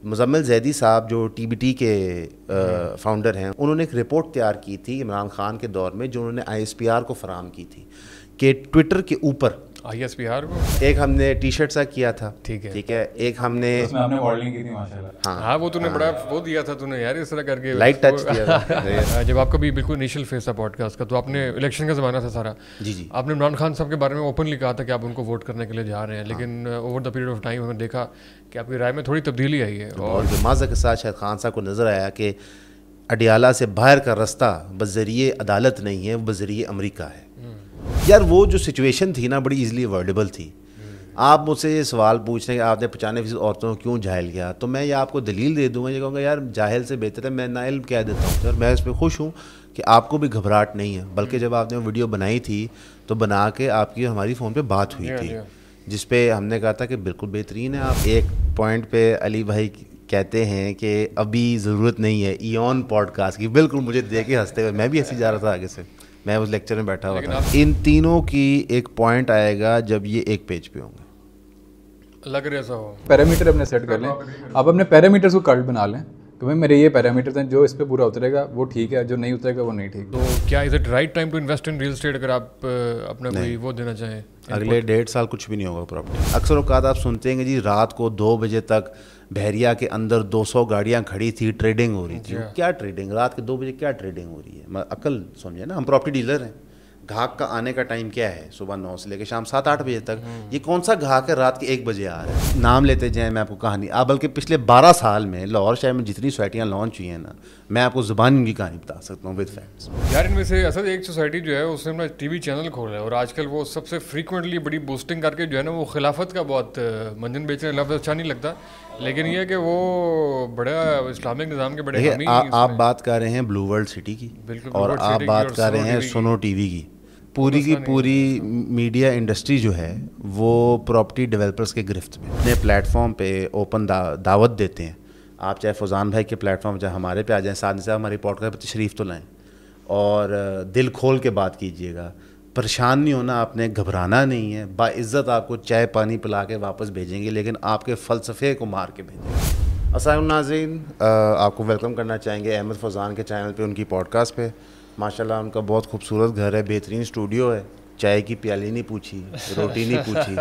مزمل زیدی صاحب جو T B T کے فاؤنڈر ہیں، انہوں نے ایک رپورٹ تیار کی تھی عمران خان کے دور میں، جو انہوں نے آئی ایس پی آر کو فراہم کی تھی کہ ٹویٹر کے اوپر آئی ایس پی آر کو ایک ہم نے ٹی شرٹ سا کیا تھا، ٹھیک ہے، ایک ہم نے ماڈلنگ کی تھی ماشاءاللہ. ہاں وہ تو نے بڑا وہ دیا تھا، تو نے یار اس طرح کر کے لائٹ ٹچ دیا تھا. جب آپ کا بھی بالکل انیشیل فیس تھا پوڈ کاسٹ کا، تو آپ نے الیکشن کا زمانہ تھا سارا، جی آپ نے عمران خان صاحب کے بارے میں اوپنلی کہا تھا کہ آپ ان کو ووٹ کرنے کے لیے جا رہے ہیں، لیکن over the period of time ہم نے دیکھا کہ آپ کی رائے میں تھوڑی تبدیلی آئی ہے. اور جو ماضی کے ساتھ شاید خان صاحب کو نظر آیا کہ اڈیالہ سے باہر کا رستہ بذریعے عدالت نہیں ہے، وہ بذریعے امریکہ ہے. یار وہ جو سچویشن تھی نا، بڑی ایزیلی اوائڈیبل تھی. آپ مجھ سے یہ سوال پوچھ رہے ہیں کہ آپ نے 95% عورتوں کو کیوں جاہل کیا، تو میں یہ آپ کو دلیل دے دوں گا، یہ کہوں گا یار جاہل سے بہتر ہے میں ناعلم کہہ دیتا ہوں. اور میں اس پہ خوش ہوں کہ آپ کو بھی گھبراہٹ نہیں ہے، بلکہ جب آپ نے ویڈیو بنائی تھی تو بنا کے آپ کی ہماری فون پہ بات ہوئی تھی، جس پہ ہم نے کہا تھا کہ بالکل بہترین ہے. آپ ایک پوائنٹ پہ علی بھائی کہتے ہیں کہ ابھی ضرورت نہیں ہے ایون پوڈ کاسٹ کی، بالکل مجھے دیکھ کے ہنستے ہوئے میں بھی ہنسی جا رہا تھا آگے سے، میں اس لیکچر میں بیٹھا ہوا تھا. ان تینوں کی ایک پوائنٹ آئے گا جب یہ ایک پیج پہ ہوں گے. اللہ کرے ایسا ہو. پیرامیٹر اپنے سیٹ کر لیں، آپ اپنے پیرامیٹرز کو کلٹ بنا لیں کہ بھائی میرے یہ پیرامیٹرز ہیں، جو اس پہ پورا اترے گا وہ ٹھیک ہے، جو نہیں اترے گا وہ نہیں ٹھیک. تو کیا is it right time to invest in real estate اگر آپ اپنا کوئی وہ دینا چاہیں؟ اگلے 1.5 سال کچھ بھی نہیں ہوگا پراپرٹی. اکثر اوقات آپ سنتے ہیں کہ جی رات کو 2 بجے تک بحریہ کے اندر 200 گاڑیاں کھڑی تھی، ٹریڈنگ ہو رہی تھی. کیا ٹریڈنگ؟ رات کے 2 بجے کیا ٹریڈنگ ہو رہی ہے؟ عقل سمجھے نا، ہم پراپرٹی ڈیلر ہیں. گاہک کا آنے کا ٹائم کیا ہے؟ صبح 9 سے لے کے شام 7-8 بجے تک. یہ کون سا گاہک ہے رات کے 1 بجے آ رہا ہے؟ نام لیتے جائیں، میں آپ کو کہانی بلکہ پچھلے 12 سال میں لاہور شہر میں جتنی سوسائٹیاں لانچ ہوئی ہیں نا، میں آپ کو زبان کی کہانی بتا سکتا ہوں ود فیکٹس. یار ان میں سے اصل ایک سوسائٹی جو ہے اس نے اپنا ٹی وی چینل کھولا ہے، اور آج کل وہ سب سے فریکوینٹلی بڑی بوسٹنگ کر کے جو ہے نا وہ خلافت کا بہت منجن بیچ رہے ہیں. لفظ اچھا نہیں لگتا، لیکن یہ ہے کہ وہ بڑا اسلامک نظام کے بڑے حامی. آپ بات کر رہے ہیں بلو ورلڈ سٹی کی، اور آپ بات کر رہے ہیں سونو ٹی وی کی. پوری کی پوری میڈیا انڈسٹری جو ہے وہ پراپرٹی ڈیولپرز کے گرفت میں. اپنے پلیٹ فارم پہ اوپن دعوت دیتے ہیں. آپ چاہے فوزان بھائی کے پلیٹ فارم چاہے ہمارے پہ آ جائیں، ساتھ صاحب ہماری پوڈ کاسٹ پہ تشریف تو لائیں اور دل کھول کے بات کیجیے گا. پریشان نہیں ہونا آپ نے، گھبرانا نہیں ہے. باعزت آپ کو چائے پانی پلا کے واپس بھیجیں گے، لیکن آپ کے فلسفے کو مار کے بھیجیں گے. السلام ناظرین، آپ کو ویلکم کرنا چاہیں گے احمد فوزان کے چینل پہ، ان کی پوڈ کاسٹ پہ. ماشاءاللہ ان کا بہت خوبصورت گھر ہے، بہترین اسٹوڈیو ہے. چائے کی پیالی نہیں پوچھی، روٹی نہیں پوچھی.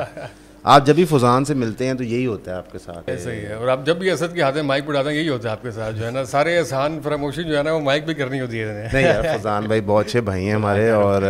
آپ جب بھی فوزان سے ملتے ہیں تو یہی ہوتا ہے آپ کے ساتھ. ایسا ہی ہے. اور آپ جب بھی اسد کے ہاتھ میں مائک اٹھاتے ہیں یہی ہوتا ہے آپ کے ساتھ، جو ہے نا سارے احسان فراموشی جو ہے نا وہ مائک بھی کرنی ہوتی ہے. نہیں یار، فوزان بھائی بہت اچھے بھائی ہیں ہمارے اور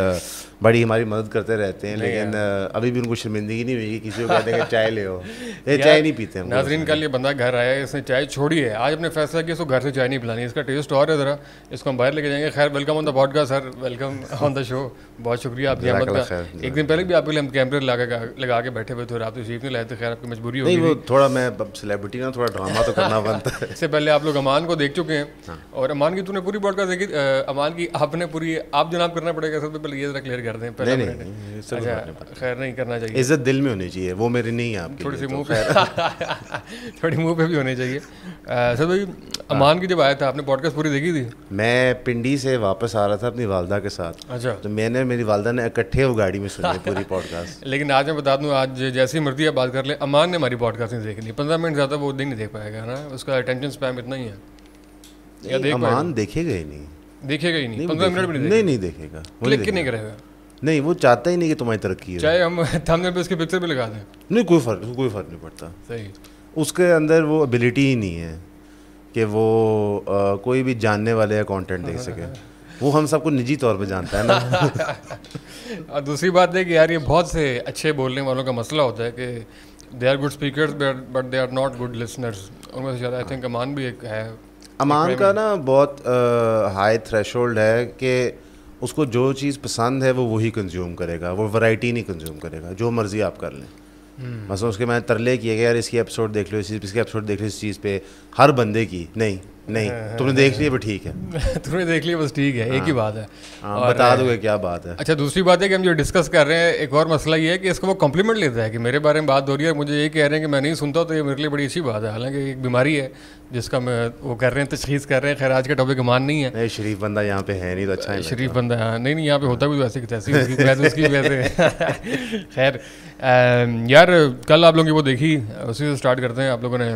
بڑی ہماری مدد کرتے رہتے ہیں، لیکن ابھی بھی ان کو شرمندگی نہیں ہوئی کہ کسی کو کہتے ہیں کہ چائے لے ہو. یہ چائے نہیں پیتے ہم. ناظرین کل یہ بندہ گھر آیا ہے، اس نے چائے چھوڑی ہے. آج اپنے فیصلہ کیا اس کو گھر سے چائے نہیں پلانی، اس کا ٹیسٹ اور ہے ذرا، اس کو ہم باہر لے کے جائیں گے. خیر welcome on the podcast sir, welcome on the show. بہت شکریہ آپ کی آمد کا. ایک دن پہلے بھی آپ کے لیے ہم کیمرے لگا کے بیٹھے ہوئے تھے اور آپ تشریف نہیں لائے تھے. خیر آپ کی مجبوری ہوگی. نہیں وہ تھوڑا میں سیلیبریٹی نا، تھوڑا ڈرامہ تو کرنا بنتا ہے. اس سے پہلے آپ لوگ امان کو دیکھ چکے ہیں، اور امان کی تو نے پوری پوڈ کاسٹ دیکھی. امان کی آپ نے پوری آپ جناب کرنا پڑے گا. سب سے پہلے یہ ذرا کلیئر کر دیں. پہلے خیر نہیں کرنا چاہیے، عزت دل میں ہونی چاہیے، وہ میری نہیں ہے آپ کی. تھوڑی سی منہ پہ تھوڑی منہ پہ بھی ہونی چاہیے. سر بھائی امان کی جب آیا تھا آپ نے پوڈ کاسٹ پوری دیکھی تھی؟ میں پنڈی سے واپس آ رہا تھا اپنی والدہ کے ساتھ. اچھا. تو میں نے میری والدہ نے اکٹھے وہ گاڑی میں سنی پوری پوڈ کاسٹ. لیکن آج میں بتا دوں، آج جیسی مرضی آپ بات کر لیں، امان نے ہماری پوڈ کاسٹ نہیں دیکھنی. 15 منٹ زیادہ وہ نہیں دیکھ پائے گا نا، اس کا اٹینشن اسپیم اتنا ہی ہے. امان دیکھے گا ہی نہیں، دیکھے گا ہی نہیں. 15 منٹ بھی نہیں دیکھے گا، کلک نہیں کرے گا. نہیں وہ چاہتا ہی نہیں کہ تمہاری ترقی ہے. چاہے ہم تھمبنیل پہ اس کے پکچر پہ لگا دیں، نہیں کوئی فرق نہیں پڑتا. صحیح. اس کے اندر وہ ایبلٹی ہی نہیں ہے کہ وہ کوئی بھی جاننے والے یا کانٹینٹ دیکھ سکے. وہ ہم سب کو نجی طور پہ جانتا ہے نا. اور دوسری بات ہے کہ یار یہ بہت سے اچھے بولنے والوں کا مسئلہ ہوتا ہے کہ they are good speakers but they are not good listeners. ان میں سے زیادہ آئی تھنک امان بھی ایک ہے. امان کا نا بہت ہائی تھریش ہولڈ ہے کہ اس کو جو چیز پسند ہے وہ وہی کنزیوم کرے گا، وہ ورائٹی نہیں کنزیوم کرے گا. جو مرضی آپ کر لیں. مثلا اس کے میں نے ترلے کیے کہ یار اس کی ایپیسوڈ دیکھ لو، اس کی ایپیسوڈ دیکھ لو اس چیز پہ. ہر بندے کی نہیں، نہیں تم نے دیکھ لیا ٹھیک ہے تم نے دیکھ لیا بس ٹھیک ہے, ایک ہی بات ہے, بتا دو گے کیا بات ہے. اچھا دوسری بات ہے کہ ہم جو ڈسکس کر رہے ہیں ایک اور مسئلہ یہ ہے کہ اس کو وہ کمپلیمنٹ لیتا ہے کہ میرے بارے میں بات ہو رہی ہے, مجھے یہ کہہ رہے ہیں کہ میں نہیں سنتا, تو یہ میرے لیے بڑی اچھی بات ہے. حالانکہ ایک بیماری ہے جس کا میں وہ کر رہے ہیں, تشخیص کر رہے ہیں. خیر آج کا ٹاپک ایمان نہیں ہے. شریف بندہ یہاں پہ ہے نہیں تو اچھا ہے, شریف بندہ ہاں نہیں یہاں پہ ہوتا بھی ویسے تیسی اس کی وجہ سے. خیر یار کل آپ لوگوں کی وہ دیکھی, اسی سے اسٹارٹ کرتے ہیں. آپ لوگوں نے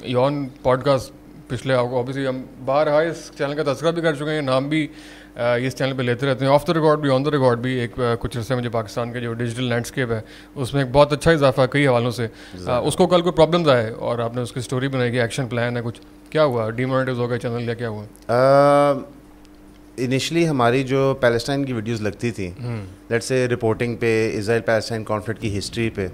یون پوڈ کاسٹ پچھلے اوبیسلی ہم باہر اس چینل کا تذکرہ بھی کر چکے ہیں, نام بھی اس چینل پہ لیتے رہتے ہیں, آف دا ریکارڈ بھی آن دا ریکارڈ بھی. ایک کچھ عرصے میں جو پاکستان کے جو ڈیجیٹل لینڈسکیپ ہے اس میں ایک بہت اچھا اضافہ کئی حوالوں سے. اس کو کل کوئی پرابلمز آئے اور آپ نے اس کی اسٹوری بنائی کہ ایکشن پلان ہے کچھ, کیا ہوا؟ ڈی مونیٹائز ہو گیا چینل یا کیا ہوا؟ انیشلی ہماری جو پیلسٹائن کی ویڈیوز لگتی تھیں لیٹس سے رپورٹنگ پہ, اسرائیل پیلسٹائن کانفلکٹ کی ہسٹری پہ,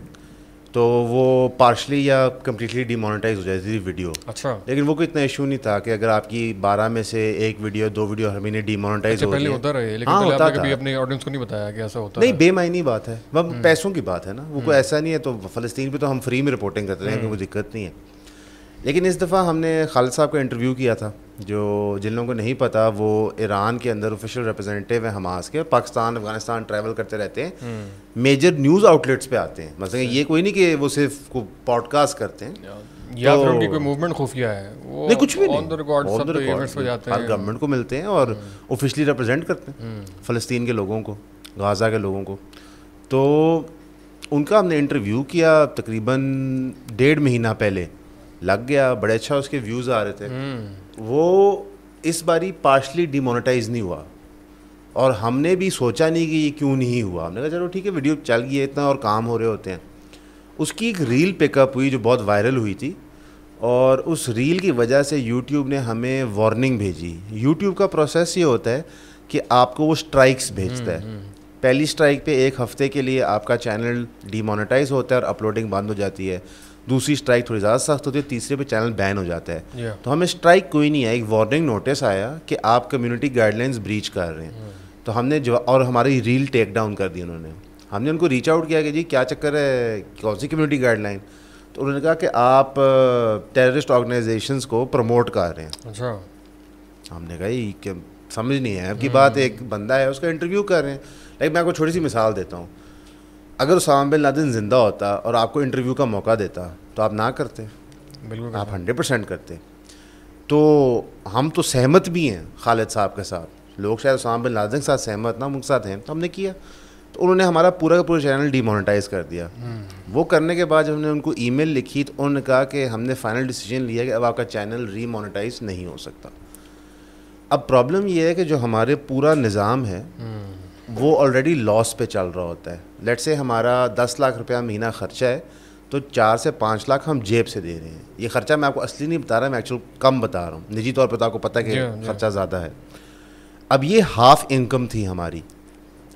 تو وہ پارشلی یا کمپلیٹلی ڈی مونیٹائز ہو جاتی تھی ویڈیو. اچھا. لیکن وہ کوئی اتنا ایشو نہیں تھا کہ اگر آپ کی 12 میں سے ایک ویڈیو 2 ویڈیو ہر مہینے ڈی مونیٹائز ہو. پہلے ہوتا رہے لیکن پہلے آپ نے کبھی اپنے آڈینس کو نہیں بتایا کہ ایسا ہوتا ہے. نہیں بے معنی بات ہے, وہ پیسوں کی بات ہے نا, وہ کوئی ایسا نہیں ہے. تو فلسطین پہ تو ہم فری میں رپورٹنگ کرتے ہیں, کوئی دقت نہیں ہے. لیکن اس دفعہ ہم نے خالد صاحب کا انٹرویو کیا تھا, جو جن لوگوں کو نہیں پتا وہ ایران کے اندر آفیشیل ریپرزینٹیو ہیں حماس کے, پاکستان افغانستان ٹریول کرتے رہتے ہیں, میجر نیوز آؤٹ لیٹس پہ آتے ہیں. مثلا یہ کوئی نہیں کہ وہ صرف پوڈ کاسٹ کرتے ہیں یا پھر ان کی کوئی موومنٹ خفیہ ہے, وہ نہیں کچھ بھی نہیں, آن دا ریکارڈ سب ایونٹس پہ جاتے ہیں, ہر گورنمنٹ کو ملتے ہیں اور آفیشلی ریپرزینٹ کرتے ہیں فلسطین کے لوگوں کو, غازہ کے لوگوں کو. تو ان کا ہم نے انٹرویو کیا تقریباً 1.5 مہینہ پہلے, لگ گیا, بڑے اچھا اس کے ویوز آ رہے تھے. وہ اس باری پارشلی ڈی مونیٹائز نہیں ہوا, اور ہم نے بھی سوچا نہیں کہ یہ کیوں نہیں ہوا. ہم نے کہا چلو ٹھیک ہے ویڈیو چل گئی ہے اتنا اور کام ہو رہے ہوتے ہیں. اس کی ایک ریل پک اپ ہوئی جو بہت وائرل ہوئی تھی, اور اس ریل کی وجہ سے یوٹیوب نے ہمیں وارننگ بھیجی. یوٹیوب کا پروسیس یہ ہوتا ہے کہ آپ کو وہ اسٹرائکس بھیجتا ہے. پہلی اسٹرائک پہ 1 ہفتے کے لیے آپ کا چینل ڈی مونیٹائز ہوتا ہے اور اپلوڈنگ بند ہو جاتی ہے. دوسری اسٹرائک تھوڑی زیادہ سخت ہوتی ہے, تیسرے پہ چینل بین ہو جاتا ہے. تو ہمیں اسٹرائک کوئی نہیں ہے, ایک وارننگ نوٹس آیا کہ آپ کمیونٹی گائیڈ لائنس بریچ کر رہے ہیں. تو ہم نے اور ہماری ریل ٹیک ڈاؤن کر دی انہوں نے. ہم نے ان کو ریچ آؤٹ کیا کہ جی کیا چکر ہے, کون سی کمیونٹی گائیڈ لائن؟ تو انہوں نے کہا کہ آپ ٹیررسٹ آرگنائزیشنس کو پروموٹ کر رہے ہیں. اچھا. ہم نے کہا یہ کہ سمجھ نہیں ہے آپ کی بات. ایک بندہ ہے اس کا انٹرویو کر رہے ہیں. لیکن میں آپ کو چھوٹی سی مثال دیتا ہوں, اگر اسامہ بن لادن زندہ ہوتا اور آپ کو انٹرویو کا موقع دیتا تو آپ نہ کرتے؟ بالکل آپ 100% کرتے. تو ہم تو سہمت بھی ہیں خالد صاحب کے ساتھ, لوگ شاید اسامہ بن لادن کے ساتھ سہمت نہ ان کے ساتھ ہیں, تو ہم نے کیا. تو انہوں نے ہمارا پورا کا پورا چینل ڈی مونیٹائز کر دیا. وہ کرنے کے بعد جب ہم نے ان کو ای میل لکھی تو انہوں نے کہا کہ ہم نے فائنل ڈیسیجن لیا کہ اب آپ کا چینل ری مونیٹائز نہیں ہو سکتا. اب پرابلم یہ ہے کہ جو ہمارے پورا نظام ہے وہ آلریڈی لاس پہ چل رہا ہوتا ہے. لیٹ سے ہمارا 10 لاکھ روپیہ مہینہ خرچہ ہے, تو 4 سے 5 لاکھ ہم جیب سے دے رہے ہیں. یہ خرچہ میں آپ کو اصلی نہیں بتا رہا, میں ایکچوئل کم بتا رہا ہوں. نجی طور پہ تو آپ کو پتہ کہ خرچہ زیادہ ہے. اب یہ ہاف انکم تھی ہماری.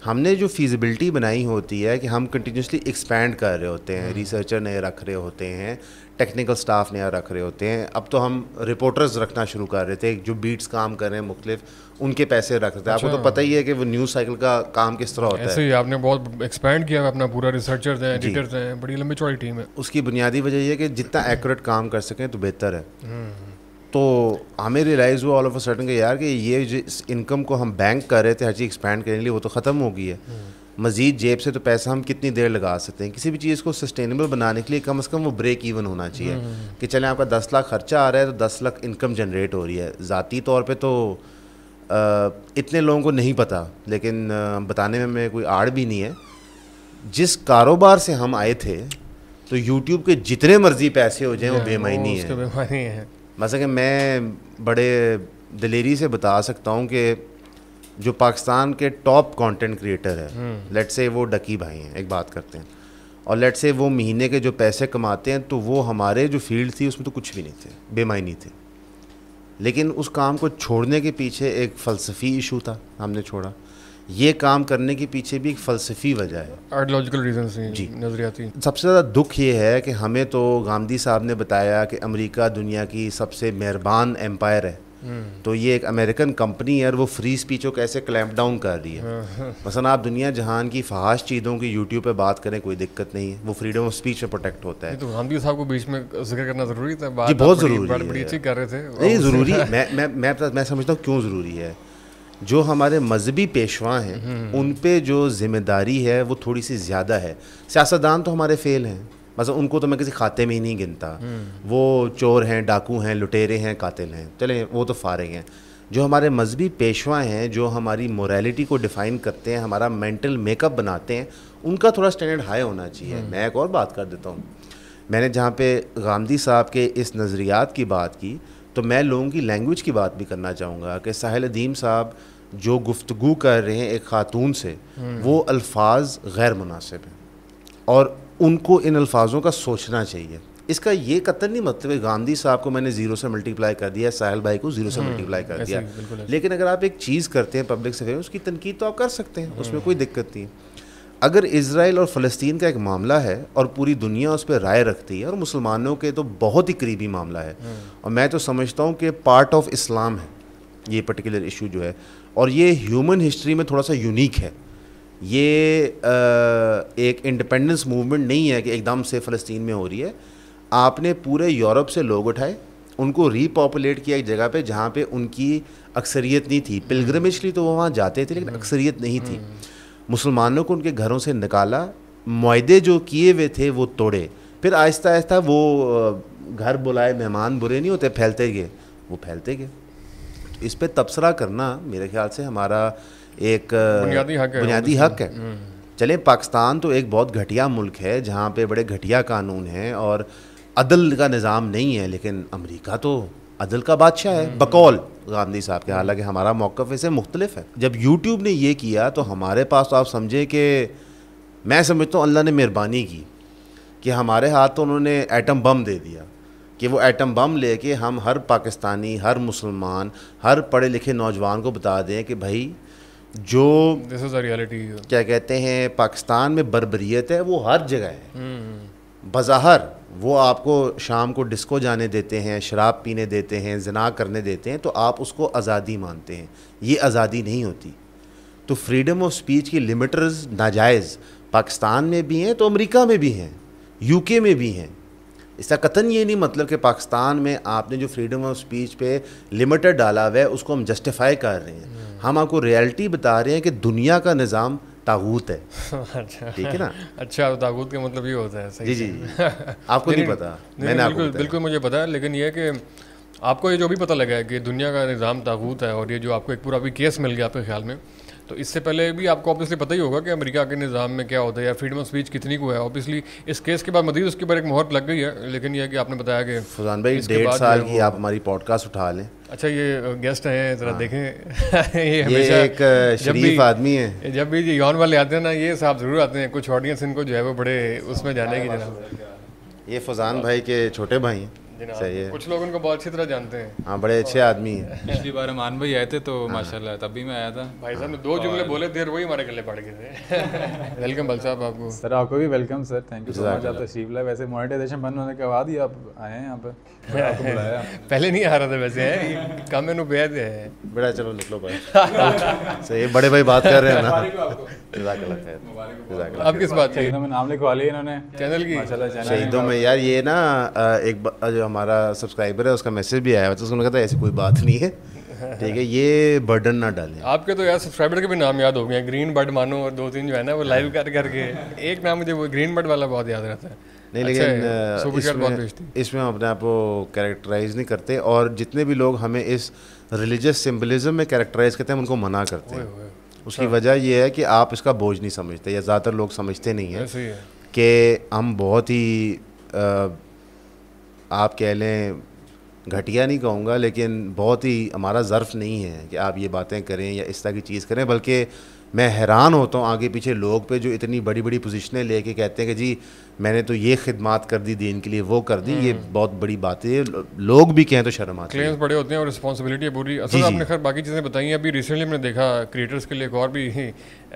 ہم نے جو فیزیبلٹی بنائی ہوتی ہے کہ ہم کنٹینیوسلی ایکسپینڈ کر رہے ہوتے ہیں, ریسرچر نئے رکھ رہے ہوتے ہیں, ٹیکنیکل سٹاف نیا رکھ رہے ہوتے ہیں. اب تو ہم رپورٹرز رکھنا شروع کر رہے تھے جو بیٹس کام کر رہے ہیں مختلف, ان کے پیسے رکھ رہے تھے. آپ کو تو پتہ ہی ہے کہ وہ نیوز سائیکل کا کام کس طرح ہوتا ہے. ایسے ہی آپ نے بہت ایکسپینڈ کیا اپنا پورا, ریسرچرز ہیں, ایڈیٹرز ہیں, بڑی لمبی چوڑی ٹیم ہے. اس کی بنیادی وجہ یہ ہے کہ جتنا ایکوریٹ کام کر سکیں تو بہتر ہے. تو ہمیں ریئلائز ہوا آل آف اے سڈن کہ یار کہ یہ جو انکم کو ہم بینک کر رہے تھے ہر چیز ایکسپینڈ کرنے کے لیے, وہ تو ختم ہو گئی ہے. مزید جیب سے تو پیسہ ہم کتنی دیر لگا سکتے ہیں. کسی بھی چیز کو سسٹینیبل بنانے کے لیے کم از کم وہ بریک ایون ہونا چاہیے کہ چلیں آپ کا 10 لاکھ خرچہ آ رہا ہے تو 10 لاکھ انکم جنریٹ ہو رہی ہے. ذاتی طور پہ تو اتنے لوگوں کو نہیں پتہ, لیکن بتانے میں کوئی آڑ بھی نہیں ہے. جس کاروبار سے ہم آئے تھے تو یوٹیوب کے جتنے مرضی پیسے ہو جائیں وہ بے معنی ہیں. مثلا کہ میں بڑے دلیری سے بتا سکتا ہوں کہ جو پاکستان کے ٹاپ کانٹینٹ کریٹر ہے, لیٹ سے وہ ڈکی بھائی ہیں, ایک بات کرتے ہیں, اور لیٹ سے وہ مہینے کے جو پیسے کماتے ہیں تو وہ ہمارے جو فیلڈ تھی اس میں تو کچھ بھی نہیں تھے, بے معنی تھے. لیکن اس کام کو چھوڑنے کے پیچھے ایک فلسفی ایشو تھا, ہم نے چھوڑا. یہ کام کرنے کے پیچھے بھی ایک فلسفی وجہ ہے, آئیڈیالوجیکل ریزنز ہیں, جی نظریاتی. سب سے زیادہ دکھ یہ ہے کہ ہمیں تو گاندھی صاحب نے بتایا کہ امریکہ دنیا کی سب سے مہربان ایمپائر ہے, تو یہ ایک امریکن کمپنی ہے اور وہ فری اسپیچ کو کیسے کلیمپ ڈاؤن کر رہی ہے. مثلا آپ دنیا جہان کی فحاش چیزوں کی یوٹیوب پہ بات کریں کوئی دقت نہیں ہے, وہ فریڈم آف اسپیچ پہ پروٹیکٹ ہوتا ہے. تو غامدی صاحب کو بیچ میں ذکر کرنا ضروری تھا, جی بہت ضروری ہے, بڑی اچھی کر رہے تھے. نہیں ضروری, میں سمجھتا ہوں کیوں ضروری ہے. جو ہمارے مذہبی پیشوا ہیں ان پہ جو ذمہ داری ہے وہ تھوڑی سی زیادہ ہے. سیاستدان تو ہمارے فیل ہیں, مثلا ان کو تو میں کسی کھاتے میں ہی نہیں گنتا, وہ چور ہیں, ڈاکو ہیں, لٹیرے ہیں, قاتل ہیں, چلیں وہ تو فارغ ہیں. جو ہمارے مذہبی پیشوا ہیں, جو ہماری موریلٹی کو ڈیفائن کرتے ہیں, ہمارا مینٹل میک اپ بناتے ہیں, ان کا تھوڑا اسٹینڈرڈ ہائی ہونا چاہیے. میں ایک اور بات کر دیتا ہوں, میں نے جہاں پہ غامدی صاحب کے اس نظریات کی بات کی تو میں لوگوں کی لینگویج کی بات بھی کرنا چاہوں گا کہ ساحل ادیم صاحب جو گفتگو کر رہے ہیں ایک خاتون سے, وہ الفاظ غیر مناسب ہیں اور ان کو ان الفاظوں کا سوچنا چاہیے. اس کا یہ قطعاً نہیں مطلب ہے غامدی صاحب کو میں نے 0 سے ملٹیپلائی کر دیا, ساحل بھائی کو 0 سے ملٹیپلائی کر دیا, لیکن اگر آپ ایک چیز کرتے ہیں پبلک سے اس کی تنقید تو آپ کر سکتے ہیں, اس میں کوئی دقت نہیں. اگر اسرائیل اور فلسطین کا ایک معاملہ ہے اور پوری دنیا اس پہ رائے رکھتی ہے, اور مسلمانوں کے تو بہت ہی قریبی معاملہ ہے, اور میں تو سمجھتا ہوں کہ پارٹ آف اسلام ہے یہ پرٹیکولر ایشو جو ہے, اور یہ ہیومن ہسٹری میں تھوڑا سا یونیک ہے. یہ ایک انڈیپینڈنس موومنٹ نہیں ہے کہ ایک دم سے فلسطین میں ہو رہی ہے. آپ نے پورے یورپ سے لوگ اٹھائے, ان کو ری پاپولیٹ کیا ایک جگہ پہ جہاں پہ ان کی اکثریت نہیں تھی. پلگرمیج کے لیے تو وہ وہاں جاتے تھے لیکن اکثریت نہیں تھی. مسلمانوں کو ان کے گھروں سے نکالا, معاہدے جو کیے ہوئے تھے وہ توڑے, پھر آہستہ آہستہ وہ گھر بلائے مہمان برے نہیں ہوتے, پھیلتے گئے, وہ پھیلتے گئے. اس پہ تبصرہ کرنا میرے خیال سے ہمارا ایک بنیادی حق ہے. چلیں پاکستان تو ایک بہت گھٹیا ملک ہے جہاں پہ بڑے گھٹیا قانون ہیں اور عدل کا نظام نہیں ہے, لیکن امریکہ تو عدل کا بادشاہ ہے بقول غامدی صاحب کے. حالانکہ ہمارا موقف اسے مختلف ہے. جب یوٹیوب نے یہ کیا تو ہمارے پاس تو آپ سمجھیں کہ میں سمجھتا ہوں اللہ نے مہربانی کی کہ ہمارے ہاتھ تو انہوں نے ایٹم بم دے دیا کہ وہ ایٹم بم لے کے ہم ہر پاکستانی, ہر مسلمان, ہر پڑھے لکھے نوجوان کو بتا دیں کہ بھائی جو کیا کہتے ہیں پاکستان میں بربریت ہے وہ ہر جگہ ہے. بظاہر وہ آپ کو شام کو ڈسکو جانے دیتے ہیں, شراب پینے دیتے ہیں, زنا کرنے دیتے ہیں, تو آپ اس کو آزادی مانتے ہیں. یہ آزادی نہیں ہوتی. تو فریڈم آف اسپیچ کی لمیٹرز ناجائز پاکستان میں بھی ہیں تو امریکہ میں بھی ہیں, یو کے میں بھی ہیں. اس کا قطعاً یہ نہیں مطلب کہ پاکستان میں آپ نے جو فریڈم آف اسپیچ پہ لمیٹر ڈالا ہوا ہے اس کو ہم جسٹیفائی کر رہے ہیں. ہم آپ کو ریئلٹی بتا رہے ہیں کہ دنیا کا نظام طاغوت ہے. ٹھیک ہے نا. اچھا, طاغوت کا مطلب یہ ہوتا ہے. جی جی آپ کو نہیں پتا, میں نے بالکل مجھے پتا ہے, لیکن یہ ہے کہ آپ کو یہ جو بھی پتہ لگا ہے کہ دنیا کا نظام طاغوت ہے, اور یہ جو آپ کو ایک پورا بھی کیس مل گیا آپ کے خیال میں, تو اس سے پہلے بھی آپ کو آبویسلی پتہ ہی ہوگا کہ امریکہ کے نظام میں کیا ہوتا ہے یا فریڈم آف اسپیچ کتنی کو ہے. آبویسلی اس کیس کے بعد مزید اس کے اوپر ایک مہر لگ گئی ہے, لیکن یہ کہ آپ نے بتایا کہ فضان بھائی 1.5 سال کی آپ ہماری پوڈ کاسٹ اٹھا لیں. اچھا, یہ گیسٹ ہیں ذرا دیکھیں, یہ ایک شریف آدمی ہے. جب بھی یون والے آتے ہیں نا یہ صاحب ضرور آتے ہیں, کچھ آڈینس ان کو جو ہے وہ بڑے اس میں جانے کی جناب. یہ فضان بھائی کے چھوٹے بھائی ہیں. صحیح ہے, کچھ لوگ ان کو بہت اچھی طرح جانتے ہیں. ہاں بڑے اچھے آدمی ہیں. پچھلی بار امان بھائی آئے تھے تو ماشاءاللہ تب بھی میں آیا تھا. بھائی صاحب نے 2 جملے بولے تھے, وہی ہمارے گلے پڑ گئے تھے. ویلکم بل صاحب آپ کو. سر آپ کو بھی welcome sir, thank you so much. آپ تشریف لائے. ویسے مونیٹائزیشن بند ہونے کے بعد ہی آپ آئے ہیں یہاں پہ, آپ کو بلایا. پہلے نہیں آ رہا تھا ویسے, کم میں بے ہے بڑا. چلو نکلو بھائی, صحیح بڑے بھائی بات کر رہے ہیں نا. جزاک اللہ خیر. آپ کس بات شہیدوں میں نام لکھوا لیا انہوں نے چینل کی. شہیدوں میں یار یہ نا ایک جو ہمارا سبسکرائبر ہے اس کا میسج بھی آیا ہوا تھا, اس نے کہا تھا ایسی کوئی بات نہیں ہے, ٹھیک ہے, یہ برڈن نہ ڈالیں. آپ کے تو یار سبسکرائبر کے بھی نام یاد ہو گئے ہیں, گرین برڈ مانو اور 2-3 جو ہے نا وہ لائیو کر کے. ایک نام مجھے وہ گرین برڈ والا بہت یاد رہتا ہے. نہیں لیکن اس میں ہم اپنے آپ کو کیریکٹرائز نہیں کرتے, اور جتنے بھی لوگ ہمیں اس ریلیجس سمبلزم میں کیریکٹرائز کرتے ہیں ہم ان کو منع کرتے ہیں. اس کی وجہ یہ ہے کہ آپ اس کا بوجھ نہیں سمجھتے, یا زیادہ تر لوگ سمجھتے نہیں ہیں کہ ہم بہت ہی آپ کہہ لیں گھٹیا نہیں کہوں گا, لیکن بہت ہی ہمارا ظرف نہیں ہے کہ آپ یہ باتیں کریں یا اس طرح کی چیز کریں. بلکہ میں حیران ہوتا ہوں آگے پیچھے لوگ پہ جو اتنی بڑی بڑی پوزیشنیں لے کے کہتے ہیں کہ جی میں نے تو یہ خدمات کر دی دین کے لیے, وہ کر دی. یہ بہت بڑی بات ہے, لوگ بھی کہیں تو شرم آتی ہے. کلیمز بڑے ہوتے ہیں اور رسپانسبلٹی ہے پوری. اصل آپ نے خیر باقی چیزیں بتائی ہیں. ابھی ریسنٹلی میں نے دیکھا کریٹرز کے لیے ایک اور بھی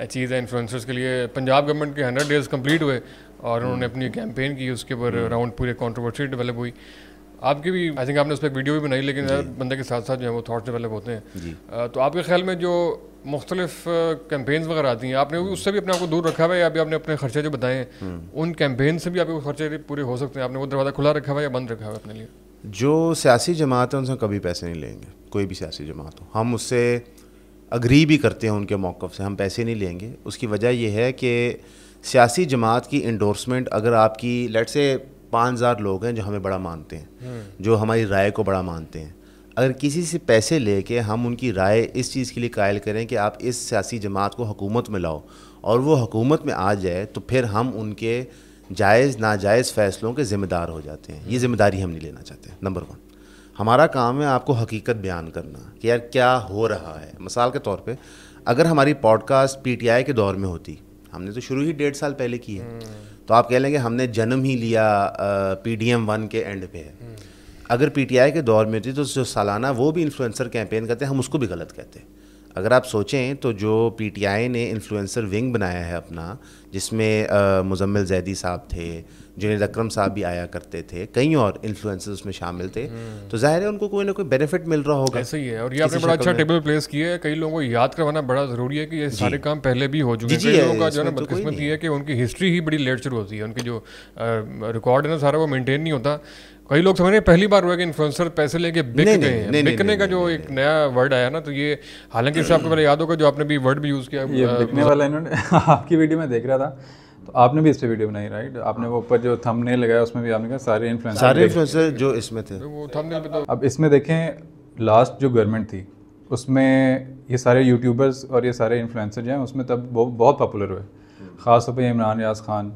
چیز ہے, انفلوئنسرز کے لیے. پنجاب گورنمنٹ کے 100 days کمپلیٹ ہوئے اور انہوں نے اپنی کیمپین کی, اس کے اوپر اراؤنڈ پورے کنٹروورسی ڈیولپ ہوئی. آپ کی بھی آئی تھنک آپ نے اس پہ ایک ویڈیو بھی بنائی, لیکن بندے کے ساتھ ساتھ جو ہے وہ تھاٹس ڈیولپ ہوتے ہیں. تو آپ کے خیال میں جو مختلف کیمپینز وغیرہ آتی ہیں, آپ نے اس سے بھی اپنے آپ کو دور رکھا ہوا ہے, یا ابھی آپ نے اپنے خرچے جو بتائے ہیں ان کیمپین سے بھی آپ کے خرچے پورے ہو سکتے ہیں؟ آپ نے وہ دروازہ کھلا رکھا ہوا ہے یا بند رکھا ہوا ہے اپنے لیے؟ جو سیاسی جماعت ہے ان سے کبھی پیسے نہیں لیں گے, کوئی بھی سیاسی جماعت ہو. ہم اس سے اگری بھی کرتے ہیں ان کے موقف سے, ہم پیسے نہیں لیں گے. اس کی وجہ یہ ہے کہ سیاسی جماعت کی انڈورسمنٹ, اگر آپ کی لیٹ سے 5000 لوگ ہیں جو ہمیں بڑا مانتے ہیں, جو ہماری رائے کو بڑا مانتے ہیں, اگر کسی سے پیسے لے کے ہم ان کی رائے اس چیز کے لیے قائل کریں کہ آپ اس سیاسی جماعت کو حکومت میں لاؤ, اور وہ حکومت میں آ جائے, تو پھر ہم ان کے جائز ناجائز فیصلوں کے ذمہ دار ہو جاتے ہیں. یہ ذمہ داری ہم نہیں لینا چاہتے. نمبر 1, ہمارا کام ہے آپ کو حقیقت بیان کرنا کہ یار کیا ہو رہا ہے. مثال کے طور پہ اگر ہماری پوڈ کاسٹ پی ٹی آئی کے دور میں ہوتی, ہم نے تو شروع ہی 1.5 سال پہلے کی ہے, تو آپ کہہ لیں گے ہم نے جنم ہی لیا پی ڈی ایم 1 کے اینڈ پہ ہے. اگر پی ٹی آئی کے دور میں ہوتی تو جو سالانہ وہ بھی انفلوئنسر کیمپین کرتے ہیں, ہم اس کو بھی غلط کہتے ہیں. اگر آپ سوچیں تو جو پی ٹی آئی نے انفلوئنسر ونگ بنایا ہے اپنا, جس میں مزمل زیدی صاحب تھے, جنید اکرم صاحب بھی آیا کرتے تھے, کئی اور انفلوئنسر اس میں شامل تھے, تو ظاہر ہے ان کو کوئی نہ کوئی بینیفٹ مل رہا ہوگا. ایسا ہی ہے, اور یہ آپ نے بڑا اچھا ٹیبل پلیس کیا ہے. کئی لوگوں کو یاد کروانا بڑا ضروری ہے کہ یہ سارے کام پہلے بھی ہو چکے ہیں. کئی لوگوں کا جو ہے نا بدقسمتی ہے کہ ان کی ہسٹری ہی بڑی لیٹ شروع ہوتی ہے, ان کی جو ریکارڈ ہے نا سارا وہ مینٹین نہیں ہوتا. کئی لوگ سمجھ رہے ہیں پہلی بار ہوا کہ انفلوئنسر پیسے لے کے بک گئے ہیں. بکنے کا جو ایک نیا ورڈ آیا نا, تو یہ حالانکہ اس سے آپ کو پہلے یاد ہوگا جو آپ نے بھی ورڈ بھی یوز کیا, یہ بکنے والا انہوں نے آپ کی ویڈیو میں دیکھ رہا تھا, تو آپ نے بھی اس پہ ویڈیو بنائی رائٹ, آپ نے وہ اوپر جو تھم نیل لگایا اس میں بھی آپ نے کہا سارے انفلوئنسر جو اس میں تھے. وہ تھم نیل پہ تو اب اس میں دیکھیں لاسٹ جو گورنمنٹ تھی اس میں یہ سارے یوٹیوبرز اور یہ سارے انفلوئنسر جو ہیں اس میں تب بہت پاپولر ہوئے, خاص طور پہ عمران ریاض خان,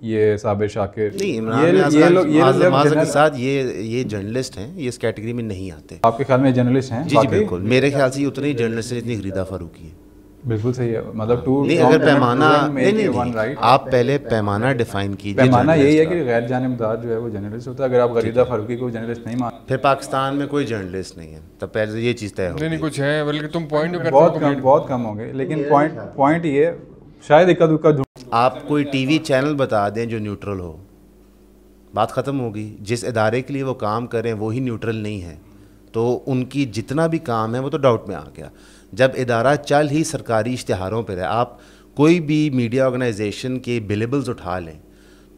یہ صابر شاکر. نہیں, عمران ریاض خان کے ساتھ یہ جرنلسٹ ہیں, یہ اس کیٹیگری میں نہیں آتے. آپ کے خیال میں جرنلسٹ ہیں؟ جی بالکل, میرے خیال سے یہ اتنے ہی جرنلسٹ ہیں جتنی غریدہ فاروقی ہے. بالکل صحیح ہے, مطلب نہیں, اگر پیمانہ آپ پہلے پیمانہ ڈیفائن کیجیے. پیمانہ یہی ہے کہ غیر جانبدار جو ہے وہ جرنلسٹ ہوتا ہے. اگر آپ غریدہ فاروقی کو جرنلسٹ نہیں مانتے, پھر پاکستان میں کوئی جرنلسٹ نہیں ہے, تب پہلے یہ چیز طے ہو. نہیں کچھ ہے, بلکہ تم پوائنٹ بہت کم ہوں گے, لیکن پوائنٹ یہ شاید اکا دکا. آپ کوئی ٹی وی چینل بتا دیں جو نیوٹرل ہو, بات ختم ہوگی. جس ادارے کے لیے وہ کام کریں وہی نیوٹرل نہیں ہے, تو ان کی جتنا بھی کام ہے وہ تو ڈاؤٹ میں آ گیا. جب ادارہ چل ہی سرکاری اشتہاروں پہ رہے, آپ کوئی بھی میڈیا آرگنائزیشن کے بلیبلز اٹھا لیں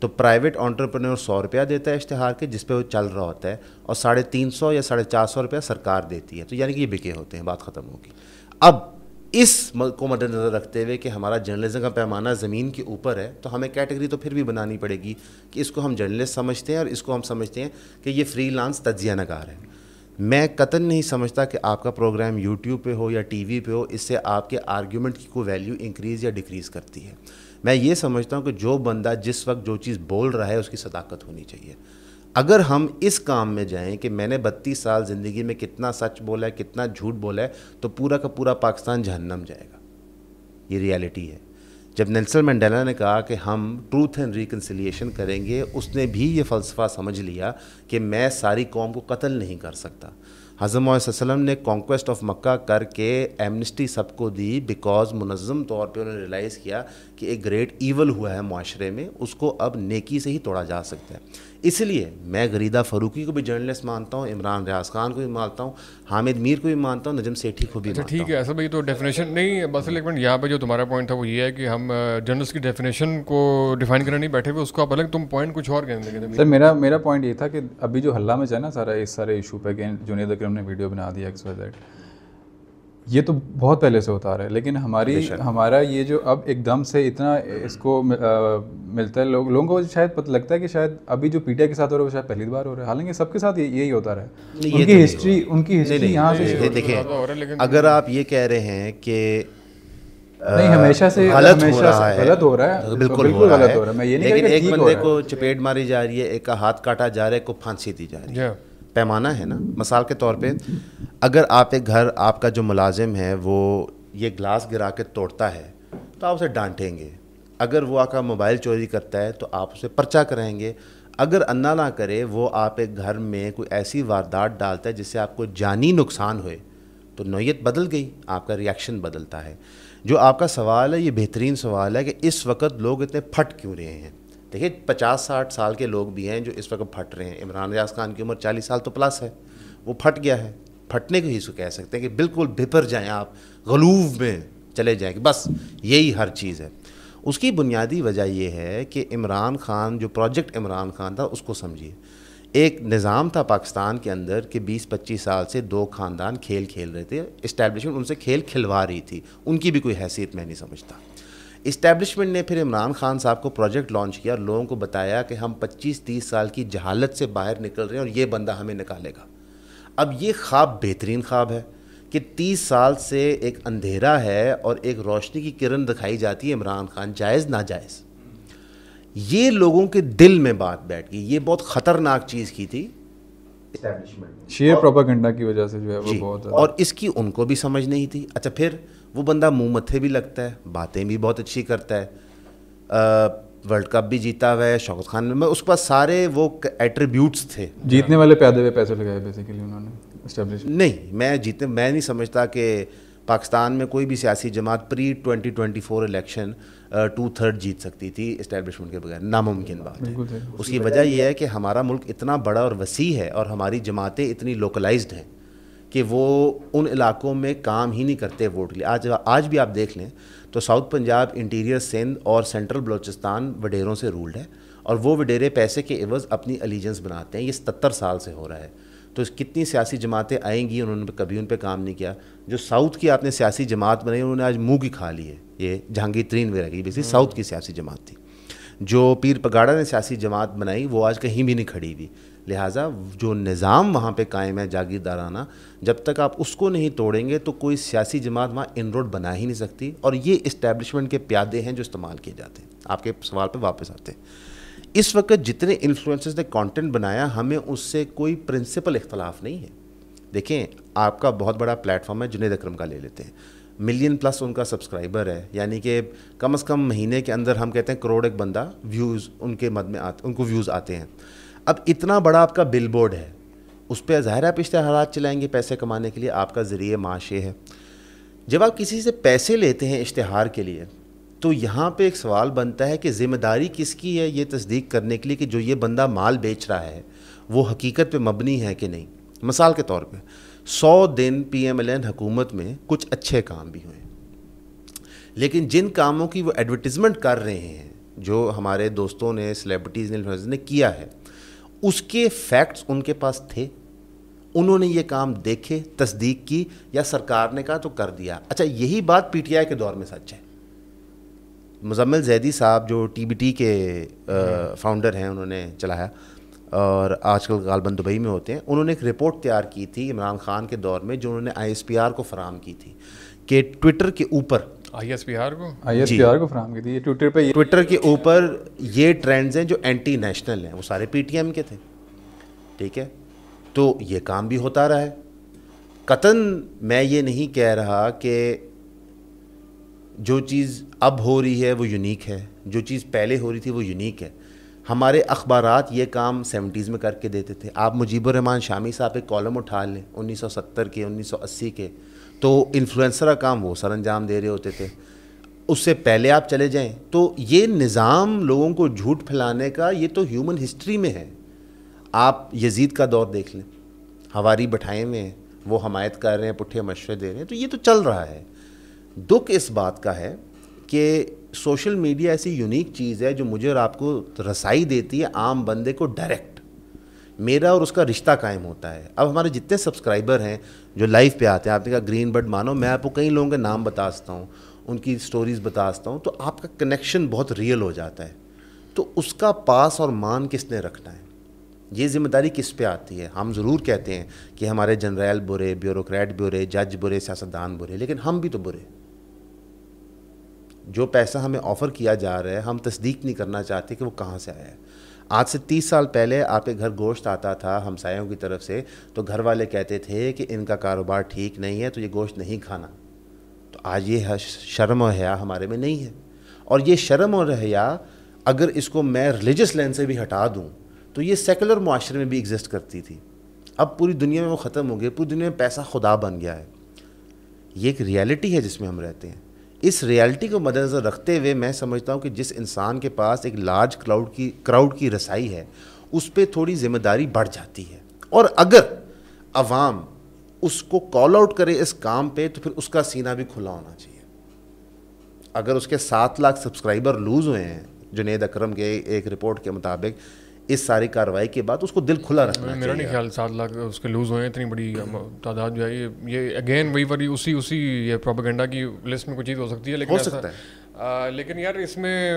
تو پرائیویٹ انٹرپرینور 100 روپیہ دیتا ہے اشتہار کے جس پہ وہ چل رہا ہوتا ہے, اور 350 یا 450 روپیہ سرکار دیتی ہے, تو یعنی کہ یہ بکے ہوتے ہیں. بات ختم ہوگی. اب اس کو مد نظر رکھتے ہوئے کہ ہمارا جرنلزم کا پیمانہ زمین کے اوپر ہے, تو ہمیں کیٹیگری تو پھر بھی بنانی پڑے گی کہ اس کو ہم جرنلسٹ سمجھتے ہیں اور اس کو ہم سمجھتے ہیں کہ یہ فری لانس تجزیہ نگار ہے. میں قطعاً نہیں سمجھتا کہ آپ کا پروگرام یوٹیوب پہ ہو یا ٹی وی پہ ہو, اس سے آپ کے آرگیومنٹ کی کوئی ویلیو انکریز یا ڈیکریز کرتی ہے. میں یہ سمجھتا ہوں کہ جو بندہ جس وقت جو چیز بول رہا ہے اس کی صداقت ہونی چاہیے. اگر ہم اس کام میں جائیں کہ میں نے 32 سال زندگی میں کتنا سچ بولا ہے, کتنا جھوٹ بولا ہے, تو پورا کا پورا پاکستان جہنم جائے گا. یہ ریالٹی ہے. جب نیلسن منڈیلا نے کہا کہ ہم ٹروتھ اینڈ ریکنسیلیشن کریں گے, اس نے بھی یہ فلسفہ سمجھ لیا کہ میں ساری قوم کو قتل نہیں کر سکتا. حضرت محمد صلی اللہ علیہ وسلم نے کانکویسٹ آف مکہ کر کے ایمنسٹی سب کو دی, بیکاز منظم طور پہ انہوں نے ریلائز کیا کہ ایک گریٹ ایول ہوا ہے معاشرے میں, اس کو اب نیکی سے ہی توڑا جا سکتا ہے. اس لیے میں غریدہ فاروقی کو بھی جرنلسٹ مانتا ہوں, عمران ریاض خان کو بھی مانتا ہوں, حامد میر کو بھی مانتا ہوں, نجم سیٹھی کو بھی مانتا ہوں. ٹھیک ہے, ایسا بھائی تو ڈیفینیشن نہیں, بس ایک منٹ یہاں پہ جو تمہارا پوائنٹ تھا وہ یہ ہے کہ ہم جرنلسٹ کی ڈیفینیشن کو ڈیفائن کرنے نہیں بیٹھے ہوئے, اس کو آپ الگ تم پوائنٹ کچھ اور کہنے لگے. سر میرا پوائنٹ یہ تھا کہ ابھی جو ہلہ میں چاہے نا سارا اس سارے ایشو پہ کہ جنید اکرم نے ویڈیو بنا دیا XYZ, یہ تو بہت پہلے سے ہوتا رہا ہے, لیکن ہمارا یہ جو اب ایک دم سے اتنا اس کو ملتا ہے, لوگوں کو شاید پتہ لگتا ہے کہ شاید ابھی جو پی ٹی آئی کے ساتھ ہو رہا ہے وہ شاید پہلی بار ہو رہا ہے, حالانکہ سب کے ساتھ یہی ہوتا رہا ہے. ان کی ہسٹری یہاں سے دیکھیں, اگر آپ یہ کہہ رہے ہیں کہ نہیں ہمیشہ سے غلط ہو رہا ہے, بالکل غلط ہو رہا ہے, لیکن ایک بندے کو چپیٹ ماری جا رہی ہے, ایک کا ہاتھ کاٹا جا رہا ہے, کو پھانسی دی جا رہی ہے. پیمانہ ہے نا. مثال کے طور پہ اگر آپ ایک گھر, آپ کا جو ملازم ہے وہ یہ گلاس گرا کے توڑتا ہے تو آپ اسے ڈانٹیں گے. اگر وہ آپ کا موبائل چوری کرتا ہے تو آپ اسے پرچہ کرائیں گے. اگر انا نہ کرے وہ آپ ایک گھر میں کوئی ایسی واردات ڈالتا ہے جس سے آپ کو جانی نقصان ہوئے, تو نوعیت بدل گئی, آپ کا ریئیکشن بدلتا ہے. جو آپ کا سوال ہے یہ بہترین سوال ہے کہ اس وقت لوگ اتنے پھٹ کیوں رہے ہیں. دیکھیے 50-60 سال کے لوگ بھی ہیں جو اس وقت پھٹ رہے ہیں. عمران ریاض خان کی عمر 40 سال تو پلس ہے, وہ پھٹ گیا ہے. پھٹنے کو ہی اس کو کہہ سکتے ہیں کہ بالکل بھپر جائیں آپ, غلوف میں چلے جائیں کہ بس یہی ہر چیز ہے. اس کی بنیادی وجہ یہ ہے کہ عمران خان جو پروجیکٹ عمران خان تھا اس کو سمجھیے. ایک نظام تھا پاکستان کے اندر کہ 20-25 سال سے 2 خاندان کھیل کھیل رہے تھے, اسٹیبلشمنٹ ان سے کھیل کھلوا رہی تھی, ان کی بھی کوئی حیثیت میں نہیں سمجھتا. اسٹیبلشمنٹ نے پھر عمران خان صاحب کو پروجیکٹ لانچ کیا اور لوگوں کو بتایا کہ ہم 25-30 سال کی جہالت سے باہر نکل رہے ہیں اور یہ بندہ ہمیں نکالے گا. اب یہ خواب بہترین خواب ہے کہ 30 سال سے ایک اندھیرا ہے اور ایک روشنی کی کرن دکھائی جاتی ہے عمران خان, جائز ناجائز. یہ لوگوں کے دل میں بات بیٹھ گئی. یہ بہت خطرناک چیز کی تھی شیئر پروپیگنڈا کی وجہ سے جو ہے وہ بہت, اور اس کی ان کو بھی سمجھ نہیں تھی. اچھا پھر وہ بندہ منہ متھے بھی لگتا ہے, باتیں بھی بہت اچھی کرتا ہے, ورلڈ کپ بھی جیتا ہوا ہے, شوکت خان میں اس کے پاس سارے وہ ایٹریبیوٹس تھے. جیتنے والے پیادے پہ پیسے لگائے بیسیکلی انہوں نے اسٹیبلش. نہیں, میں نہیں سمجھتا کہ پاکستان میں کوئی بھی سیاسی جماعت پری 2024 الیکشن 2/3 جیت سکتی تھی اسٹیبلشمنٹ کے بغیر. ناممکن بات ہے. اس کی وجہ یہ ہے کہ ہمارا ملک اتنا بڑا اور وسیع ہے اور ہماری جماعتیں اتنی لوکلائزڈ ہیں کہ وہ ان علاقوں میں کام ہی نہیں کرتے ووٹ کے لیے. آج بھی آپ دیکھ لیں تو ساؤتھ پنجاب, انٹیریئر سندھ اور سینٹرل بلوچستان وڈیروں سے رولڈ ہے, اور وہ وڈیرے پیسے کے عوض اپنی الیجنس بناتے ہیں. یہ 77 سال سے ہو رہا ہے. تو کتنی سیاسی جماعتیں آئیں گی, انہوں نے کبھی ان پہ کام نہیں کیا. جو ساؤتھ کی آپ نے سیاسی جماعت بنائی انہوں نے آج منہ کی کھا لی ہے. یہ جہانگیر ترین وغیرہ کی بیسی ساؤتھ کی سیاسی جماعت تھی. جو پیر پگاڑا نے سیاسی جماعت بنائی وہ آج کہیں بھی نہیں کھڑی ہوئی. لہٰذا جو نظام وہاں پہ قائم ہے جاگیردارانہ, جب تک آپ اس کو نہیں توڑیں گے تو کوئی سیاسی جماعت وہاں ان روڈ بنا ہی نہیں سکتی. اور یہ اسٹیبلشمنٹ کے پیادے ہیں جو استعمال کیے جاتے ہیں. آپ کے سوال پہ واپس آتے ہیں. اس وقت جتنے انفلوئنسرز نے کانٹینٹ بنایا ہمیں اس سے کوئی پرنسپل اختلاف نہیں ہے. دیکھیں آپ کا بہت بڑا پلیٹ فارم ہے, جنید اکرم کا لے لیتے ہیں, 1 ملین پلس ان کا سبسکرائبر ہے, یعنی کہ کم از کم مہینے کے اندر ہم کہتے ہیں کروڑ ایک بندہ ویوز ان کے مد میں آتے, ان کو ویوز آتے ہیں. اب اتنا بڑا آپ کا بل بورڈ ہے, اس پہ ظاہر آپ اشتہارات چلائیں گے پیسے کمانے کے لیے, آپ کا ذریعہ معاش ہے. جب آپ کسی سے پیسے لیتے ہیں اشتہار کے لیے تو یہاں پہ ایک سوال بنتا ہے کہ ذمہ داری کس کی ہے یہ تصدیق کرنے کے لیے کہ جو یہ بندہ مال بیچ رہا ہے وہ حقیقت پہ مبنی ہے کہ نہیں. مثال کے طور پہ 100 دن PMLN حکومت میں کچھ اچھے کام بھی ہوئے, لیکن جن کاموں کی وہ ایڈورٹیزمنٹ کر رہے ہیں جو ہمارے دوستوں نے, سیلیبریٹیز نے, انفلوئنسرز نے کیا ہے, اس کے فیکٹس ان کے پاس تھے, انہوں نے یہ کام دیکھے, تصدیق کی, یا سرکار نے کہا تو کر دیا. اچھا یہی بات PTI کے دور میں سچ ہے. مزمل زیدی صاحب جو TBT کے فاؤنڈر ہیں, انہوں نے چلایا اور آج کل غالباً دبئی میں ہوتے ہیں, انہوں نے ایک رپورٹ تیار کی تھی عمران خان کے دور میں جو انہوں نے ISPR کو فراہم کی تھی کہ ٹویٹر کے اوپر ISPR کو فراہم کی تھی. ٹویٹر کے اوپر یہ ٹرینڈز ہیں جو اینٹی نیشنل ہیں, وہ سارے PTM کے تھے. ٹھیک ہے, تو یہ کام بھی ہوتا رہا ہے. قطعاً میں یہ نہیں کہہ رہا کہ جو چیز اب ہو رہی ہے وہ یونیک ہے, جو چیز پہلے ہو رہی تھی وہ یونیک ہے. ہمارے اخبارات یہ کام 70s میں کر کے دیتے تھے. آپ مجیب الرحمان شامی صاحب ایک کالم اٹھا لیں 1970 کے, 1980 کے, تو انفلوئنسر کا کام وہ سر انجام دے رہے ہوتے تھے. اس سے پہلے آپ چلے جائیں تو یہ نظام لوگوں کو جھوٹ پھیلانے کا یہ تو ہیومن ہسٹری میں ہے. آپ یزید کا دور دیکھ لیں, ہواری بٹھائے ہوئے ہیں, وہ حمایت کر رہے ہیں, پٹھے مشورے دے رہے ہیں, تو یہ تو چل رہا ہے. دکھ اس بات کا ہے کہ سوشل میڈیا ایسی یونیک چیز ہے جو مجھے اور آپ کو رسائی دیتی ہے عام بندے کو ڈائریکٹ. میرا اور اس کا رشتہ قائم ہوتا ہے. اب ہمارے جتنے سبسکرائبر ہیں جو لائیو پہ آتے ہیں, آپ نے کہا گرین برڈ مانو, میں آپ کو کئی لوگوں کے نام بتا سکتا ہوں, ان کی سٹوریز بتا سکتا ہوں, تو آپ کا کنیکشن بہت ریئل ہو جاتا ہے. تو اس کا پاس اور مان کس نے رکھنا ہے, یہ ذمہ داری کس پہ آتی ہے؟ ہم ضرور کہتے ہیں کہ ہمارے جنرل برے, بیوروکریٹ برے, جج برے, سیاستدان برے, لیکن ہم بھی تو برے. جو پیسہ ہمیں آفر کیا جا رہا ہے ہم تصدیق نہیں کرنا چاہتے کہ وہ کہاں سے آیا ہے. آج سے 30 سال پہلے آپ کے گھر گوشت آتا تھا ہمسایوں کی طرف سے, تو گھر والے کہتے تھے کہ ان کا کاروبار ٹھیک نہیں ہے تو یہ گوشت نہیں کھانا. تو آج یہ شرم و حیا ہمارے میں نہیں ہے. اور یہ شرم اور حیا اگر اس کو میں ریلیجس لین سے بھی ہٹا دوں تو یہ سیکولر معاشرے میں بھی ایگزسٹ کرتی تھی. اب پوری دنیا میں وہ ختم ہو گئی. پوری دنیا میں پیسہ خدا بن گیا ہے. یہ ایک ریئلٹی ہے جس میں ہم رہتے ہیں. اس ریالٹی کو مد نظر رکھتے ہوئے میں سمجھتا ہوں کہ جس انسان کے پاس ایک لارج کراؤڈ کی رسائی ہے اس پہ تھوڑی ذمہ داری بڑھ جاتی ہے, اور اگر عوام اس کو کال آؤٹ کرے اس کام پہ تو پھر اس کا سینہ بھی کھلا ہونا چاہیے. اگر اس کے 7 لاکھ سبسکرائبر لوز ہوئے ہیں جنید اکرم کے ایک رپورٹ کے مطابق, اس ساری کارروائی کے بعد اس کو دل کھلا رکھنا چاہیے. میرا نہیں خیال 7 لاکھ اس کے لوز ہوئے ہیں, اتنی بڑی تعداد جو ہے یہ اگین وہی اسی یہ پروپیگنڈا کی لسٹ میں کوئی چیز ہو سکتی ہے, لیکن ہو سکتا ہے. لیکن یار اس میں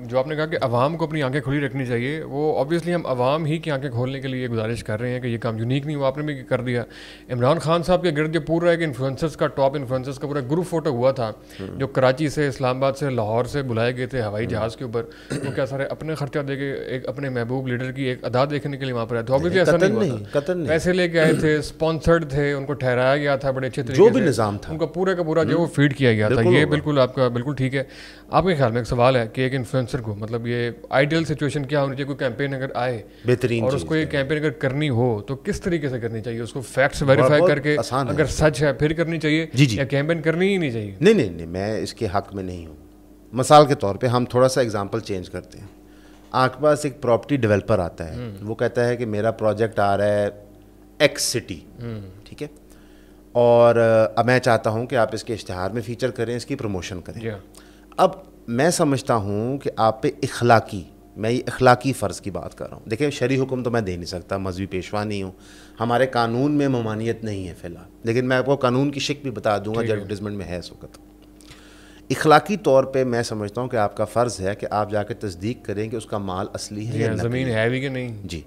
جو آپ نے کہا کہ عوام کو اپنی آنکھیں کھلی رکھنی چاہیے, وہ آبویسلی ہم عوام ہی کی آنکھیں کھولنے کے لیے گزارش کر رہے ہیں کہ یہ کام یونیک نہیں ہوا, آپ نے بھی کر دیا. عمران خان صاحب کے گرد جو پورا ایک انفلوئنسرز کا ٹاپ انفلوئنسرز کا پورا گروپ فوٹو ہوا تھا جو کراچی سے, اسلام آباد سے, لاہور سے بلائے گئے تھے ہوائی جہاز کے اوپر, وہ کیا سارے اپنے خرچہ دے کے ایک اپنے محبوب لیڈر کی ایک ادا دیکھنے کے لیے وہاں پر آئے تھے. آبویسلی ایسا نہیں ہوا تھا, پیسے لے کے آئے تھے, اسپانسرڈ تھے, ان کو ٹھہرایا گیا تھا بڑے اچھے طریقے سے, جو بھی نظام تھا ان کا پورا کا پورا جو فیڈ کیا گیا تھا. یہ بالکل آپ کا بالکل ٹھیک ہے. آپ کے خیال میں ایک سوال ہے کہ ایک انفلوئنسر کو مطلب یہ آئیڈیل سچویشن کیا ہونی چاہیے, کوئی کیمپین اگر آئے بہترین اور اس کو یہ کیمپین اگر کرنی ہو تو کس طریقے سے کرنی چاہیے؟ اس کو فیکٹس ویریفائی کر کے اگر سچ ہے پھر کرنی چاہیے یا کیمپین کرنی ہی نہیں چاہیے؟ نہیں, میں اس کے حق میں نہیں ہوں. مثال کے طور پہ ہم تھوڑا سا اگزامپل چینج کرتے ہیں. آپ کے پاس ایک پراپرٹی ڈیولپر آتا ہے, وہ کہتا ہے کہ میرا پروجیکٹ آ رہا ہے ایکس سٹی, ٹھیک ہے, اور اب میں چاہتا ہوں کہ آپ اس کے اشتہار میں فیچر کریں, اس کی پروموشن کریں. اب میں سمجھتا ہوں کہ آپ پہ میں یہ اخلاقی فرض کی بات کر رہا ہوں. دیکھیں شرعی حکم تو میں دے نہیں سکتا, مذہبی پیشوا نہیں ہوں, ہمارے قانون میں ممانعت نہیں ہے فی الحال, لیکن میں آپ کو قانون کی شکل بھی بتا دوں گا جو ایڈورٹیزمنٹ میں ہے اس وقت. اخلاقی طور پہ میں سمجھتا ہوں کہ آپ کا فرض ہے کہ آپ جا کے تصدیق کریں کہ اس کا مال اصلی ہے یا زمین ہے بھی کہ نہیں. جی,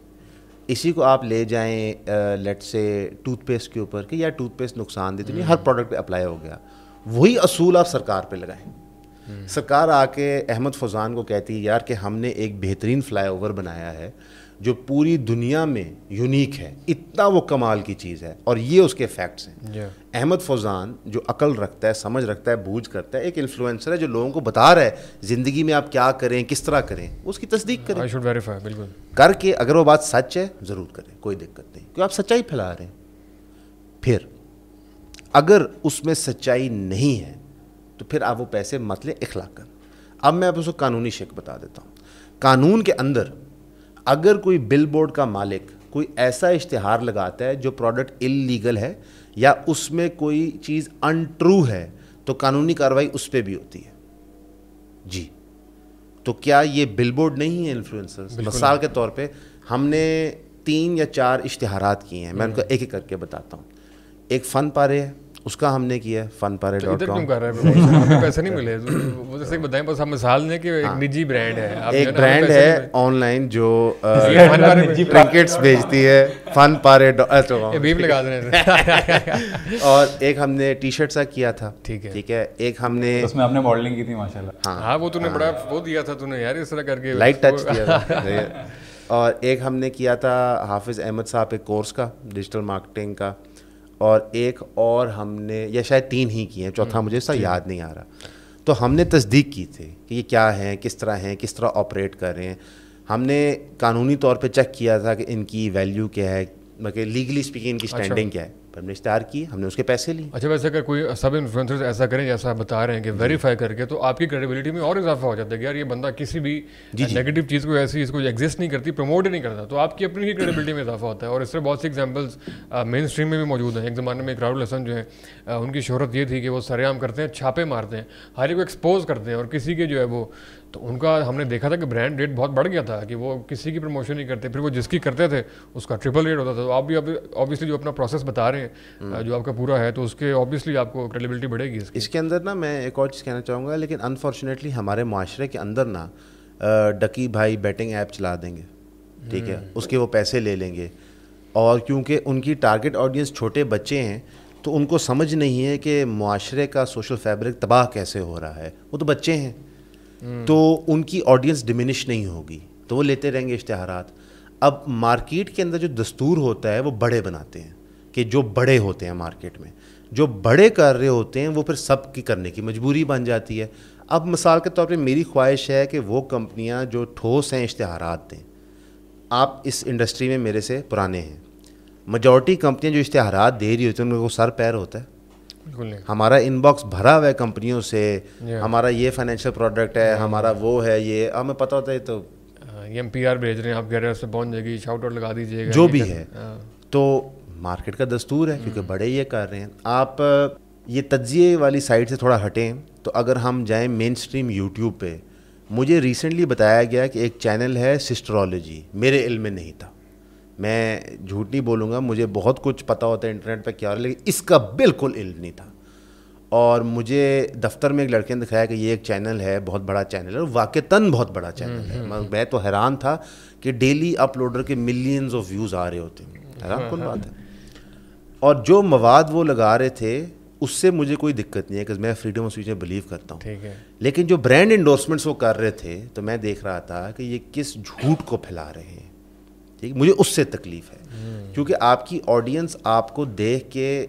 اسی کو آپ لے جائیں لیٹ سے ٹوتھ پیسٹ کے اوپر کہ یا ٹوتھ پیسٹ نقصان دیتی نہیں, ہر پروڈکٹ پہ اپلائی ہو گیا, وہی اصول آپ سرکار پہ لگائیں. سرکار آ کے احمد فوزان کو کہتی ہے یار کہ ہم نے ایک بہترین فلائی اوور بنایا ہے جو پوری دنیا میں یونیک ہے, اتنا وہ کمال کی چیز ہے, اور یہ اس کے فیکٹس ہیں. احمد فوزان جو عقل رکھتا ہے, سمجھ رکھتا ہے, بوجھ کرتا ہے, ایک انفلوئنسر ہے جو لوگوں کو بتا رہا ہے زندگی میں آپ کیا کریں, کس طرح کریں, اس کی تصدیق کریں. بالکل کر کے اگر وہ بات سچ ہے ضرور کریں, کوئی دقت نہیں, کیونکہ آپ سچائی پھیلا رہے ہیں. پھر اگر اس میں سچائی نہیں ہے تو پھر آپ وہ پیسے مت لیں اخلاقاً. اب میں آپ کو قانونی شک بتا دیتا ہوں. قانون کے اندر اگر کوئی بل بورڈ کا مالک کوئی ایسا اشتہار لگاتا ہے جو پروڈکٹ اللیگل ہے یا اس میں کوئی چیز انٹرو ہے تو قانونی کارروائی اس پہ بھی ہوتی ہے. جی, تو کیا یہ بل بورڈ نہیں ہے انفلوئنسرز؟ مثال کے طور پہ ہم نے 3 یا 4 اشتہارات کیے ہیں, میں ان کو ایک ایک کر کے بتاتا ہوں. ایک فن پارے ہے, اس کا ہم نے کیا funpare.com. پیسے نہیں ملے وہ جیسے بتائیں, بس ہم مثال دیں کہ ایک نجی برانڈ ہے, ایک برانڈ ہے آن لائن جو ٹرنکٹس بیچتی ہے, funpare.com. اور ایک ہم نے ٹی شرٹ سا کیا تھا, ٹھیک ہے, ایک ہم نے اس میں آپ نے ماڈلنگ کی تھی ماشاءاللہ. ہاں وہ تو نے بڑا وہ دیا تھا, تو نے یار اس طرح کر کے لائٹ ٹچ دیا تھا. اور ایک ہم نے کیا تھا حافظ احمد صاحب ایک کورس کا ڈیجیٹل مارکیٹنگ کا, اور ایک اور ہم نے یا شاید 3 ہی کیے ہیں, چوتھا مجھے سا یاد نہیں آ رہا. تو ہم نے تصدیق کی تھی کہ یہ کیا ہیں, کس طرح آپریٹ کر رہے ہیں. ہم نے قانونی طور پہ چیک کیا تھا کہ ان کی ویلیو کیا ہے, مطلب لیگلی اسپیکنگ ان کی اسٹینڈنگ کیا ہے. ہم نے اشتہار کی, ہم نے اس کے پیسے لیے. اچھا, ویسے اگر کوئی سب انفلوئنسرز ایسا کریں جیسا آپ بتا رہے ہیں کہ ویریفائی کر کے, تو آپ کی کریڈیبلٹی میں اور اضافہ ہو جاتا ہے کہ یار یہ بندہ کسی بھی نیگیٹو چیز کو ایسی اس کو ایگزسٹ نہیں کرتی, پروموٹ ہی نہیں کرتا, تو آپ کی اپنی ہی کریڈیبلٹی میں اضافہ ہوتا ہے. اور اس سے بہت سی ایگزامپلس مین اسٹریم میں بھی موجود ہیں. ایک زمانے میں اقرار الحسن جو ہیں ان کی شہرت یہ تھی کہ وہ سرعام کرتے ہیں, چھاپے مارتے ہیں, ہر ایک کو ایکسپوز کرتے ہیں, اور کسی کے جو ہے وہ, تو ان کا ہم نے دیکھا تھا کہ برانڈ ریٹ بہت بڑھ گیا تھا کہ وہ کسی کی پروموشن نہیں کرتے, پھر وہ جس کی کرتے تھے اس کا ٹرپل ریٹ ہوتا تھا. تو آپ بھی آبویسلی جو اپنا پروسیس بتا رہے ہیں جو آپ کا پورا ہے, تو اس کے آبویسلی آپ کو کریڈیبلٹی بڑھے گی. اس کے اندر نا میں ایک اور چیز کہنا چاہوں گا, لیکن انفارچونیٹلی ہمارے معاشرے کے اندر نا ڈکی بھائی بیٹنگ ایپ چلا دیں گے, ٹھیک ہے, اس کے وہ پیسے لے لیں گے, اور کیونکہ ان کی ٹارگٹ آڈینس چھوٹے بچے ہیں تو ان کو سمجھ نہیں ہے کہ معاشرے کا سوشل فیبرک تباہ کیسے ہو رہا ہے. وہ تو بچے ہیں, تو ان کی آڈینس ڈمینش نہیں ہوگی, تو وہ لیتے رہیں گے اشتہارات. اب مارکیٹ کے اندر جو دستور ہوتا ہے وہ بڑے بناتے ہیں کہ جو بڑے ہوتے ہیں مارکیٹ میں, جو بڑے کر رہے ہوتے ہیں وہ پھر سب کی کرنے کی مجبوری بن جاتی ہے. اب مثال کے طور پہ میری خواہش ہے کہ وہ کمپنیاں جو ٹھوس ہیں اشتہارات دیں. آپ اس انڈسٹری میں میرے سے پرانے ہیں, میجورٹی کمپنیاں جو اشتہارات دے رہی ہوتی ہیں ان کو سر پیر ہوتا ہے, بالکل نہیں. ہمارا ان باکس بھرا ہوا ہے کمپنیوں سے, ہمارا یہ فائنینشیل پروڈکٹ ہے, ہمارا وہ ہے, یہ ہمیں پتہ ہوتا ہے. تو یہ MP بھیج رہے ہیں, آپ کہہ رہے ہیں اس سے پہنچ جائے گی, شاؤٹ آؤٹ لگا دیجیے گا, جو بھی ہے. تو مارکیٹ کا دستور ہے, کیونکہ بڑے یہ کر رہے ہیں. آپ یہ تجزیے والی سائٹ سے تھوڑا ہٹیں تو اگر ہم جائیں مین اسٹریم یوٹیوب پہ, مجھے ریسنٹلی بتایا گیا کہ ایک چینل ہے سسٹرولوجی, میرے علم میں نہیں تھا, میں جھوٹ نہیں بولوں گا, مجھے بہت کچھ پتہ ہوتا ہے انٹرنیٹ پہ کیا ہو رہا ہے, لیکن اس کا بالکل علم نہیں تھا. اور مجھے دفتر میں ایک لڑکے نے دکھایا کہ یہ ایک چینل ہے, بہت بڑا چینل ہے, اور واقعتاً بہت بڑا چینل ہے. میں تو حیران تھا کہ ڈیلی اپلوڈر کے ملینز آف ویوز آ رہے ہوتے ہیں, حیران کن بات ہے. اور جو مواد وہ لگا رہے تھے اس سے مجھے کوئی دقت نہیں ہے, کہ میں فریڈم آف اسپیچ میں بلیو کرتا ہوں, لیکن جو برانڈ انڈورسمنٹس وہ کر رہے تھے تو میں دیکھ رہا تھا کہ یہ کس جھوٹ کو پھیلا رہے ہیں. ٹھیک, مجھے اس سے تکلیف ہے, کیونکہ آپ کی آڈینس آپ کو دیکھ کے,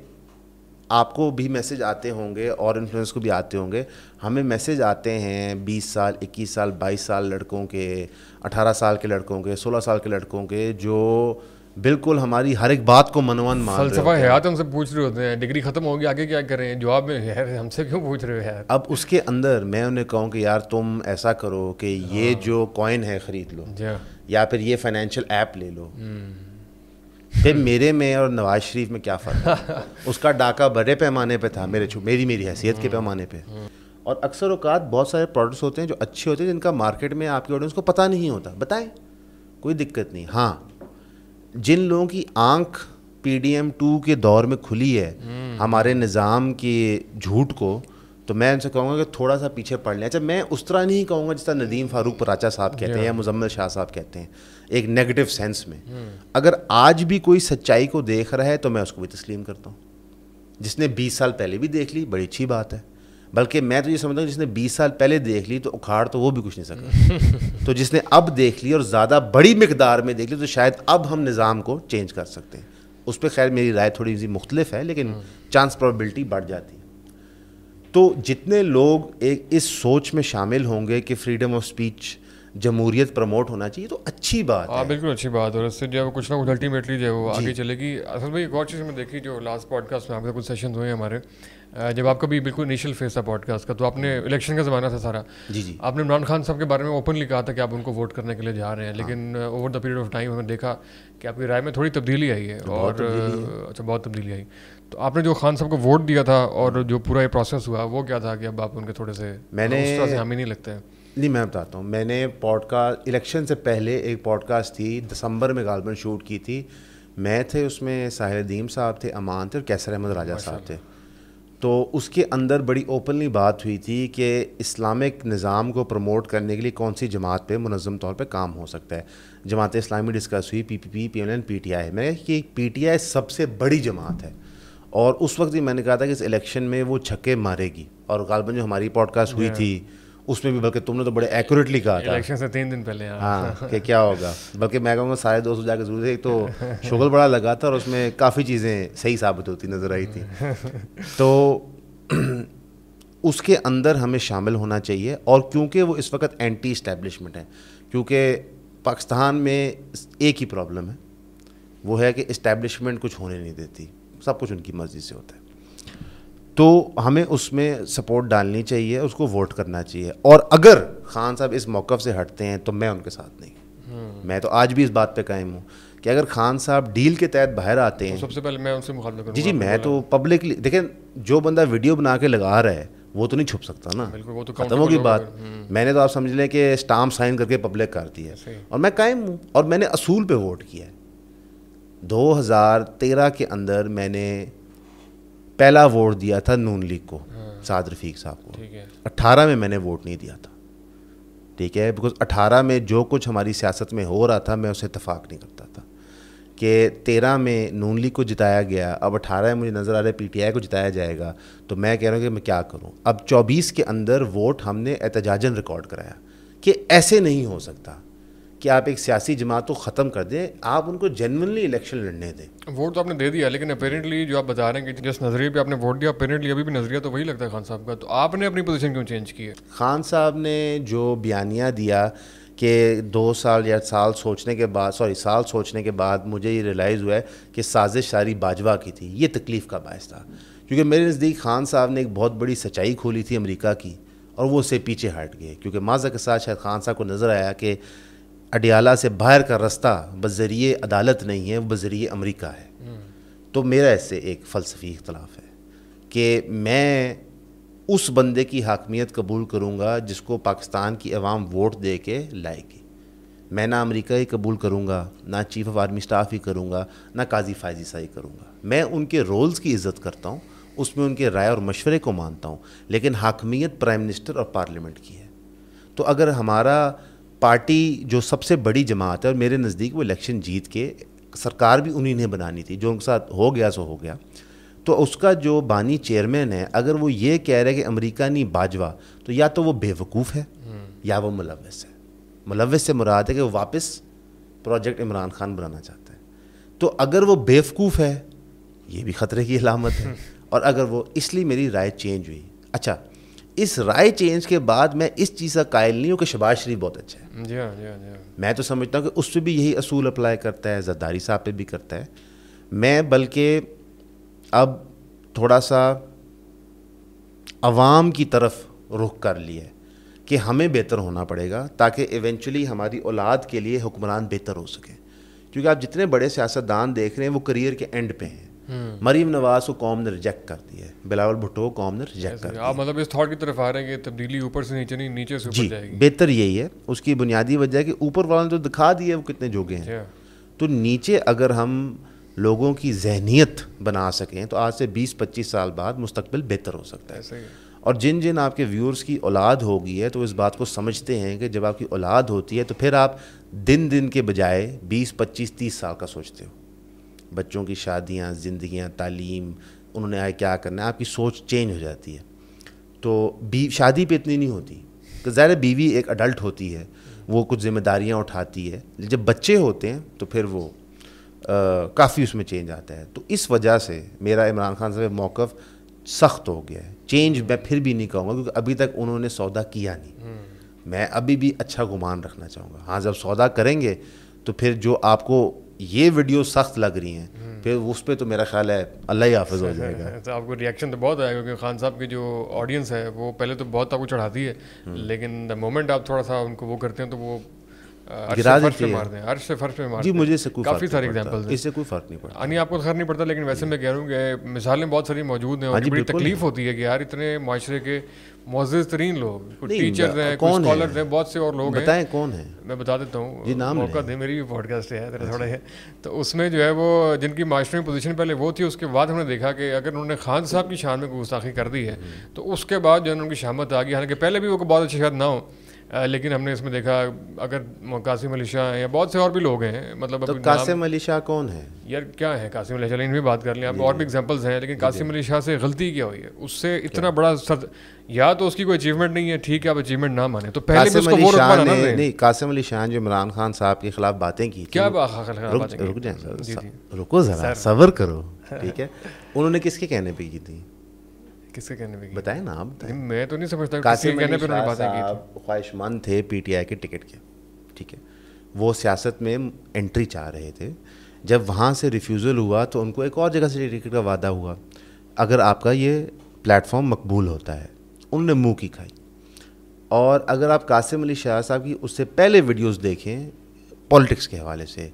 آپ کو بھی میسج آتے ہوں گے اور انفلوئنس کو بھی آتے ہوں گے, ہمیں میسج آتے ہیں 20 سال 21 سال 22 سال لڑکوں کے, 18 سال کے لڑکوں کے, 16 سال کے لڑکوں کے, جو بالکل ہماری ہر ایک بات کو منوان مان رہے ہیں. فلسفہ حیات ہم سے پوچھ رہے ہوتے ہیں, ڈگری ختم ہوگی آگے کیا کریں, جواب میں یار ہم سے کیوں پوچھ رہے ہو یار. اب اس کے اندر میں انہیں کہوں کہ یار تم ایسا کرو کہ یہ جو کوائن ہے خرید لو, یا پھر یہ فائنینشیل ایپ لے لو. پھر میرے میں اور نواز شریف میں کیا فرق ہے؟ اس کا ڈاکہ بڑے پیمانے پہ تھا, میری حیثیت کے پیمانے پہ. اور اکثر اوقات بہت سارے پروڈکٹس ہوتے ہیں جو اچھے ہوتے ہیں, جن کا مارکیٹ میں آپ کی آڈینس کو پتہ نہیں ہوتا, بتائیں, کوئی دقت نہیں. ہاں, جن لوگوں کی آنکھ PDM2 کے دور میں کھلی ہے ہمارے نظام کے جھوٹ کو, تو میں ان سے کہوں گا کہ تھوڑا سا پیچھے پڑ لیں. اچھا, میں اس طرح نہیں کہوں گا جس طرح ندیم فاروق پراچا صاحب کہتے ہیں یا مزمل شاہ صاحب کہتے ہیں, ایک نیگیٹو سینس میں. اگر آج بھی کوئی سچائی کو دیکھ رہا ہے تو میں اس کو بھی تسلیم کرتا ہوں. جس نے 20 سال پہلے بھی دیکھ لی بڑی اچھی بات ہے, بلکہ میں تو یہ سمجھتا ہوں جس نے 20 سال پہلے دیکھ لی تو اکھاڑ تو وہ بھی کچھ نہیں سکتا. تو جس نے اب دیکھ لی اور زیادہ بڑی مقدار میں دیکھ لی تو شاید اب ہم نظام کو چینج کر سکتے ہیں. اس پہ خیر میری رائے تھوڑی سی مختلف ہے, لیکن چانس پروبیبلٹی بڑھ جاتی ہے. تو جتنے لوگ اس سوچ میں شامل ہوں گے کہ فریڈم آف اسپیچ جمہوریت پروموٹ ہونا چاہیے تو اچھی بات ہے. بالکل اچھی بات ہے, اور اس سے جو ہے کچھ نہ کچھ الٹیمیٹلی جو ہے وہ آگے چلے گی. اصل میں ایک اور چیز میں دیکھی, جو لاسٹ پوڈ کاسٹ میں آپ کے کچھ سیشنز ہوئے ہمارے, جب آپ کا بھی بالکل انیشیل فیز تھا پوڈ کاسٹ کا, تو آپ نے الیکشن کا زمانہ تھا سارا, آپ نے عمران خان صاحب کے بارے میں اوپنلی کہا تھا کہ آپ ان کو ووٹ کرنے کے لیے جا رہے ہیں, لیکن over the period of time ہم نے دیکھا کہ آپ کی رائے میں تھوڑی تبدیلی آئی ہے. اور اچھا, بہت تبدیلی آئی. تو آپ نے جو خان صاحب کو ووٹ دیا تھا اور جو پورا یہ پروسیس ہوا وہ کیا تھا کہ اب آپ ان کے تھوڑے سے حامی نہیں لگتے ہیں؟ نہیں, میں بتاتا ہوں. میں نے پوڈ کاسٹ الیکشن سے پہلے ایک پوڈ کاسٹ تھی, دسمبر میں غالباً شوٹ کی تھی. میں تھے اس میں, ساحر الدین صاحب تھے, امان تھے, اور کیسر احمد راجہ صاحب تھے. تو اس کے اندر بڑی اوپنلی بات ہوئی تھی کہ اسلامک نظام کو پروموٹ کرنے کے لیے کون سی جماعت پہ منظم طور پہ کام ہو سکتا ہے. جماعت اسلامی ڈسکس ہوئی, PPP, PMLN, PTI. میں نے کہا کہ PTI سب سے بڑی جماعت ہے, اور اس وقت ہی میں نے کہا تھا کہ اس الیکشن میں وہ چھکے مارے گی. اور غالباً جو ہماری پوڈ کاسٹ ہوئی تھی اس میں بھی, بلکہ تم نے تو بڑے ایکوریٹلی کہا تھا الیکشن سے 3 دن پہلے, ہاں, کہ کیا ہوگا. بلکہ میں کہوں گا سارے دوست جا کے ضرور ایک تو شغل بڑا لگا تھا, اور اس میں کافی چیزیں صحیح ثابت ہوتی نظر آئی تھی. تو اس کے اندر ہمیں شامل ہونا چاہیے. اور کیونکہ وہ اس وقت اینٹی اسٹیبلشمنٹ ہے, کیونکہ پاکستان میں ایک ہی پرابلم ہے, وہ ہے کہ اسٹیبلشمنٹ کچھ ہونے نہیں دیتی, سب کچھ ان کی مرضی سے ہوتا ہے. تو ہمیں اس میں سپورٹ ڈالنی چاہیے, اس کو ووٹ کرنا چاہیے. اور اگر خان صاحب اس موقف سے ہٹتے ہیں تو میں ان کے ساتھ نہیں. میں تو آج بھی اس بات پہ قائم ہوں کہ اگر خان صاحب ڈیل کے تحت باہر آتے ہیں, سب سے پہلے میں ان سے مخالفت کروں گا. جی, میں تو پبلکلی, دیکھیں جو بندہ ویڈیو بنا کے لگا رہا ہے وہ تو نہیں چھپ سکتا نا, ختم ہوگی بات. میں نے تو آپ سمجھ لیں کہ اسٹامپ سائن کر کے پبلک کر دی ہے, اور میں قائم ہوں, اور میں نے اصول پہ ووٹ کیا ہے. 2013 کے اندر میں نے پہلا ووٹ دیا تھا نون لیگ کو, سعد رفیق صاحب کو. 18 میں نے ووٹ نہیں دیا تھا, ٹھیک ہے, بیکاز 18 میں جو کچھ ہماری سیاست میں ہو رہا تھا میں اسے اتفاق نہیں کرتا تھا. کہ 13 میں نون لیگ کو جتایا گیا, اب 18 میں مجھے نظر آ رہا ہے PTI کو جتایا جائے گا, تو میں کہہ رہا ہوں کہ میں کیا کروں. اب 24 کے اندر ووٹ ہم نے احتجاجاً ریکارڈ کرایا کہ ایسے نہیں ہو سکتا کہ آپ ایک سیاسی جماعت کو ختم کر دیں, آپ ان کو جینونلی الیکشن لڑنے دیں. ووٹ تو آپ نے دے دیا, لیکن اپیرنٹلی جو آپ بتا رہے ہیں کہ جس نظریے پہ آپ نے ووٹ دیا, اپیرنٹلی ابھی بھی نظریہ تو وہی لگتا ہے خان صاحب کا. تو آپ نے اپنی پوزیشن کیوں چینج کی ہے؟ خان صاحب نے جو بیانیہ دیا کہ 2 سال یا سال سوچنے کے بعد مجھے یہ ریلائز ہوا ہے کہ سازش ساری باجوہ کی تھی, یہ تکلیف کا باعث تھا. کیونکہ میرے نزدیک خان صاحب نے ایک بہت بڑی سچائی کھولی تھی امریکہ کی اور وہ اسے پیچھے ہٹ گئے، کیونکہ ماضی کے ساتھ شاید خان صاحب کو نظر آیا کہ اڈیالہ سے باہر کا رستہ بذریعے عدالت نہیں ہے، وہ بذریعے امریکہ ہے۔ تو میرا اس سے ایک فلسفی اختلاف ہے کہ میں اس بندے کی حاکمیت قبول کروں گا جس کو پاکستان کی عوام ووٹ دے کے لائے گی۔ میں نہ امریکہ ہی قبول کروں گا، نہ چیف آف آرمی اسٹاف ہی کروں گا، نہ قاضی فائز عیسیٰ ہی کروں گا۔ میں ان کے رولز کی عزت کرتا ہوں، اس میں ان کے رائے اور مشورے کو مانتا ہوں، لیکن حاکمیت پرائم منسٹر اور پارلیمنٹ کی ہے۔ تو اگر ہمارا پارٹی جو سب سے بڑی جماعت ہے، اور میرے نزدیک وہ الیکشن جیت کے سرکار بھی انہی نے بنانی تھی، جو ان کے ساتھ ہو گیا سو ہو گیا، تو اس کا جو بانی چیئرمین ہے اگر وہ یہ کہہ رہے کہ امریکہ نہیں باجوہ، تو یا تو وہ بے وقوف ہے یا وہ ملوث ہے۔ ملوث سے مراد ہے کہ وہ واپس پروجیکٹ عمران خان بنانا چاہتا ہے۔ تو اگر وہ بے وقوف ہے یہ بھی خطرے کی علامت ہے، اور اگر وہ، اس لیے میری رائے چینج ہوئی۔ اچھا، اس رائے چینج کے بعد میں اس چیز کا قائل نہیں ہوں کہ شہباز شریف بہت اچھا ہے، جی ہاں میں تو سمجھتا ہوں کہ اس پہ بھی یہی اصول اپلائی کرتا ہے، زرداری صاحب پہ بھی کرتا ہے۔ میں بلکہ اب تھوڑا سا عوام کی طرف رخ کر لیا ہے کہ ہمیں بہتر ہونا پڑے گا تاکہ ایونچولی ہماری اولاد کے لیے حکمران بہتر ہو سکے، کیونکہ آپ جتنے بڑے سیاستدان دیکھ رہے ہیں وہ کریئر کے اینڈ پہ ہیں۔ مریم نواز کو قوم نے ریجیکٹ کر دیا ہے، بلاول بھٹو کو قوم نے ریجیکٹ کر دیا۔ آپ مطلب اس تھاٹ کی طرف آ رہے ہیں کہ تبدیلی اوپر سے نیچے نہیں، نیچے سے اوپر جائے گی۔ بہتر یہی ہے، اس کی بنیادی وجہ ہے کہ اوپر والوں نے تو دکھا دیا وہ کتنے جوگے ہیں، تو نیچے اگر ہم لوگوں کی ذہنیت بنا سکیں تو آج سے 20-25 سال بعد مستقبل بہتر ہو سکتا ہے۔ اور جن آپ کے ویورز کی اولاد ہو گئی ہے تو اس بات کو سمجھتے ہیں کہ جب آپ کی اولاد ہوتی ہے تو پھر آپ دن کے بجائے 20-25-30 سال کا سوچتے ہو۔ بچوں کی شادیاں، زندگیاں، تعلیم، انہوں نے آئے کیا کرنا ہے، آپ کی سوچ چینج ہو جاتی ہے۔ تو شادی پہ اتنی نہیں ہوتی کہ ظاہر بیوی ایک اڈلٹ ہوتی ہے، وہ کچھ ذمہ داریاں اٹھاتی ہے، جب بچے ہوتے ہیں تو پھر وہ کافی اس میں چینج آتا ہے۔ تو اس وجہ سے میرا عمران خان صاحب موقف سخت ہو گیا ہے۔ چینج میں پھر بھی نہیں کہوں گا کیونکہ ابھی تک انہوں نے سودا کیا نہیں، میں ابھی بھی اچھا گمان رکھنا چاہوں گا۔ ہاں جب سودا کریں گے تو پھر جو آپ کو یہ ویڈیو سخت لگ رہی ہیں پھر اس پہ تو میرا خیال ہے اللہ ہی حافظ ہو جائے گا۔ تو آپ کو ریئیکشن تو بہت آیا کیونکہ خان صاحب کی جو آڈینس ہے وہ پہلے تو بہت آپ کو چڑھاتی ہے، لیکن دا مومنٹ آپ تھوڑا سا ان کو وہ کرتے ہیں تو وہ گرا دیتے ہیں، عرش سے فرش پہ مارتے جی مجھے سے کافی سارے ایگزامپلز ہیں، اس سے کوئی فرق نہیں پڑتا، یعنی آپ کو خیر نہیں پڑتا، لیکن ویسے میں کہہ رہا ہوں کہ مثالیں بہت ساری موجود ہیں اور بڑی تکلیف ہوتی ہے کہ یار اتنے معاشرے کے معزز ترین لوگ، کچھ ٹیچرز ہیں، کچھ اسکالرز ہیں، بہت سے اور لوگ ہیں، بتائیں کون ہیں، میں بتا دیتا ہوں، جی نام موقع دیں، میری بھی پوڈ کاسٹ ہے تھوڑا ہے، تو اس میں جو ہے وہ جن کی معاشرے میں پوزیشن پہلے وہ تھی، اس کے بعد ہم نے دیکھا کہ اگر انہوں نے خان صاحب کی شان میں کوئی گستاخی کر دی ہے تو اس کے بعد جو ہے ان کی شامت آ گئی، حالانکہ پہلے بھی وہ بہت اچھے شاید نہ ہو، لیکن ہم نے اس میں دیکھا اگر قاسم علی شاہ ہیں یا بہت سے اور بھی لوگ ہیں، مطلب قاسم علی شاہ کون ہے یار، کیا ہے قاسم علی شاہ، ان بھی بات کر لیں آپ، اور بھی ایگزامپلز ہیں، لیکن قاسم علی شاہ سے غلطی کیا ہوئی ہے، اس سے اتنا بڑا یا تو اس کی کوئی اچیومنٹ نہیں ہے، ٹھیک ہے آپ اچیومنٹ نہ مانیں، تو پہلے بھی اس کو وہ رتبہ نہ دیں۔ نہیں، قاسم علی شاہ جو عمران خان صاحب کے خلاف باتیں کی کیا رک جائیں، رکو ذرا صبر کرو، ٹھیک ہے، انہوں نے کس کے کہنے پہ کی تھی، کس کے کہنے پہ کی؟ بتائیں نا آپ بتائیں۔ میں تو نہیں سمجھتا قاسم علی شاہ صاحب خواہش مند تھے پی ٹی آئی کے ٹکٹ کے، ٹھیک ہے، وہ سیاست میں انٹری چاہ رہے تھے، جب وہاں سے ریفیوزل ہوا تو ان کو ایک اور جگہ سے ٹکٹ کا وعدہ ہوا، اگر آپ کا یہ پلیٹ فارم مقبول ہوتا ہے، انہوں نے منہ کی کھائی۔ اور اگر آپ قاسم علی شاہ صاحب کی اس سے پہلے ویڈیوز دیکھیں پولیٹکس کے حوالے سے،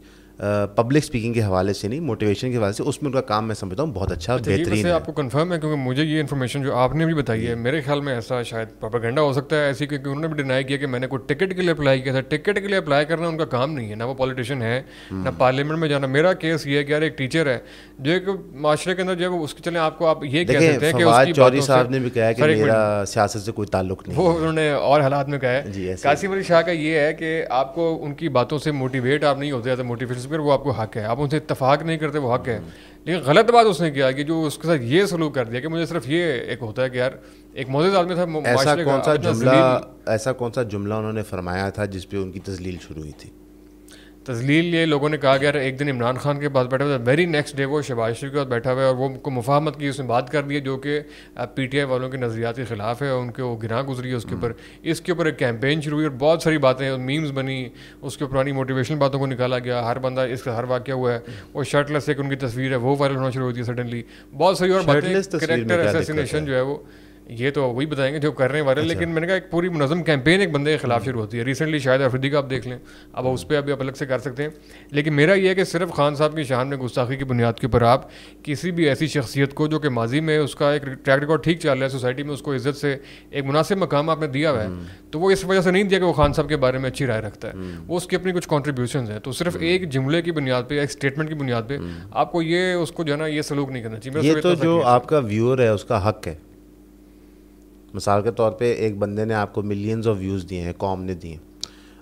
پبلک اسپیکنگ کے حوالے سے نہیں، موٹیویشن کے حوالے سے، اس میں ان کا کام میں سمجھتا ہوں بہت اچھا بہترین ہے۔ آپ کو کنفرم ہے؟ کیونکہ مجھے یہ انفارمیشن جو آپ نے بھی بتائی ہے، میرے خیال میں ایسا شاید پروپیگنڈا ہو سکتا ہے ایسی، کیونکہ انہوں نے بھی ڈینائی کیا کہ میں نے کوئی ٹکٹ کے لیے اپلائی کیا تھا۔ ٹکٹ کے لیے اپلائی کرنا ان کا کام نہیں ہے، نہ وہ پولیٹیشین ہے نہ پارلیمنٹ میں جانا۔ میرا کیس یہ ہے کہ یار ایک ٹیچر ہے جو ایک معاشرے کے اندر جو ہے اس کے چلیں آپ کو آپ یہ کہہ سکتے ہیں کہ فواد چودھری صاحب نے بھی کہا کہ میرا سیاست سے کوئی تعلق نہیں، وہ انہوں نے اور حالات میں کہا ہے۔ قاسم علی شاہ کا یہ ہے کہ آپ کو ان کی باتوں سے موٹیویٹ آپ نہیں ہوتے، موٹیویشن پر وہ آپ کو حق ہے، آپ ان سے اتفاق نہیں کرتے، وہ حق ہے، لیکن غلط بات اس نے کیا کہ جو اس کے ساتھ یہ سلوک کر دیا کہ مجھے صرف یہ ایک ہوتا ہے کہ یار ایک معزز آدمی تھا، ایسا کون سا جملہ انہوں نے فرمایا تھا جس پہ ان کی تذلیل شروع ہوئی تھی؟ تذلیل یہ لوگوں نے کہا کہ یار ایک دن عمران خان کے پاس بیٹھا ہوا تھا, ویری نیکسٹ ڈے وہ شہباز شریف کے پاس بیٹھا ہوا ہے اور وہ کو مفاہمت کی, اس نے بات کر دی ہے جو کہ پی ٹی آئی والوں کے نظریات کے خلاف ہے, ان کے وہ گناہ گزری ہے اس کے اوپر. اس کے اوپر ایک کیمپین شروع ہوئی اور بہت ساری باتیں میمز بنی, اس کے پرانی موٹیویشنل باتوں کو نکالا گیا, ہر بندہ اس کا ہر واقعہ ہوا ہے, وہ شرٹ لیس ایک ان کی تصویر ہے وہ وائرل ہونا شروع ہوتی ہے سڈنلی, بہت ساری اور باتیں, کریکٹر اسیسینیشن جو ہے وہ, یہ تو وہی بتائیں گے جو کر رہے ہیں وائرل. لیکن میں نے کہا ایک پوری منظم کیمپین ایک بندے کے خلاف شروع ہوتی ہے. ریسنٹلی شاید افریدی کا آپ دیکھ لیں, اب اس پہ ابھی آپ الگ سے کر سکتے ہیں. لیکن میرا یہ ہے کہ صرف خان صاحب کی شان میں گستاخی کی بنیاد کے اوپر آپ کسی بھی ایسی شخصیت کو جو کہ ماضی میں اس کا ایک ٹریک ریکارڈ ٹھیک چل رہا ہے, سوسائٹی میں اس کو عزت سے ایک مناسب مقام آپ نے دیا ہوا ہے, تو وہ اس وجہ سے نہیں دیا کہ وہ خان صاحب کے بارے میں اچھی رائے رکھتا ہے, وہ اس کی اپنی کچھ کنٹریبیوشنز ہیں. تو صرف ایک جملے کی بنیاد پہ, ایک اسٹیٹمنٹ کی بنیاد پہ آپ کو یہ اس کو جو ہے نا یہ سلوک نہیں کرنا چاہیے. یہ تو جو آپ کا ویور ہے اس کا حق ہے. مثال کے طور پہ ایک بندے نے آپ کو ملینز آف ویوز دیے ہیں, قوم نے دیے,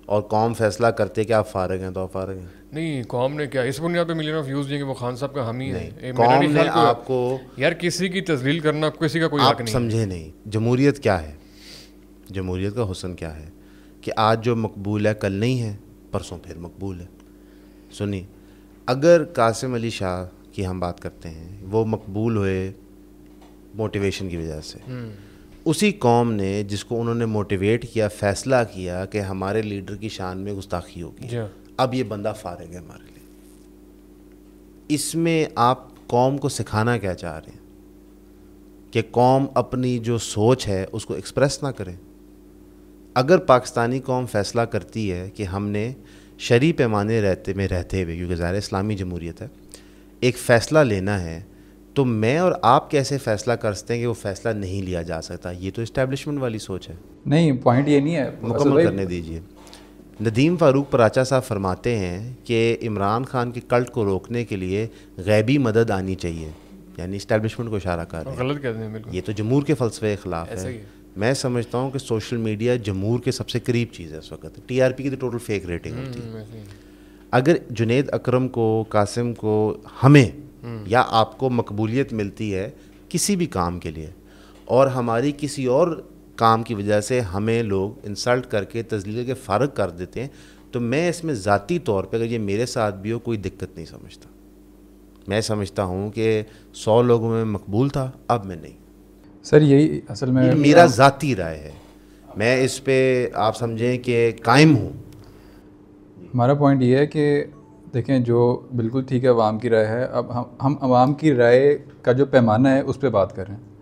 اور قوم فیصلہ کرتے کہ آپ فارغ ہیں تو آپ فارغ ہیں. نہیں, قوم نے کیا اس بنیاد پہ ملین آف ویوز دیے کہ وہ خان صاحب کا حامی ہے. قوم نے آپ کو یار کسی کی تذلیل کرنا کسی کا کوئی حق نہیں. سمجھے نہیں جمہوریت کیا ہے, جمہوریت کا حسن کیا ہے کہ آج جو مقبول ہے کل نہیں ہے, پرسوں پھر مقبول ہے. سنی, اگر قاسم علی شاہ کی ہم بات کرتے ہیں, وہ مقبول ہوئے موٹیویشن کی وجہ سے, اسی قوم نے جس کو انہوں نے موٹیویٹ کیا فیصلہ کیا کہ ہمارے لیڈر کی شان میں گستاخی ہوگی, اب یہ بندہ فارغ ہے ہمارے لیے. اس میں آپ قوم کو سکھانا کیا چاہ رہے ہیں کہ قوم اپنی جو سوچ ہے اس کو ایکسپریس نہ کرے. اگر پاکستانی قوم فیصلہ کرتی ہے کہ ہم نے شرعی پیمانے رہتے ہوئے, کیونکہ ظاہر اسلامی جمہوریت ہے, ایک فیصلہ لینا ہے, تو میں اور آپ کیسے فیصلہ کر سکتے ہیں کہ وہ فیصلہ نہیں لیا جا سکتا؟ یہ تو اسٹیبلشمنٹ والی سوچ ہے. نہیں, پوائنٹ یہ نہیں ہے, مکمل کرنے دیجئے. ندیم فاروق پراچا صاحب فرماتے ہیں کہ عمران خان کے کلٹ کو روکنے کے لیے غیبی مدد آنی چاہیے, یعنی اسٹیبلشمنٹ کو اشارہ کر رہے ہیں. غلط کہتے ہیں بالکل. یہ تو جمہور کے فلسفے کے خلاف ہے. میں سمجھتا ہوں کہ سوشل میڈیا جمہور کے سب سے قریب چیز ہے اس وقت. ٹی آر پی کی تو ٹوٹل فیک ریٹنگ ہوتی ہے. اگر جنید اکرم کو, قاسم کو, ہمیں یا آپ کو مقبولیت ملتی ہے کسی بھی کام کے لیے, اور ہماری کسی اور کام کی وجہ سے ہمیں لوگ انسلٹ کر کے تذلیل کے فارغ کر دیتے ہیں, تو میں اس میں ذاتی طور پہ اگر یہ میرے ساتھ بھی ہو کوئی دقت نہیں سمجھتا. میں سمجھتا ہوں کہ 100 لوگوں میں مقبول تھا, اب میں نہیں. سر یہی اصل میں میرا ذاتی رائے ہے, میں اس پہ آپ سمجھیں کہ قائم ہوں. ہمارا پوائنٹ یہ ہے کہ دیکھیں, جو بالکل ٹھیک ہے عوام کی رائے ہے, اب ہم عوام کی رائے کا جو پیمانہ ہے اس پہ بات کر رہے ہیں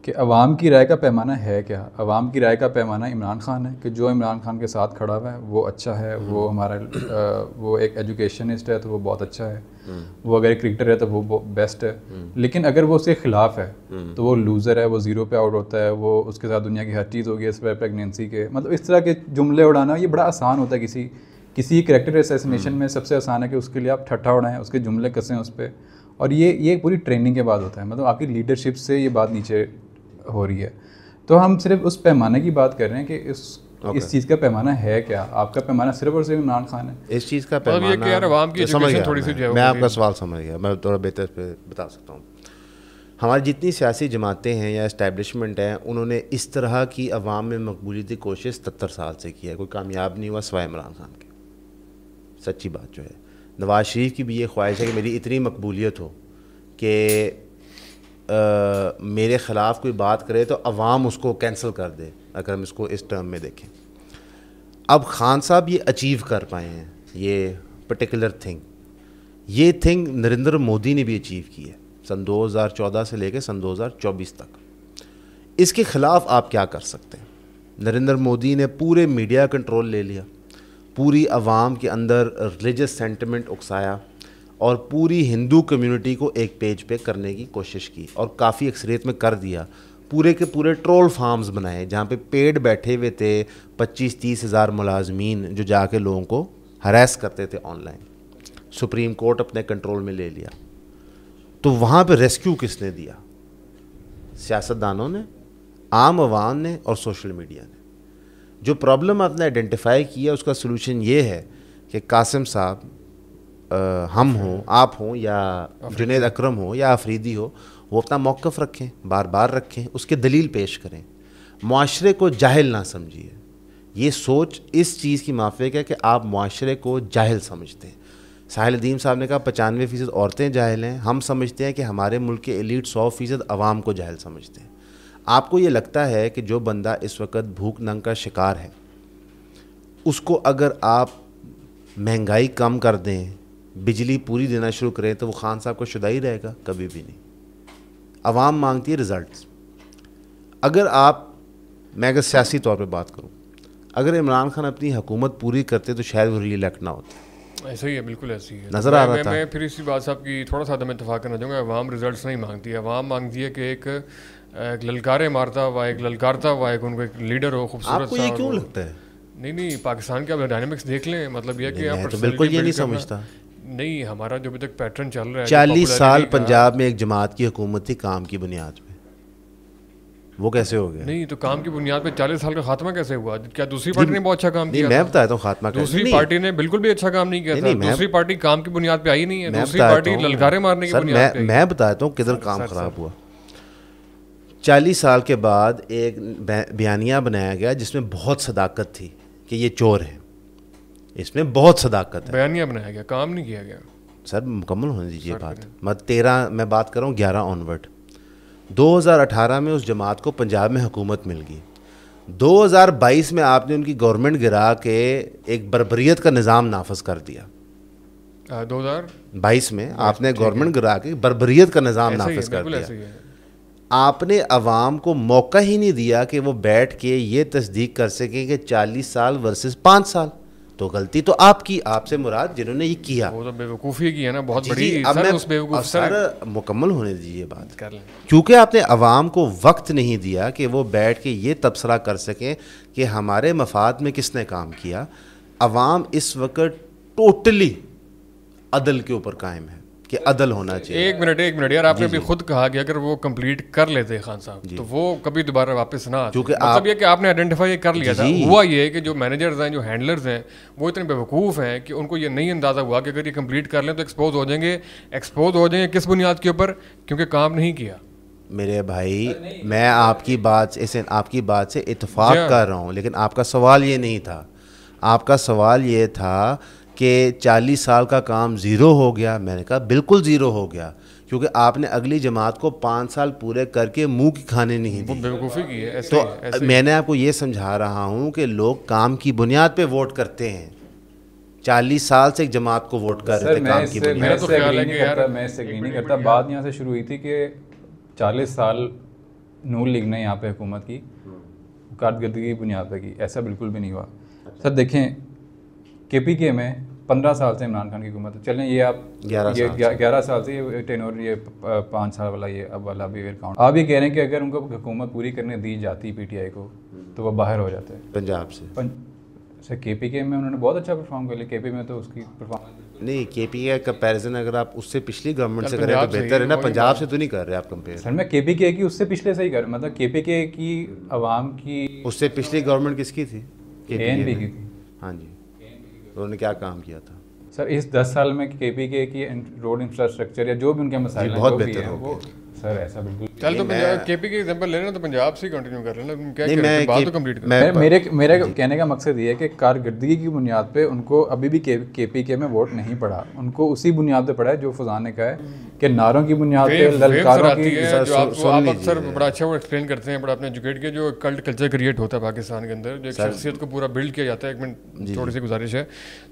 کہ عوام کی رائے کا پیمانہ ہے کیا. عوام کی رائے کا پیمانہ عمران خان ہے کہ جو عمران خان کے ساتھ کھڑا ہوا ہے وہ اچھا ہے, وہ ہمارا وہ ایک ایجوکیشنسٹ ہے تو وہ بہت اچھا ہے, وہ اگر ایک کرکٹر ہے تو وہ بیسٹ ہے. لیکن اگر وہ اس کے خلاف ہے تو وہ لوزر ہے, وہ زیرو پہ آؤٹ ہوتا ہے, وہ اس کے ساتھ دنیا کی ہر چیز ہوگی اس پہ پریگنینسی کے, مطلب اس طرح کے جملے اڑانا یہ بڑا آسان ہوتا ہے. کسی کریکٹر اسیسینیشن میں سب سے آسان ہے کہ اس کے لیے آپ ٹھٹھا اڑائیں, اس کے جملے کسیں اس پہ, اور یہ پوری ٹریننگ کے بعد ہوتا ہے. مطلب آپ کی لیڈرشپ سے یہ بات نیچے ہو رہی ہے. تو ہم صرف اس پیمانے کی بات کر رہے ہیں کہ اس چیز کا پیمانہ ہے کیا. آپ کا پیمانہ صرف اور صرف عمران خان ہے. اس چیز کا پیمانہ میں آپ کا سوال سمجھ گیا, میں تھوڑا بہتر پہ بتا سکتا ہوں. ہماری جتنی سیاسی جماعتیں ہیں یا اسٹیبلشمنٹ ہیں, انہوں نے اس طرح کی عوام میں مقبولیت کی کوشش 77 سال سے کی ہے, کوئی کامیاب نہیں ہوا سوائے عمران خان کے. سچی بات جو ہے, نواز شریف کی بھی یہ خواہش ہے کہ میری اتنی مقبولیت ہو کہ میرے خلاف کوئی بات کرے تو عوام اس کو کینسل کر دے, اگر ہم اس کو اس ٹرم میں دیکھیں. اب خان صاحب یہ اچیو کر پائے ہیں, یہ پرٹیکولر یہ تھنگ نریندر مودی نے بھی اچیو کی ہے سن 2014 سے لے کے سن 2024 تک. اس کے خلاف آپ کیا کر سکتے ہیں؟ نریندر مودی نے پورے میڈیا کنٹرول لے لیا, پوری عوام کے اندر ریلیجس سینٹیمنٹ اکسایا, اور پوری ہندو کمیونٹی کو ایک پیج پہ کرنے کی کوشش کی, اور کافی اکثریت میں کر دیا. پورے کے پورے ٹرول فارمز بنائے جہاں پہ پیڈ بیٹھے ہوئے تھے 25-30 ہزار ملازمین جو جا کے لوگوں کو ہراس کرتے تھے آن لائن. سپریم کورٹ اپنے کنٹرول میں لے لیا. تو وہاں پہ ریسکیو کس نے دیا؟ سیاستدانوں نے, عام عوام نے, اور سوشل میڈیا نے. جو پرابلم آپ نے آئیڈینٹیفائی کیا اس کا سلوشن یہ ہے کہ قاسم صاحب, ہم ہوں, آپ ہوں, یا جنید اکرم ہو, یا افریدی ہو, وہ اپنا موقف رکھیں, بار بار رکھیں, اس کے دلیل پیش کریں. معاشرے کو جاہل نہ سمجھیے. یہ سوچ اس چیز کی موافق ہے کہ آپ معاشرے کو جاہل سمجھتے ہیں. ساحل ندیم صاحب نے کہا 95% عورتیں جاہل ہیں. ہم سمجھتے ہیں کہ ہمارے ملک کے ایلیٹ 100% عوام کو جاہل سمجھتے ہیں. آپ کو یہ لگتا ہے کہ جو بندہ اس وقت بھوک ننگ کا شکار ہے اس کو اگر آپ مہنگائی کم کر دیں, بجلی پوری دینا شروع کریں تو وہ خان صاحب کو شدہ ہی رہے گا؟ کبھی بھی نہیں. عوام مانگتی ہے رزلٹس. اگر آپ, میں اگر سیاسی طور پہ بات کروں, اگر عمران خان اپنی حکومت پوری کرتے تو شاید وہ ری الیکٹ نہ ہوتے. ایسا ہی ہے, بالکل ایسی ہے. نظر آ رہا تھا. میں پھر اسی بات صاحب کی تھوڑا سا میں اتفاق کرنا چاہوں گا. عوام رزلٹس نہیں مانگتی ہے, عوام مانگتی ہے کہ ایک للکارے مارتا ہوا, ایک للکارتا ہوا, ایک ان کو ایک لیڈر ہو خوبصورت. آپ کو یہ کیوں لگتا ہے؟ نہیں, پاکستان کے آپ ڈائنامکس دیکھ لیں. مطلب یہ کہ میں تو بالکل یہ نہیں سمجھتا. نہیں, ہمارا جو ابھی تک پیٹرن چل رہا ہے, 40 سال پنجاب میں ایک جماعت کی حکومت تھی کام کی بنیاد پہ, وہ کیسے ہو گیا؟ نہیں تو کام کی بنیاد پہ 40 سال کا خاتمہ کیسے ہوا؟ کیا دوسری پارٹی نے بہت اچھا کام کیا؟ میں بتاتا ہوں خاتمہ. دوسری پارٹی نے بالکل بھی اچھا کام نہیں کیا تھا. دوسری پارٹی کام کی بنیاد پہ آئی نہیں ہے, دوسری پارٹی للکارے مارنے کی بنیاد پہ. میں بتاتا ہوں کدھر کام خراب ہوا. 40 سال کے بعد ایک بیانیہ بنایا گیا جس میں بہت صداقت تھی کہ یہ چور ہے, اس میں بہت صداقت ہے. بیانیہ بنایا گیا, کام نہیں کیا گیا. سر مکمل ہونے دیجیے بات. میں 13 میں بات کر رہا ہوں 11 آنورڈ. 2018 میں اس جماعت کو پنجاب میں حکومت مل گئی. 2022 میں آپ نے ان کی گورنمنٹ گرا کے ایک بربریت کا نظام نافذ کر دیا. 2022 میں آپ نے گورنمنٹ گرا کے بربریت کا نظام نافذ کر دیا. آپ نے عوام کو موقع ہی نہیں دیا کہ وہ بیٹھ کے یہ تصدیق کر سکیں کہ 40 سال ورسز 5 سال. تو غلطی تو آپ کی, آپ سے مراد جنہوں نے یہ کیا. وہ تو بیوقوفی کی ہے نا, بہت بڑی. اب میں سر مکمل ہونے دیجیے بات کر لیں. کیونکہ آپ نے عوام کو وقت نہیں دیا کہ وہ بیٹھ کے یہ تبصرہ کر سکیں کہ ہمارے مفاد میں کس نے کام کیا. عوام اس وقت ٹوٹلی عدل کے اوپر قائم ہے کہ عدل ہونا چاہیے. ایک منٹ یار, آپ نے بھی خود کہا کہ اگر وہ کمپلیٹ کر لیتے خان صاحب تو وہ کبھی دوبارہ واپس نہ آتے. مطلب یہ کہ آپ نے آئیڈینٹیفائی کر لیا تھا. ہوا یہ کہ جو مینیجرز ہیں, جو ہینڈلرز ہیں, وہ اتنے بیوقوف ہیں کہ ان کو یہ نہیں اندازہ ہوا کہ اگر یہ کمپلیٹ کر لیں تو ایکسپوز ہو جائیں گے. کس بنیاد کے اوپر؟ کیونکہ کام نہیں کیا. میرے بھائی میں آپ کی بات سے اتفاق کر رہا ہوں, لیکن آپ کا سوال یہ نہیں تھا. آپ کا سوال یہ تھا کہ 40 سال کا کام زیرو ہو گیا. میں نے کہا بالکل زیرو ہو گیا, کیونکہ آپ نے اگلی جماعت کو 5 سال پورے کر کے منہ کی کھانے نہیں دی. بیوقوفی کی ہے. تو میں نے آپ کو یہ سمجھا رہا ہوں کہ لوگ کام کی بنیاد پہ ووٹ کرتے ہیں. 40 سال سے ایک جماعت کو ووٹ کر رہے تھے کام کی بنیاد. میں اس سے اگری نہیں کرتا. بات یہاں سے شروع ہوئی تھی کہ 40 سال نور لیگ نے یہاں پہ حکومت کی, کارکردگی کی بنیاد پہ کی. ایسا بالکل بھی نہیں ہوا. سر دیکھیں, کے پی کے میں 15 سال سے عمران خان کی حکومت ہے. چلیں یہ آپ 11 سال سے یہ ٹینور, یہ 5 سال والا یہ اب والا بھی کاؤنٹ. آپ یہ کہہ رہے ہیں کہ اگر ان کو حکومت پوری کرنے دی جاتی پی ٹی آئی کو تو وہ باہر ہو جاتے ہیں پنجاب سے. سر کے پی کے میں انہوں نے بہت اچھا پرفارم کر لیا. کے پی میں تو اس کی پرفارمنس نہیں, کے پی کے کمپیریزن اگر آپ اس سے پچھلی گورنمنٹ سے کریں تو بہتر ہے نا. پنجاب سے تو نہیں کر رہے آپ کمپیئر. سر میں کے پی کے کی اس سے پچھلے سے ہی کر, مطلب کے پی کے کی عوام کی. اس سے پچھلی گورنمنٹ کس کی تھی؟ اے این پی کی تھی. ہاں جی, انہوں نے کیا کام کیا تھا؟ سر اس 10 سال میں کے پی کے کی روڈ انفراسٹرکچر یا جو بھی ان کے مسائل ہیں بہت بہتر ہو گیا. سر ایسا بالکل. چل تو کے پی کے ایگزامپل لینا تو پنجاب سے کنٹینیو کر لینا. بات تو کمپلیٹ کر. میرے کہنے کا مقصد یہ ہے کہ کارکردگی کی بنیاد پہ ان کو ابھی بھی کے پی کے میں ووٹ نہیں پڑا. ان کو اسی بنیاد پہ پڑا ہے جو فضان نے کہا ہے کہ ناروں کی بنیاد پہ, للکاروں کی. آپ اکثر بڑا اچھا وہ ایکسپلین کرتے ہیں, بڑا اپنے ایجوکیٹ کے جو کلٹ کلچر کریٹ ہوتا ہے پاکستان کے اندر, جو ایک شخصیت کو پورا بلڈ کیا جاتا ہے. ایک منٹ تھوڑی سی گزارش ہے,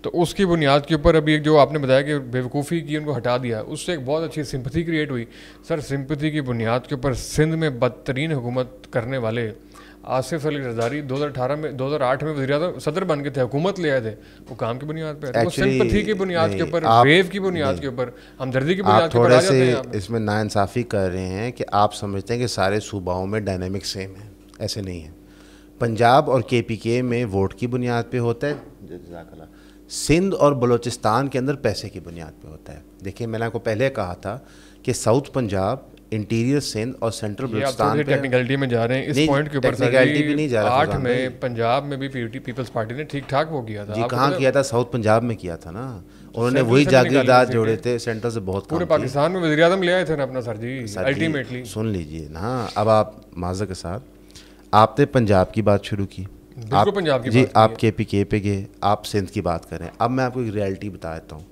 تو اس کی بنیاد کے اوپر ابھی جو آپ نے بتایا کہ بیوقوفی کی ان کو ہٹا دیا, اس سے ایک بہت اچھی سمپتھی کریٹ ہوئی. سر سمپتھی کی بنیاد کے اوپر سندھ میں بدترین حکومت کرنے والے آصف علی زرداری 2008 میں وزیر اعظم صدر بن کے تھے, حکومت لے آئے تھے, وہ کام کی بنیاد پہ, وہ سمپتھی کی بنیاد کے اوپر, ویو کی بنیاد کے اوپر, ہمدردی کی بنیاد کے اوپر آ جاتے ہیں. اس میں ناانصافی کر رہے ہیں کہ آپ سمجھتے ہیں کہ سارے صوباؤں میں ڈائنامک سیم ہے. ایسے نہیں ہے. پنجاب اور کے پی کے میں ووٹ کی بنیاد پہ ہوتا ہے, جزاک اللہ. سندھ اور بلوچستان کے اندر پیسے کی بنیاد پہ ہوتا ہے. دیکھیں میں نے آپ کو پہلے کہا تھا کہ ساؤتھ پنجاب, انٹیریئر سندھ اور سینٹرل بلوچستان پہ ٹیکنیکلٹی میں جا رہے ہیں. اس پوائنٹ کے اوپر ٹیکنیکلٹی بھی نہیں جا رہا. 8 میں پنجاب میں بھی پیپلز پارٹی نے ٹھیک ٹھاک وہ کیا تھا. جی کہاں کیا تھا؟ ساؤتھ پنجاب میں کیا تھا نا. انہوں نے وہی جاگیردار جوڑے تھے, سینٹر سے بہت پورے پاکستان میں وزیر اعظم لے آئے تھے نا اپنا. سر جی الٹیمیٹلی سن لیجیے نا. اب آپ معذرت کے ساتھ, آپ نے پنجاب کی بات شروع کی, جی آپ کے پی کے پہ گئے, آپ سندھ کی بات کریں. اب میں آپ کو ایک ریالٹی بتا دیتا ہوں.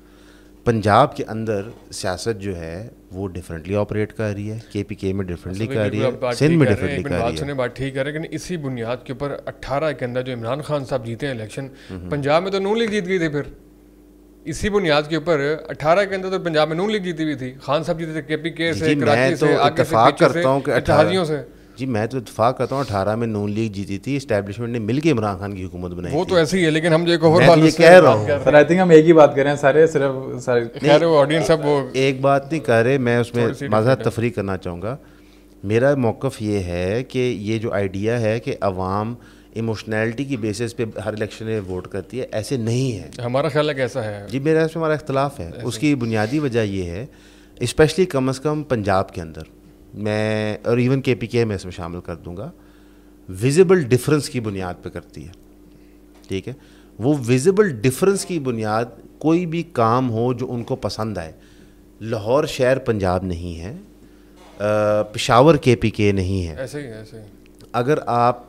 پنجاب کے اندر سیاست جو ہے وہ ڈفرینٹلی آپریٹ کر رہی ہے, کے پی کے میں ڈفرینٹلی کر رہی ہے, سندھ میں ڈفرینٹلی کر رہی ہے. بات ٹھیک ہے, لیکن اسی بنیاد کے اوپر 18 کے اندر جو عمران خان صاحب جیتے ہیں الیکشن, پنجاب میں تو نون لیگ جیت گئی تھی. پھر اسی بنیاد کے اوپر 18 کے اندر تو پنجاب میں نون لیگ جیتی ہوئی تھی. خان صاحب جیتے تھے کے پی کے سے, کراچی سے, آگے سے, پیچھے سے, اتحادیوں سے. جی میں تو اتفاق کرتا ہوں 18 میں نون لیگ جیتی تھی, اسٹیبلشمنٹ نے مل کے عمران خان کی حکومت بنائی. وہ تو ایسے ہی ہے, لیکن ہم جو ایک اور بات کہہ رہا ہوں سر, آئی تھنک ہم ایک ہی بات کر رہے ہیں سارے, صرف خیر وہ آڈینس سب وہ ایک بات نہیں کر رہے. میں اس میں معذرت تفریح کرنا چاہوں گا. میرا موقف یہ ہے کہ یہ جو آئیڈیا ہے کہ عوام ایموشنلٹی کی بیسس پہ ہر الیکشن میں ووٹ کرتی ہے, ایسے نہیں ہے. ہمارا خیال ہے کہ ایسا ہے. جی میرا اس میں ہمارا اختلاف ہے. اس کی بنیادی وجہ یہ ہے, اسپیشلی کم از کم پنجاب کے اندر, میں اور ایون کے پی کے میں اس میں شامل کر دوں گا, ویزیبل ڈفرینس کی بنیاد پہ کرتی ہے. ٹھیک ہے, وہ ویزیبل ڈفرینس کی بنیاد کوئی بھی کام ہو جو ان کو پسند آئے. لاہور شہر پنجاب نہیں ہے, پشاور کے پی کے نہیں ہے. ایسے ہی اگر آپ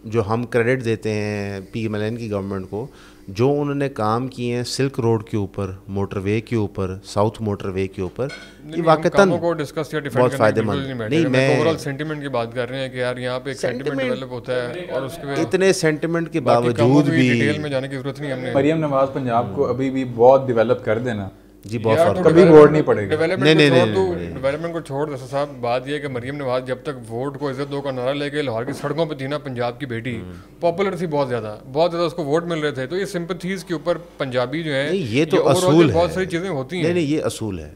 جو ہم کریڈٹ دیتے ہیں پی ایم ایل این کی گورنمنٹ کو, جو انہوں نے کام کیے ہیں سلک روڈ کے اوپر, موٹر وے کے اوپر, ساؤتھ موٹر وے کے اوپر, یہ واقعتاً بہت فائدہ مند. نہیں میں اوورال سینٹیمنٹ کی بات کر رہے ہیں کہ یار یہاں پہ ایک سینٹیمنٹ ڈیولپ ہوتا ہے, اور اس کے اتنے سینٹیمنٹ کے باوجود بھی ڈیٹیل میں جانے کی ضرورت نہیں. ہم نے مریم نواز پنجاب کو ابھی بھی بہت ڈیولپ کر دینا. جی بہت فرق, کبھی ووٹ نہیں پڑے گا. ڈیولپمنٹ کو چھوڑ دو صاحب, بات یہ ہے کہ مریم نواز جب تک ووٹ کو عزت دو کا نعرہ لے کے لاہور کی سڑکوں پہ تھی نا, پنجاب کی بیٹی پاپولر تھی بہت زیادہ اس کو ووٹ مل رہے تھے. تو یہ سمپتھیز کے اوپر پنجابی جو ہیں, یہ تو اصول ہے, بہت ساری چیزیں ہوتی ہیں. نہیں یہ اصول ہے.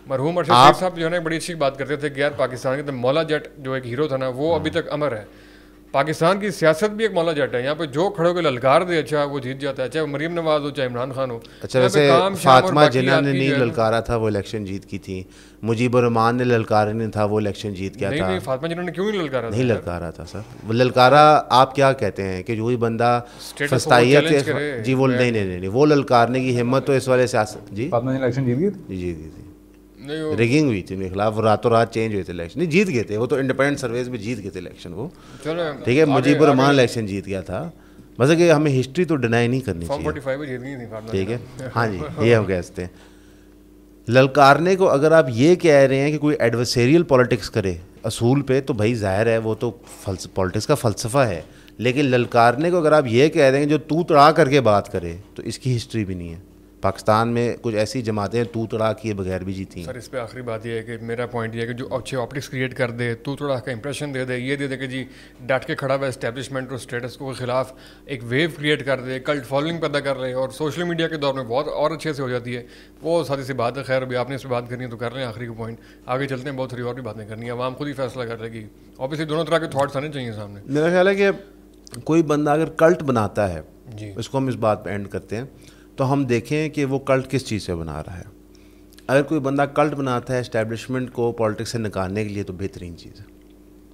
مرحوم ارشد شیخ صاحب جو ہے نا بڑی اچھی بات کرتے تھے کہ یار پاکستان کے مولا جٹ جو ایک ہیرو تھا نا, وہ ابھی تک امر ہے. پاکستان کی سیاست بھی ایک مولا جٹ ہے, یہاں پہ جو کھڑے ہو کے للکار دے اچھا وہ جیت جاتا ہے, چاہے مریم نواز ہو چاہے عمران خان ہو. اچھا ویسے فاطمہ جناح نے نہیں للکارا تھا وہ الیکشن جیت کی تھی, مجیب الرحمان نے للکارا نہیں تھا وہ الیکشن جیت گیا تھا. نہیں فاطمہ جناح نے کیوں نہیں للکارا؟ نہیں للکارا تھا سر. وہ للکارا آپ کیا کہتے ہیں کہ جو ہی بندہ فستائیت, جی وہ نہیں وہ للکارنے کی ہمت تو اس والے سیاست. جی فاطمہ جناح الیکشن جیت گئی تھی, جی جی ریگنگ ہوئی تھی ان کے خلاف, راتوں رات چینج ہوئے تھے الیکشن. نہیں جیت گئے تھے وہ تو, انڈیپینڈنٹ سرویز میں جیت گئے تھے الیکشن وہ. ٹھیک ہے, مجیب الرحمان الیکشن جیت گیا تھا. مطلب کہ ہمیں ہسٹری تو ڈینائی نہیں کرنی چاہیے. ٹھیک ہے, ہاں جی یہ ہم کہہ سکتے ہیں. للکارنے کو اگر آپ یہ کہہ رہے ہیں کہ کوئی ایڈورسیریل پالیٹکس کرے اصول پہ, تو بھائی ظاہر ہے وہ تو پالیٹکس کا فلسفہ ہے. لیکن للکارنے کو اگر آپ یہ کہہ رہے ہیں جو تو تڑا کر کے بات کرے, تو اس کی ہسٹری بھی نہیں ہے. پاکستان میں کچھ ایسی جماعتیں تو تڑا کیے بغیر بھی جیتی ہیں. سر اس پہ آخری بات یہ ہے کہ میرا پوائنٹ یہ ہے کہ جو اچھے آپٹکس کریٹ کر دے, تو تڑا کا امپریشن دے دے, یہ دے دے کہ جی ڈٹ کے کھڑا ہوا اسٹیبلشمنٹ اور اسٹیٹس کو کے خلاف ایک ویو کریٹ کر دے, کلٹ فالوئنگ پیدا کر لے, اور سوشل میڈیا کے دور میں بہت اور اچھے سے ہو جاتی ہے, وہ سادی سی بات ہے. خیر ابھی آپ نے اس پہ بات کرنی ہے تو کر رہے ہیں, آخری کو پوائنٹ آگے چلتے ہیں. بہت ساری اور بھی باتیں کرنی ہے, عوام خود ہی فیصلہ کر لے گی. اوبیسلی دونوں طرح کے تھاٹس آنے چاہیے سامنے. میرا خیال ہے کہ کوئی بندہ اگر کلٹ بناتا ہے, جی اس کو ہم اس بات پہ اینڈ کرتے ہیں, تو ہم دیکھیں کہ وہ کلٹ کس چیز سے بنا رہا ہے. اگر کوئی بندہ کلٹ بناتا ہے اسٹیبلشمنٹ کو پالیٹکس سے نکالنے کے لیے, تو بہترین چیز ہے.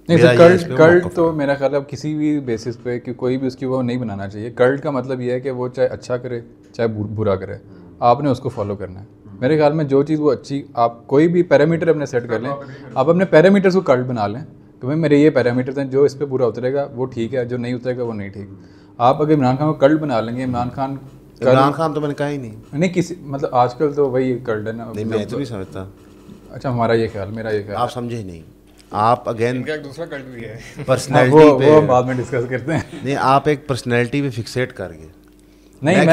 نہیں کلٹ تو میرا خیال ہے کسی بھی بیسس پہ کہ کوئی بھی اس کی وہ نہیں بنانا چاہیے. کلٹ کا مطلب یہ ہے کہ وہ چاہے اچھا کرے چاہے برا کرے, آپ نے اس کو فالو کرنا ہے. میرے خیال میں جو چیز وہ اچھی, آپ کوئی بھی پیرامیٹر اپنے سیٹ کر لیں, آپ اپنے پیرامیٹرس کو کلٹ بنا لیں کہ بھائی میرے یہ پیرامیٹرز ہیں, جو اس پہ برا اترے گا وہ ٹھیک ہے, جو نہیں اترے گا وہ نہیں ٹھیک. آپ اگر عمران خان کو کلٹ بنا لیں گے, عمران خان تو میں نے کہا ہی نہیں کسی مطلب آج کل تو وہی کلٹ ہے نا. نہیں میں تو نہیں سمجھتا. اچھا ہمارا یہ خیال, میرا یہ خیال آپ سمجھے ہی نہیں. آپ اگین دوسرا کلٹ بھی ہے پرسنالٹی پہ بعد میں ڈسکس کرتے ہیں. نہیں آپ ایک پرسنالٹی پہ فکسیٹ کر گئے. نہیں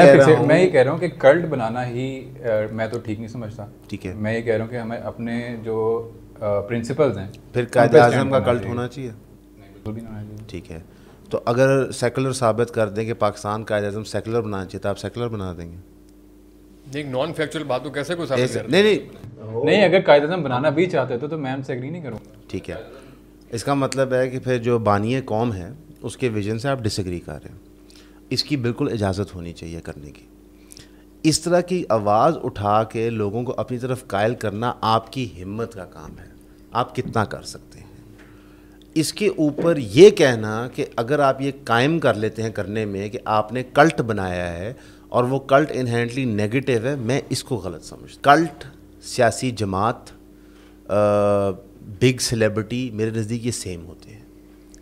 میں یہ کہہ رہا ہوں کہ کلٹ بنانا ہی میں تو ٹھیک نہیں سمجھتا. ٹھیک ہے, میں یہ کہہ رہا ہوں کہ ہمیں اپنے جو پرنسپلز ہیں, پھر قائد اعظم کا کلٹ ہونا چاہیے. ٹھیک ہے, تو اگر سیکولر ثابت کر دیں کہ پاکستان قائد اعظم سیکولر بنانا چاہیے, تو آپ سیکولر بنا دیں گے. ایک نان فیکچوئل بات تو کیسے کوئی ثابت کر نہیں اگر قائد اعظم بنانا بھی چاہتے تو میں ان سے ایگری نہیں کروں. ٹھیک ہے, اس کا مطلب ہے کہ پھر جو بانی قوم ہے اس کے ویژن سے آپ ڈس ایگری کر رہے ہیں. اس کی بالکل اجازت ہونی چاہیے کرنے کی. اس طرح کی آواز اٹھا کے لوگوں کو اپنی طرف قائل کرنا آپ کی ہمت کا کام ہے. آپ کتنا کر سکتے ہیں. اس کے اوپر یہ کہنا کہ اگر آپ یہ قائم کر لیتے ہیں کرنے میں کہ آپ نے کلٹ بنایا ہے اور وہ کلٹ انہیرنٹلی نیگیٹو ہے, میں اس کو غلط سمجھتا. کلٹ, سیاسی جماعت, بگ سیلیبریٹی, میرے نزدیک یہ سیم ہوتے ہیں.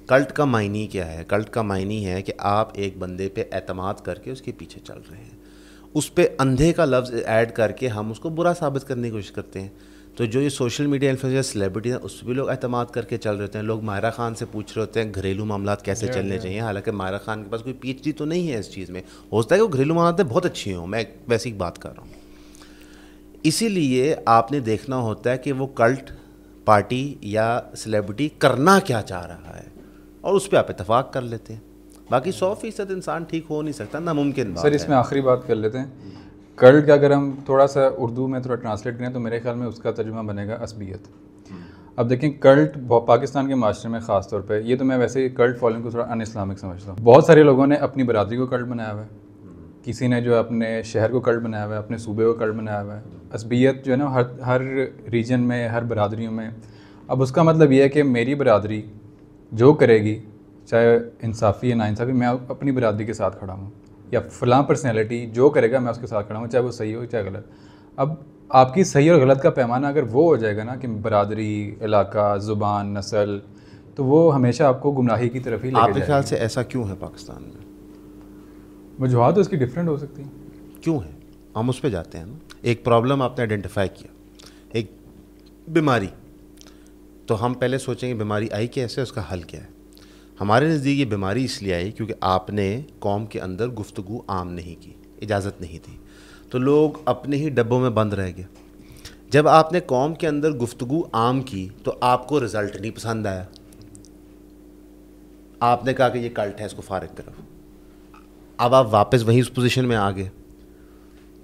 کلٹ کا معنی کیا ہے؟ کلٹ کا معنی ہے کہ آپ ایک بندے پہ اعتماد کر کے اس کے پیچھے چل رہے ہیں, اس پہ اندھے کا لفظ ایڈ کر کے ہم اس کو برا ثابت کرنے کی کوشش کرتے ہیں. تو جو یہ سوشل میڈیا انفلوئنسر سیلیبریٹی ہیں اس پہ بھی لوگ اعتماد کر کے چل رہے ہوتے ہیں. لوگ ماہرہ خان سے پوچھ رہے ہوتے ہیں گھریلو معاملات کیسے چلنے چاہیے, حالانکہ ماہرہ خان کے پاس کوئی پی ایچ ڈی تو نہیں ہے اس چیز میں. ہو سکتا ہے کہ وہ گھریلو معاملات میں بہت اچھی ہوں, میں ویسی بات کر رہا ہوں. اسی لیے آپ نے دیکھنا ہوتا ہے کہ وہ کلٹ پارٹی یا سیلیبریٹی کرنا کیا چاہ رہا ہے اور اس پہ آپ اتفاق کر لیتے ہیں. باقی 100% انسان ٹھیک ہو نہیں سکتا, ناممکن بات ہے. سر اس میں آخری بات کر لیتے ہیں. کلٹ کا اگر ہم تھوڑا سا اردو میں تھوڑا ٹرانسلیٹ کریں تو میرے خیال میں اس کا ترجمہ بنے گا عصبیت. اب دیکھیں کلٹ پاکستان کے معاشرے میں خاص طور پہ, یہ تو میں ویسے کلٹ فالوئنگ کو تھوڑا ان اسلامک سمجھتا ہوں. بہت سارے لوگوں نے اپنی برادری کو کلٹ بنایا ہوا ہے, کسی نے جو اپنے شہر کو کلٹ بنایا ہوا ہے, اپنے صوبے کو کلٹ بنایا ہوا ہے. عصبیت جو ہے نا ہر ریجن میں, ہر برادریوں میں. اب اس کا مطلب یہ ہے کہ میری برادری جو کرے گی, چاہے انصافی یا ناانصافی, میں اپنی برادری کے ساتھ کھڑا ہوں, یا فلاں پرسنالٹی جو کرے گا میں اس کے ساتھ کھڑا ہوں, چاہے وہ صحیح ہو چاہے غلط. اب آپ کی صحیح اور غلط کا پیمانہ اگر وہ ہو جائے گا نا کہ برادری, علاقہ, زبان, نسل, تو وہ ہمیشہ آپ کو گمراہی کی طرف ہی لے کے جائے گا. آپ کے خیال سے ایسا کیوں ہے پاکستان میں؟ وجوہات اس کی ڈفرینٹ ہو سکتی ہیں. کیوں ہے؟ ہم اس پہ جاتے ہیں نا. ایک پرابلم آپ نے آئیڈینٹیفائی کیا, ایک بیماری, تو ہم پہلے سوچیں گے بیماری آئی کیسے, اس کا حل کیا ہے. ہمارے نزدیک یہ بیماری اس لیے آئی کیونکہ آپ نے قوم کے اندر گفتگو عام نہیں کی, اجازت نہیں تھی, تو لوگ اپنے ہی ڈبوں میں بند رہ گئے. جب آپ نے قوم کے اندر گفتگو عام کی تو آپ کو رزلٹ نہیں پسند آیا, آپ نے کہا کہ یہ کلٹ ہے, اس کو فارغ کرو. اب آپ واپس وہیں اس پوزیشن میں آ گئے.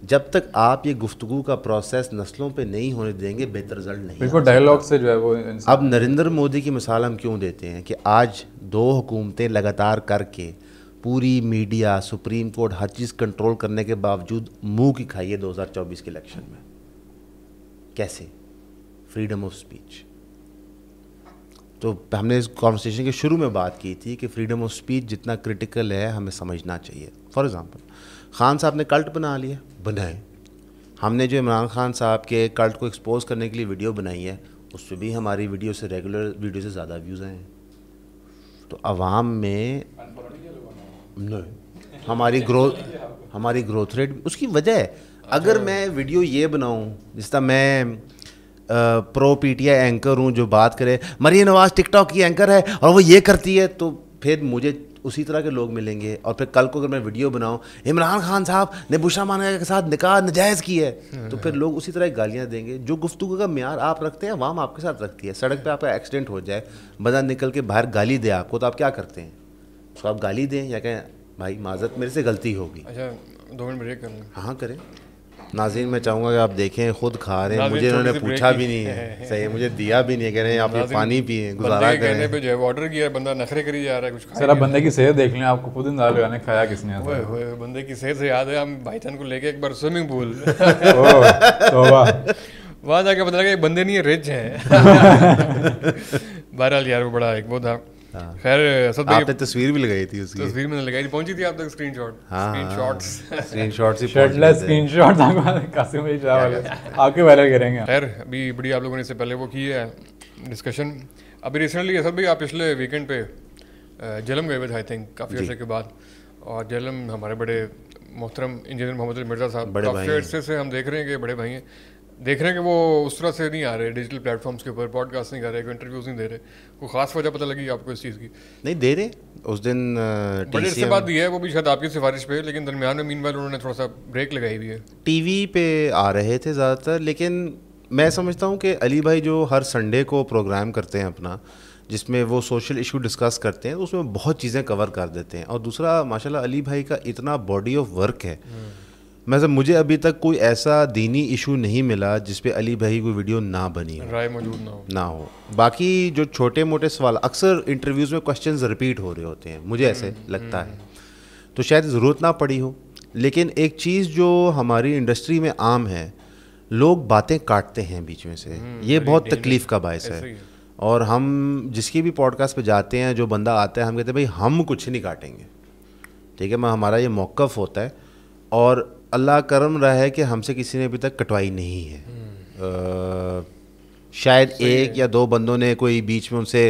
جب تک آپ یہ گفتگو کا پروسیس نسلوں پہ نہیں ہونے دیں گے بہتر رزلٹ نہیں. بالکل ڈائیلاگ سے جو ہے وہ. اب نریندر مودی کی مثال ہم کیوں دیتے ہیں کہ آج 2 حکومتیں لگاتار کر کے پوری میڈیا, سپریم کورٹ, ہر چیز کنٹرول کرنے کے باوجود منہ کی کھائی ہے 2024 کے الیکشن میں. کیسے؟ Freedom of speech. تو ہم نے اس کانورسیشن کے شروع میں بات کی تھی کہ فریڈم آف سپیچ جتنا کرٹیکل ہے ہمیں سمجھنا چاہیے. فار ایگزامپل خان صاحب نے کلٹ بنا لیا, بنائیں. ہم نے جو عمران خان صاحب کے کلٹ کو ایکسپوز کرنے کے لیے ویڈیو بنائی ہے, اس پہ بھی ہماری ویڈیو سے ریگولر ویڈیو سے زیادہ ویوز آئے ہیں. تو عوام میں ہماری گروتھ ریٹ اس کی وجہ ہے. اگر میں ویڈیو یہ بناؤں جس طرح میں پرو پی ٹی آئی اینکر ہوں جو بات کرے, مریم نواز ٹک ٹاک کی اینکر ہے اور وہ یہ کرتی ہے, تو پھر مجھے اسی طرح کے لوگ ملیں گے. اور پھر کل کو اگر میں ویڈیو بناؤں عمران خان صاحب نے بشرا مانگا کے ساتھ نکاح ناجائز کی ہے, تو پھر لوگ اسی طرح گالیاں دیں گے. جو گفتگو کا معیار آپ رکھتے ہیں عوام آپ کے ساتھ رکھتی ہے. سڑک پہ آپ کا ایکسیڈنٹ ہو جائے, بندہ نکل کے باہر گالی دے آپ کو, تو آپ کیا کرتے ہیں؟ اس کو آپ گالی دیں یا کہیں بھائی معذرت میرے سے غلطی ہوگی. اچھا 2 منٹ بریک کر لیں. ہاں کریں. ناظرین میں چاہوں گا کہ آپ دیکھیں, خود کھا رہے ہیں, مجھے انہوں نے پوچھا بھی نہیں ہے, صحیح مجھے دیا بھی نہیں ہے, کہہ رہے ہیں آپ یہ پانی پئیں, گزارا کریں. پہ جو ہے آرڈر کیا, بندہ نخرے کری جا رہا ہے کچھ. سر آپ بندے کی صحت دیکھ لیں, آپ کو خود اندازہ لگانے کھایا کس نے. بندے کی صحت سے یاد ہے ہم بھائی جان کو لے کے ایک بار سوئمنگ پول, وہاں جا کے پتہ لگا ایک بندے نہیں رچ ہیں. بہرحال یار وہ بڑا ایک وہ تھا. خیر اسد بھائی آپ نے تصویر بھی لگائی تھی, اس کی تصویر میں نے لگائی تھی, پہنچی تھی آپ تک screenshots screenshot Qasim بھائی آپ کے وائرل کریں گے. خیر ابھی بڑی آپ لوگوں نے اس سے پہلے وہ کی ہے ڈسکشن. ابھی ریسنٹلی اسد بھائی آپ پچھلے ویکینڈ پہ جہلم گئے ہوئے تھے آئی تھنک کافی عرصے کے بعد, اور جہلم ہمارے بڑے محترم انجینئر محمد علی مرزا صاحب کافی عرصے سے ہم دیکھ رہے ہیں کہ بڑے بھائی ہیں, دیکھ رہے ہیں کہ وہ اس طرح سے نہیں آ رہے ڈیجیٹل پلیٹ فارمس کے اوپر, پوڈ کاسٹ نہیں کر رہے, کوئی انٹرویوز نہیں دے رہے. کوئی خاص وجہ پتہ لگی آپ کو اس چیز کی؟ نہیں دے رہے. اس دن بڑے عرصے بعد دی ہے, وہ بھی شاید آپ کی سفارش پہ, لیکن درمیان میں مین وائل انہوں نے تھوڑا سا بریک لگائی ہوئی ہے. ٹی وی پہ آ رہے تھے زیادہ تر, لیکن میں سمجھتا ہوں کہ علی بھائی جو ہر سنڈے کو پروگرام کرتے ہیں اپنا, جس میں وہ سوشل ایشو ڈسکس کرتے ہیں, تو اس میں بہت چیزیں کور کر دیتے ہیں. اور دوسرا ماشاءاللہ علی بھائی کا اتنا باڈی آف ورک ہے, مجھے ابھی تک کوئی ایسا دینی ایشو نہیں ملا جس پہ علی بھائی کوئی ویڈیو نہ بنی ہو, رائے موجود نہ ہو. باقی جو چھوٹے موٹے سوال اکثر انٹرویوز میں کوشچنز ریپیٹ ہو رہے ہوتے ہیں, مجھے ایسے لگتا ہے, تو شاید ضرورت نہ پڑی ہو. لیکن ایک چیز جو ہماری انڈسٹری میں عام ہے, لوگ باتیں کاٹتے ہیں بیچ میں سے, یہ بہت تکلیف کا باعث ہے. اور ہم جس کی بھی پوڈ کاسٹ پہ جاتے ہیں, جو بندہ آتا ہے, ہم کہتے ہیں بھائی ہم کچھ نہیں کاٹیں گے, ٹھیک ہے, ہمارا یہ موقف ہوتا ہے. اور اللہ کرم رہا ہے کہ ہم سے کسی نے ابھی تک کٹوائی نہیں ہے. شاید 1 یا 2 بندوں نے کوئی بیچ میں ان سے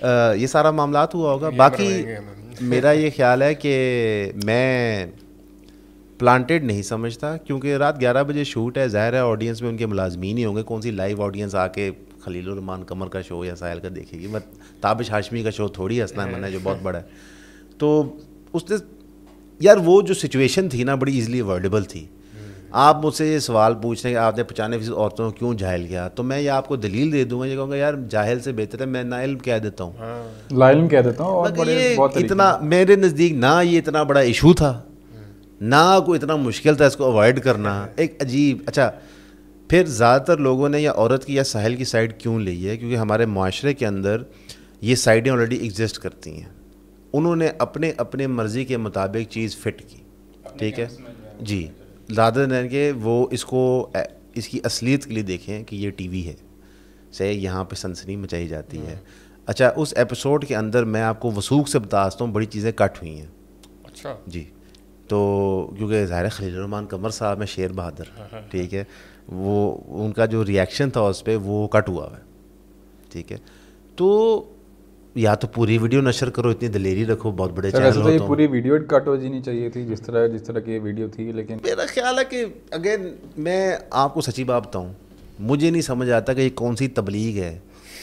یہ سارا معاملات ہوا ہوگا. باقی میرا یہ خیال ہے کہ میں پلانٹیڈ نہیں سمجھتا, کیونکہ رات 11 بجے شوٹ ہے, ظاہر ہے آڈینس میں ان کے ملازمین ہی ہوں گے. کون سی لائیو آڈینس آ کے خلیل الرحمان قمر کا شو یا ساحل کا دیکھے گی؟ تابش ہاشمی کا شو تھوڑی ہنسنا ہے منع جو بہت بڑا ہے. تو اس نے یار وہ جو سچویشن تھی نا بڑی ایزیلی اوائڈیبل تھی. آپ مجھ سے یہ سوال پوچھ رہے ہیں کہ آپ نے 95% عورتوں کو کیوں جاہل کیا, تو میں یہ آپ کو دلیل دے دوں گا, یہ کہوں گا یار جاہل سے بہتر ہے میں نا علم کہہ دیتا ہوں, لا علم کہہ دیتا ہوں. اور یہ اتنا میرے نزدیک نہ یہ اتنا بڑا ایشو تھا, نہ کوئی اتنا مشکل تھا اس کو اوائڈ کرنا. ایک عجیب. اچھا پھر زیادہ تر لوگوں نے یا عورت کی یا ساحل کی سائڈ کیوں لی ہے؟ کیونکہ ہمارے معاشرے کے اندر یہ سائڈیں آلریڈی ایگزسٹ کرتی ہیں. انہوں نے اپنے مرضی کے مطابق چیز فٹ کی, ٹھیک ہے جی, زیادہ دن کہ وہ اس کی اصلیت کے لیے دیکھیں کہ یہ ٹی وی ہے سے یہاں پہ سنسنی مچائی جاتی ہے. اچھا اس ایپیسوڈ کے اندر میں آپ کو وثوق سے بتا سکتا ہوں بڑی چیزیں کٹ ہوئی ہیں. اچھا جی, تو کیونکہ ظاہر خلیل الرحمان قمر صاحب میں شیر بہادر, ٹھیک ہے, وہ ان کا جو ریئیکشن تھا اس پہ وہ کٹ ہوا ہے, ٹھیک ہے. تو یا تو پوری ویڈیو نشر کرو, اتنی دلیری رکھو, بہت بڑے چینل ہو. تو پوری ویڈیو کٹ ہو جانی چاہیے تھی جس طرح کی ویڈیو تھی. لیکن میرا خیال ہے کہ اگین میں آپ کو سچی بات بتاؤں, مجھے نہیں سمجھ آتا کہ یہ کون سی تبلیغ ہے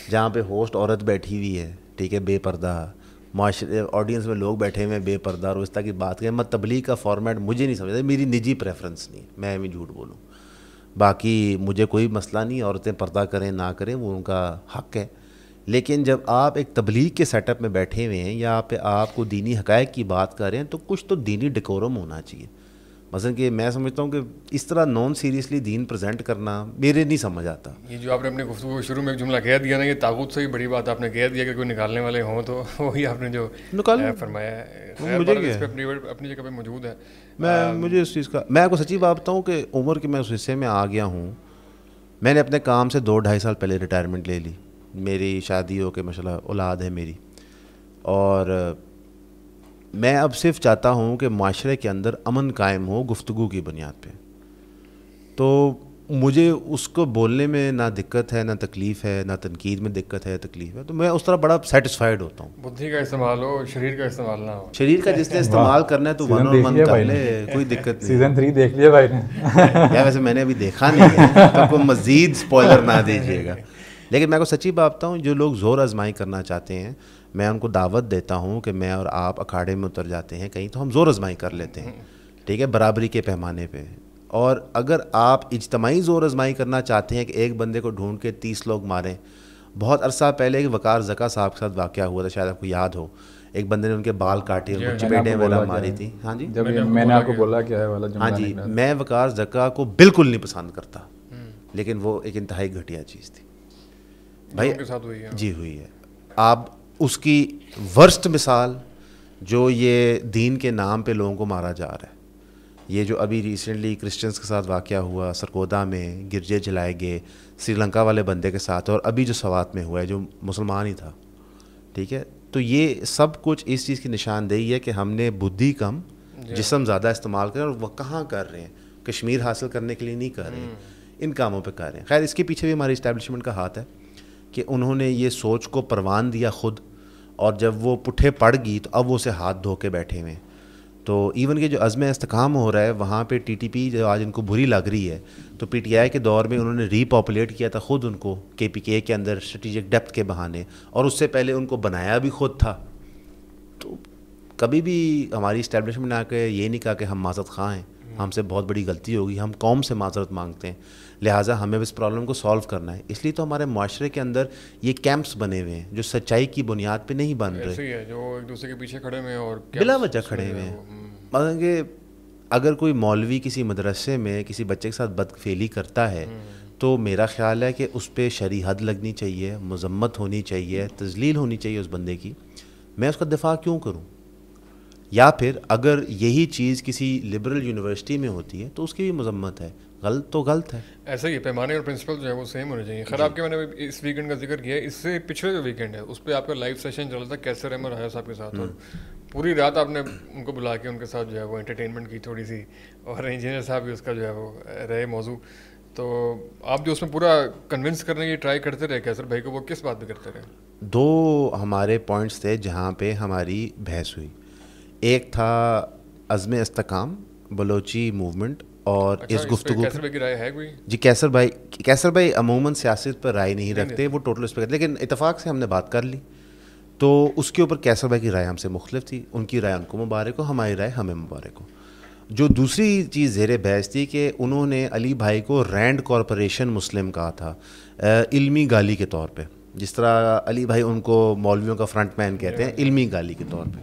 جہاں پہ ہوسٹ عورت بیٹھی ہوئی ہے, ٹھیک ہے, بے پردہ, معاشرے آڈینس میں لوگ بیٹھے ہوئے ہیں بے پردہ, اور اس طرح کی بات کریں. میں تبلیغ کا فارمیٹ مجھے نہیں سمجھتا, میری نجی پریفرنس نہیں, میں بھی جھوٹ بولوں. باقی مجھے کوئی مسئلہ نہیں, عورتیں پردہ کریں نہ کریں وہ ان کا حق ہے. لیکن جب آپ ایک تبلیغ کے سیٹ اپ میں بیٹھے ہوئے ہیں یا آپ کو دینی حقائق کی بات کر رہے ہیں تو کچھ تو دینی ڈیکورم ہونا چاہیے. مثلا کہ میں سمجھتا ہوں کہ اس طرح نان سیریسلی دین پریزنٹ کرنا میرے نہیں سمجھ آتا. یہ جو آپ نے اپنے گفتگو شروع میں ایک جملہ کہہ دیا نا, یہ طاغوت سے ہی بڑی بات آپ نے کہہ دیا کہ کوئی نکالنے والے ہوں, تو وہی آپ نے جو فرمایا ہے اپنی جگہ پہ موجود ہے. مجھے اس چیز کا, میں آپ کو سچی بات بتاؤں کہ عمر کے میں اس حصے میں آ گیا ہوں. میں نے اپنے کام سے 2-2.5 سال پہلے ریٹائرمنٹ لے لی. میری شادی ہو کے ماشاءاللہ اولاد ہے میری, اور میں اب صرف چاہتا ہوں کہ معاشرے کے اندر امن قائم ہو گفتگو کی بنیاد پہ. تو مجھے اس کو بولنے میں نہ دقت ہے, نہ تکلیف ہے, نہ تنقید میں دقت ہے تکلیف ہے, تو میں اس طرح بڑا سیٹسفائیڈ ہوتا ہوں. بدھی کا استعمال ہو, شریر کا استعمال نہ ہو. شریر کا جس نے استعمال کرنا ہے تو ون اور من کر لے, کوئی دقت نہیں. سیزن 3 دیکھ لیا بھائی نے یا ویسے میں نے ابھی دیکھا نہیں ہے, تو کوئی مزید سپوائلر نہ دیجیے گا. لیکن میں کو سچی بات بتاؤں, جو لوگ زور آزمائی کرنا چاہتے ہیں میں ان کو دعوت دیتا ہوں کہ میں اور آپ اکھاڑے میں اتر جاتے ہیں کہیں, تو ہم زور آزمائی کر لیتے ہیں, ٹھیک ہے, برابری کے پیمانے پہ. اور اگر آپ اجتماعی زور آزمائی کرنا چاہتے ہیں کہ ایک بندے کو ڈھونڈ کے 30 لوگ ماریں, بہت عرصہ پہلے ایک وقار زکا صاحب کے ساتھ واقعہ ہوا تھا, شاید آپ کو یاد ہو, ایک بندے نے ان کے بال کاٹے, ان کو چپیٹیں وغیرہ ماری تھی. ہاں جی, میں نے آپ کو بولا کیا ہے والا ہاں جی, میں وقار زکا کو بالکل نہیں پسند کرتا, لیکن وہ ایک انتہائی گھٹیا چیز تھی بھائی. جی ہوئی ہے. آپ اس کی ورسٹ مثال جو یہ دین کے نام پہ لوگوں کو مارا جا رہا ہے, یہ جو ابھی ریسنٹلی کرسچنس کے ساتھ واقعہ ہوا, سرگودا میں گرجے جلائے گئے سری لنکا والے بندے کے ساتھ, اور ابھی جو سوات میں ہوا ہے جو مسلمان ہی تھا, ٹھیک ہے. تو یہ سب کچھ اس چیز کی نشاندہی ہے کہ ہم نے بدھی کم جسم زیادہ استعمال کریں, اور وہ کہاں کر رہے ہیں, کشمیر حاصل کرنے کے لیے نہیں کر رہے ہیں, ان کاموں پہ کر رہے ہیں. خیر اس کے پیچھے بھی ہماری اسٹیبلشمنٹ کا ہاتھ ہے کہ انہوں نے یہ سوچ کو پروان دیا خود, اور جب وہ پٹھے پڑ گئی تو اب وہ اسے ہاتھ دھو کے بیٹھے ہوئے. تو ایون کہ جو عزم استحکام ہو رہا ہے وہاں پہ ٹی ٹی پی جو آج ان کو بری لگ رہی ہے, تو پی ٹی آئی کے دور میں انہوں نے ری پاپولیٹ کیا تھا خود ان کو کے پی کے اندر اسٹریٹجک ڈیپتھ کے بہانے, اور اس سے پہلے ان کو بنایا بھی خود تھا. تو کبھی بھی ہماری اسٹیبلشمنٹ نے آ کے یہ نہیں کہا کہ ہم معذرت خواہ ہیں, ہم سے بہت بڑی غلطی ہوگی, ہم قوم سے معذرت مانگتے ہیں, لہٰذا ہمیں اس پرابلم کو سالو کرنا ہے. اس لیے تو ہمارے معاشرے کے اندر یہ کیمپس بنے ہوئے ہیں جو سچائی کی بنیاد پہ نہیں بن رہے, جو ایک دوسرے کے پیچھے کھڑے ہوئے ہیں اور بلا وجہ کھڑے ہوئے ہیں. مطلب کہ اگر کوئی مولوی کسی مدرسے میں کسی بچے کے ساتھ بدفعلی کرتا ہے تو میرا خیال ہے کہ اس پہ شرعی حد لگنی چاہیے, مذمت ہونی چاہیے, تذلیل ہونی چاہیے اس بندے کی. میں اس کا دفاع کیوں کروں؟ یا پھر اگر یہی چیز کسی لبرل یونیورسٹی میں ہوتی ہے تو اس کی بھی مذمت ہے, غلط تو غلط ہے. ایسا ہی پیمانے اور پرنسپل جو ہے وہ سیم ہونے چاہیے. خیر آپ کے میں نے اس ویکینڈ کا ذکر کیا ہے, اس سے پچھلے جو ویکینڈ ہے اس پہ آپ کا لائیو سیشن چل رہا تھا کیسر احمد رحا صاحب کے ساتھ, اور پوری رات آپ نے ان کو بلا کے ان کے ساتھ جو ہے وہ انٹرٹینمنٹ کی تھوڑی سی, اور انجینئر صاحب بھی اس کا جو ہے وہ رہے موضوع. تو آپ جو اس میں پورا کنونس کرنے کی ٹرائی کرتے رہے کیسر بھائی کو, وہ کس بات پہ کرتے رہے؟ دو ہمارے پوائنٹس تھے جہاں پہ ہماری بحث ہوئی. ایک تھا عزم استحکام بلوچی موومنٹ اور اس گفتگو جی کیسر بھائی عموماً سیاست پر رائے نہیں رکھتے, وہ ٹوٹل اس پہ, لیکن اتفاق سے ہم نے بات کر لی تو اس کے اوپر کیسر بھائی کی رائے ہم سے مختلف تھی. ان کی رائے ان کو مبارک ہو, ہماری رائے ہمیں مبارک ہو. جو دوسری چیز زیر بحث تھی کہ انہوں نے علی بھائی کو رینڈ کارپوریشن مسلم کہا تھا علمی گالی کے طور پہ, جس طرح علی بھائی ان کو مولویوں کا فرنٹ مین کہتے ہیں علمی گالی کے طور پہ,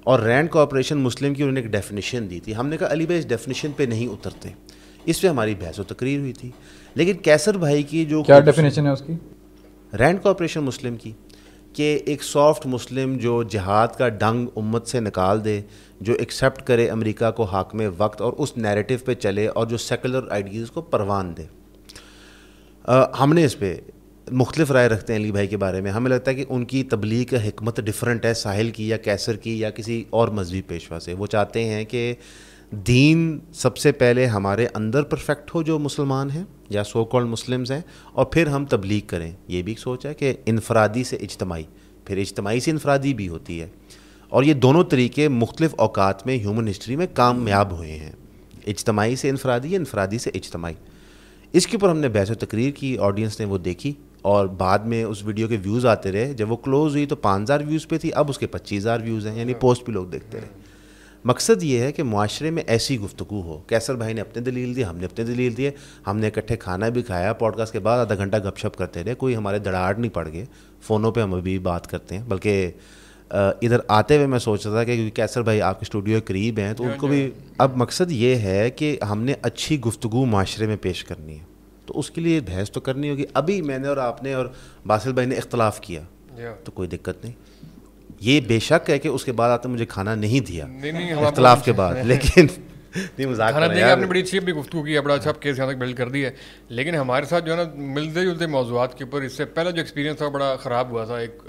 اور رینڈ کارپوریشن مسلم کی انہوں نے ایک ڈیفینیشن دی تھی. ہم نے کہا علی بھائی اس ڈیفینیشن پہ نہیں اترتے, اس پہ ہماری بحث و تقریر ہوئی تھی. لیکن کیسر بھائی کی جو کیا ڈیفینیشن ہے اس کی رینڈ کارپوریشن مسلم کی, کہ ایک سافٹ مسلم جو جہاد کا ڈنگ امت سے نکال دے, جو ایکسیپٹ کرے امریکہ کو حاکم وقت اور اس نیریٹو پہ چلے اور جو سیکولر آئیڈیاز کو پروان دے. ہم نے اس پہ مختلف رائے رکھتے ہیں علی بھائی کے بارے میں. ہمیں لگتا ہے کہ ان کی تبلیغ کا حکمت ڈیفرنٹ ہے ساحل کی یا کیسر کی یا کسی اور مذہبی پیشوا سے. وہ چاہتے ہیں کہ دین سب سے پہلے ہمارے اندر پرفیکٹ ہو جو مسلمان ہیں یا سو کالڈ مسلمز ہیں, اور پھر ہم تبلیغ کریں. یہ بھی ایک سوچ ہے کہ انفرادی سے اجتماعی, پھر اجتماعی سے انفرادی بھی ہوتی ہے, اور یہ دونوں طریقے مختلف اوقات میں ہیومن ہسٹری میں کامیاب ہوئے ہیں, اجتماعی سے انفرادی یا انفرادی سے اجتماعی. اس کے اوپر ہم نے بحث و تقریر کی, آڈینس نے وہ دیکھی, اور بعد میں اس ویڈیو کے ویوز آتے رہے. جب وہ کلوز ہوئی تو 5000 ویوز پہ تھی, اب اس کے 25000 ویوز ہیں, یعنی پوسٹ بھی لوگ دیکھتے رہے. مقصد یہ ہے کہ معاشرے میں ایسی گفتگو ہو. کیسر بھائی نے اپنے دلیل دی, ہم نے اپنے دلیل دیے, ہم نے اکٹھے کھانا بھی کھایا, پوڈ کاسٹ کے بعد آدھا گھنٹہ گپ شپ کرتے رہے, کوئی ہمارے دڑاہٹ نہیں پڑ گئے. فونوں پہ ہم ابھی بات کرتے ہیں, بلکہ ادھر آتے ہوئے میں سوچ رہا تھا کہ کیسر بھائی آپ کے اسٹوڈیو کے قریب ہیں تو ان کو بھی. اب مقصد یہ ہے کہ ہم نے اچھی گفتگو معاشرے میں پیش کرنی ہے, تو اس کے لیے بحث تو کرنی ہوگی. ابھی میں نے اور آپ نے اور باسل بھائی نے اختلاف کیا تو کوئی دقت نہیں. یہ بے شک ہے کہ اس کے بعد آپ نے مجھے کھانا نہیں دیا اختلاف کے بعد, لیکن کھانا دیں گے. آپ نے بڑی اچھی اپنی گفتگو کی ہے, بڑا اچھا کیس یہاں تک بلڈ کر دی ہے. لیکن ہمارے ساتھ جو ہے نا ملتے جلتے موضوعات کے اوپر اس سے پہلا جو ایکسپیرینس تھا بڑا خراب ہوا تھا. ایک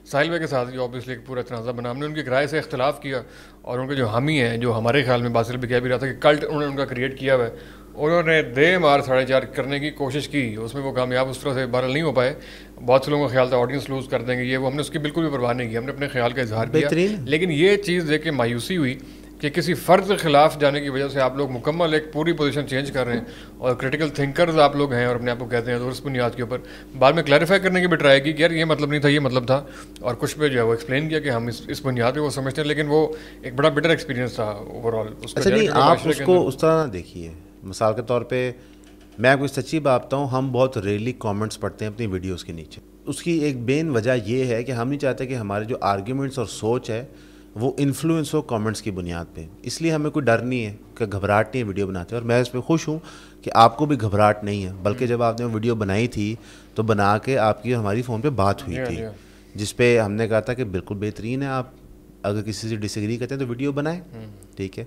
ساحل بھائی کے ساتھ جو آبویسلی ایک پورا تنازع بنا, ہم نے ان کی رائے سے اختلاف کیا, اور ان کے جو حامی ہیں, جو ہمارے خیال میں باسل بھی کہہ بھی رہا تھا کہ کلٹ انہوں نے ان کا کریٹ کیا ہوا ہے, انہوں نے دے مار 4.5 کرنے کی کوشش کی, اس میں وہ کامیاب اس طرح سے بہرحال نہیں ہو پائے. بہت سے لوگوں کا خیال تھا آڈینس لوز کر دیں گے, یہ وہ ہم نے اس کی بالکل بھی پرواہ نہیں کی, ہم نے اپنے خیال کا اظہار کیا. لیکن یہ چیز دیکھ کے مایوسی ہوئی کہ کسی فرد کے خلاف جانے کی وجہ سے آپ لوگ مکمل ایک پوری پوزیشن چینج کر رہے ہیں, اور کریٹیکل تھنکرز آپ لوگ ہیں اور اپنے آپ کو کہتے ہیں, تو اس بنیاد کے اوپر بعد میں کلیریفائی کرنے کی بھی ٹرائی کی کہ یار یہ مطلب نہیں تھا, یہ مطلب تھا, اور کچھ پہ جو ہے وہ ایکسپلین کیا کہ ہم اس بنیاد پہ وہ سمجھتے ہیں. لیکن وہ ایک بڑا بیٹر ایکسپیرینس تھا اوور آل. اچھا نہیں, آپ اس کو اس طرح نہ دیکھیے. مثال کے طور پہ میں آپ کو سچی بات بتاؤں, ہم بہت ریئرلی کامنٹس پڑھتے ہیں اپنی ویڈیوز کے نیچے. اس کی ایک مین وجہ یہ ہے کہ ہم نہیں چاہتے کہ ہمارے جو آرگیومنٹس اور سوچ ہے وہ انفلوئنس ہو کامنٹس کی بنیاد پہ. اس لیے ہمیں کوئی ڈر نہیں ہے, کہ گھبراہٹ نہیں ہے ویڈیو بناتے, اور میں اس پہ خوش ہوں کہ آپ کو بھی گھبراہٹ نہیں ہے. بلکہ جب آپ نے ویڈیو بنائی تھی تو بنا کے آپ کی ہماری فون پہ بات ہوئی تھی, جس پہ ہم نے کہا تھا کہ بالکل بہترین ہے, آپ اگر کسی سے ڈس ایگری کرتے ہیں تو ویڈیو بنائیں, ٹھیک ہے,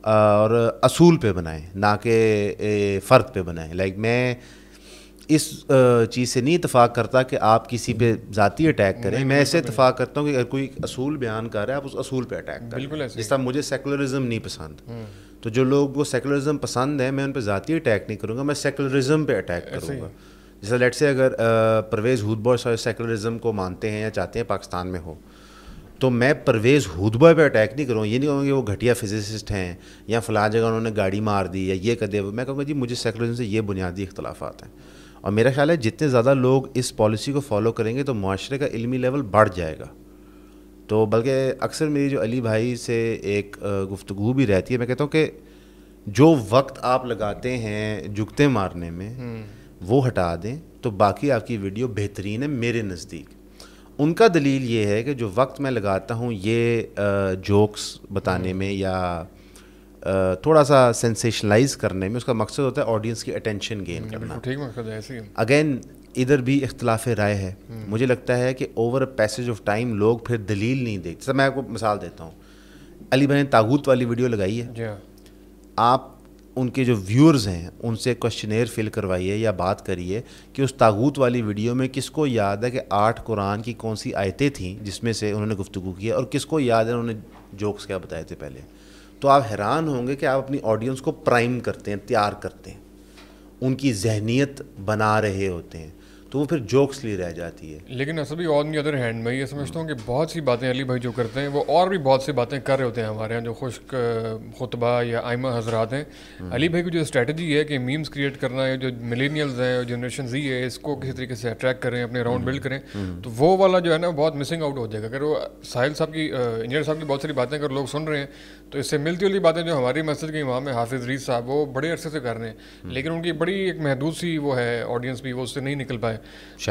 اور اصول پہ بنائیں نہ کہ فرد پہ بنائیں. لائک میں اس چیز سے نہیں اتفاق کرتا کہ آپ کسی پہ ذاتی اٹیک کریں, میں ایسے اتفاق کرتا ہوں کہ اگر کوئی اصول بیان کر رہا ہے آپ اس اصول پہ اٹیک کریں. جس طرح مجھے سیکولرزم نہیں پسند, تو جو لوگ وہ سیکولرزم پسند ہے میں ان پہ ذاتی اٹیک نہیں کروں گا, میں سیکولرزم پہ اٹیک کروں گا. جیسے لیٹ سے اگر پرویز ہودبوئے سیکولرزم کو مانتے ہیں یا چاہتے ہیں پاکستان میں ہو, تو میں پرویز ہودبوئے پہ اٹیک نہیں کروں. یہ نہیں کہوں گا کہ وہ گھٹیا فزسسٹ ہیں یا فلاں جگہ انہوں نے گاڑی مار دی یا یہ کر دیا. میں کہوں گا جی مجھے سیکولرزم سے یہ بنیادی اختلافات ہیں, اور میرا خیال ہے جتنے زیادہ لوگ اس پالیسی کو فالو کریں گے تو معاشرے کا علمی لیول بڑھ جائے گا. تو بلکہ اکثر میری جو علی بھائی سے ایک گفتگو بھی رہتی ہے, میں کہتا ہوں کہ جو وقت آپ لگاتے ہیں جگتے مارنے میں وہ ہٹا دیں تو باقی آپ کی ویڈیو بہترین ہے میرے نزدیک. ان کا دلیل یہ ہے کہ جو وقت میں لگاتا ہوں یہ جوکس بتانے میں یا تھوڑا سا سینسیشنلائز کرنے میں, اس کا مقصد ہوتا ہے آڈینس کی اٹینشن گین کرنا. اگین ادھر بھی اختلاف رائے ہے. مجھے لگتا ہے کہ اوور پیسیج آف ٹائم لوگ پھر دلیل نہیں دیکھتے. سر میں آپ کو مثال دیتا ہوں, علی بھائی نے تاغوت والی ویڈیو لگائی ہے, آپ ان کے جو ویورز ہیں ان سے کوشچنیر فل کروائیے یا بات کریے کہ اس تاغوت والی ویڈیو میں کس کو یاد ہے کہ 8 قرآن کی کون سی آیتیں تھیں جس میں سے انہوں نے گفتگو کی ہے, اور کس کو یاد ہے انہوں نے جوکس کیا بتائے تھے پہلے. تو آپ حیران ہوں گے کہ آپ اپنی آڈینس کو پرائم کرتے ہیں, تیار کرتے ہیں, ان کی ذہنیت بنا رہے ہوتے ہیں. تو وہ پھر جوکس لی رہ جاتی ہے. لیکن اصل بھی آن دی ادر ہینڈ میں یہ سمجھتا ہوں کہ بہت سی باتیں علی بھائی جو کرتے ہیں وہ اور بھی بہت سی باتیں کر رہے ہوتے ہیں ہمارے یہاں جو خشک خطبہ یا آئمہ حضرات ہیں. علی بھائی کی جو اسٹریٹجی ہے کہ میمز کریٹ کرنا ہے, جو ملینیلز ہیں, جنریشن زی ہے, اس کو کسی طریقے سے اٹریکٹ کریں, اپنے اراؤنڈ بلڈ کریں, تو وہ والا جو ہے نا بہت مسنگ آؤٹ ہو جائے گا. اگر وہ ساحل صاحب کی انجینئر صاحب کی بہت ساری باتیں اگر لوگ سن رہے ہیں تو اس سے ملتی جلی باتیں جو ہماری مسجد کے امام ہیں حافظ ریز صاحب وہ بڑے عرصے سے کر رہے ہیں, لیکن ان کی بڑی ایک محدود سی وہ ہے آڈینس بھی, وہ اس سے نہیں نکل پائے.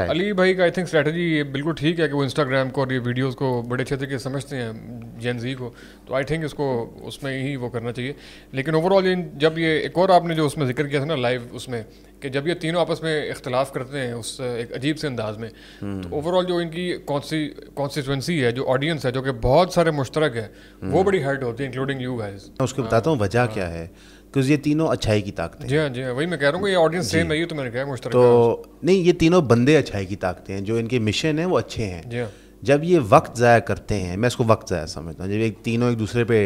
علی بھائی کا آئی تھنک اسٹریٹجی یہ بالکل ٹھیک ہے کہ وہ انسٹاگرام کو اور یہ ویڈیوز کو بڑے اچھے طریقے سے سمجھتے ہیں جین زی کو, تو آئی تھنک اس کو اس میں ہی وہ کرنا چاہیے. لیکن اوور آل جب یہ ایک اور آپ نے جو اس میں ذکر کیا تھا نا لائیو اس میں, کہ جب یہ تینوں آپس میں اختلاف کرتے ہیں اس ایک عجیب سے انداز میں, تو اوور آل جو ان کی کانسٹیٹوئنسی ہے, جو آڈینس ہے, جو کہ بہت سارے مشترک ہے, وہ بڑی ہرٹ ہوتی ہے انکلوڈنگ یو گائز. میں اس کو بتاتا ہوں وجہ کیا ہے, کیونکہ یہ تینوں اچھائی کی طاقتیں. جی ہاں جی ہاں, وہی میں کہہ رہا ہوں کہ یہ آڈینس سیم ہے, یہ تو میں نے کہا مشترک. تو نہیں, یہ تینوں بندے اچھائی کی طاقتیں ہیں, جو ان کے مشن ہیں وہ اچھے ہیں. جی ہاں, جب یہ وقت ضائع کرتے ہیں, میں اس کو وقت ضائع سمجھتا ہوں, جب ایک تینوں ایک دوسرے پہ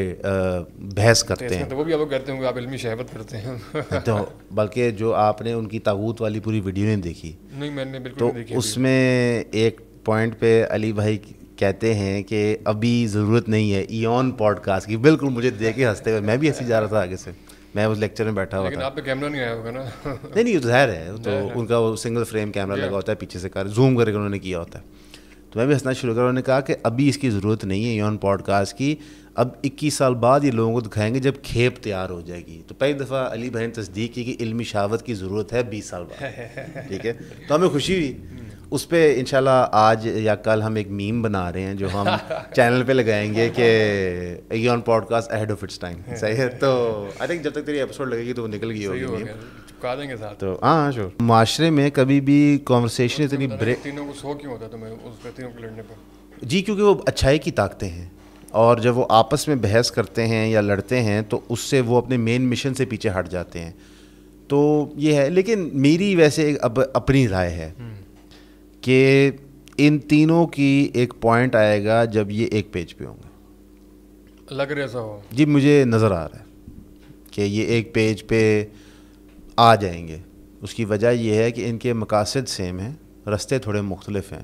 بحث کرتے ہیں, تو وہ بھی آپ کہتے ہیں کہ آپ علمی شہوت کرتے ہیں. تو بلکہ جو آپ نے ان کی طاغوت والی پوری ویڈیو نہیں دیکھی, نہیں میں نے بالکل تو نہیں دیکھی. اس میں ایک پوائنٹ پہ علی بھائی کہتے ہیں کہ ابھی ضرورت نہیں ہے ایون پوڈ کاسٹ کی. بالکل مجھے دیکھ کے ہنستے ہوئے, میں بھی ہنسی جا رہا تھا آگے سے, میں اس لیکچر میں بیٹھا ہوا تھا. لیکن آپ پہ کیمرہ نہیں آیا ہوگا نا. نہیں ظاہر ہے, تو ان کا وہ سنگل فریم کیمرہ لگا ہوتا ہے پیچھے سے, زوم کر کے انہوں نے کیا ہوتا ہے. تو میں بھی ہنسنا شروع کیا. انہوں نے کہا کہ ابھی اس کی ضرورت نہیں ہے ایون پوڈ کاسٹ کی, اب 21 سال بعد یہ لوگوں کو دکھائیں گے جب کھیپ تیار ہو جائے گی. تو پہلی دفعہ علی بھائی نے تصدیق کی کہ علمی شہوت کی ضرورت ہے 20 سال بعد. ٹھیک ہے, تو ہمیں خوشی ہوئی. اس پہ انشاءاللہ آج یا کل ہم ایک میم بنا رہے ہیں جو ہم چینل پہ لگائیں گے کہ even podcast ahead of its time. صحیح ہے, تو آئی تھنک جب تک تیری ایپیسوڈ لگے گی تو وہ نکل گئی ہوگی. چپکا دیں گے ساتھ. تو ہاں شور, معاشرے میں کبھی بھی کانورسیشن اتنی بریک, تینوں کو سو کیوں ہوتا ہے تمہیں اس پہ تینوں کے لڑنے پہ؟ جی کیونکہ وہ اچھائی کی طاقتیں ہیں, اور جب وہ آپس میں بحث کرتے ہیں یا لڑتے ہیں تو اس سے وہ اپنے مین مشن سے پیچھے ہٹ جاتے ہیں. تو یہ ہے, لیکن میری ویسے اب اپنی رائے ہے کہ ان تینوں کی ایک پوائنٹ آئے گا جب یہ ایک پیج پہ ہوں گے. لگ رہا ایسا ہو. جی مجھے نظر آ رہا ہے کہ یہ ایک پیج پہ آ جائیں گے. اس کی وجہ یہ ہے کہ ان کے مقاصد سیم ہیں, رستے تھوڑے مختلف ہیں,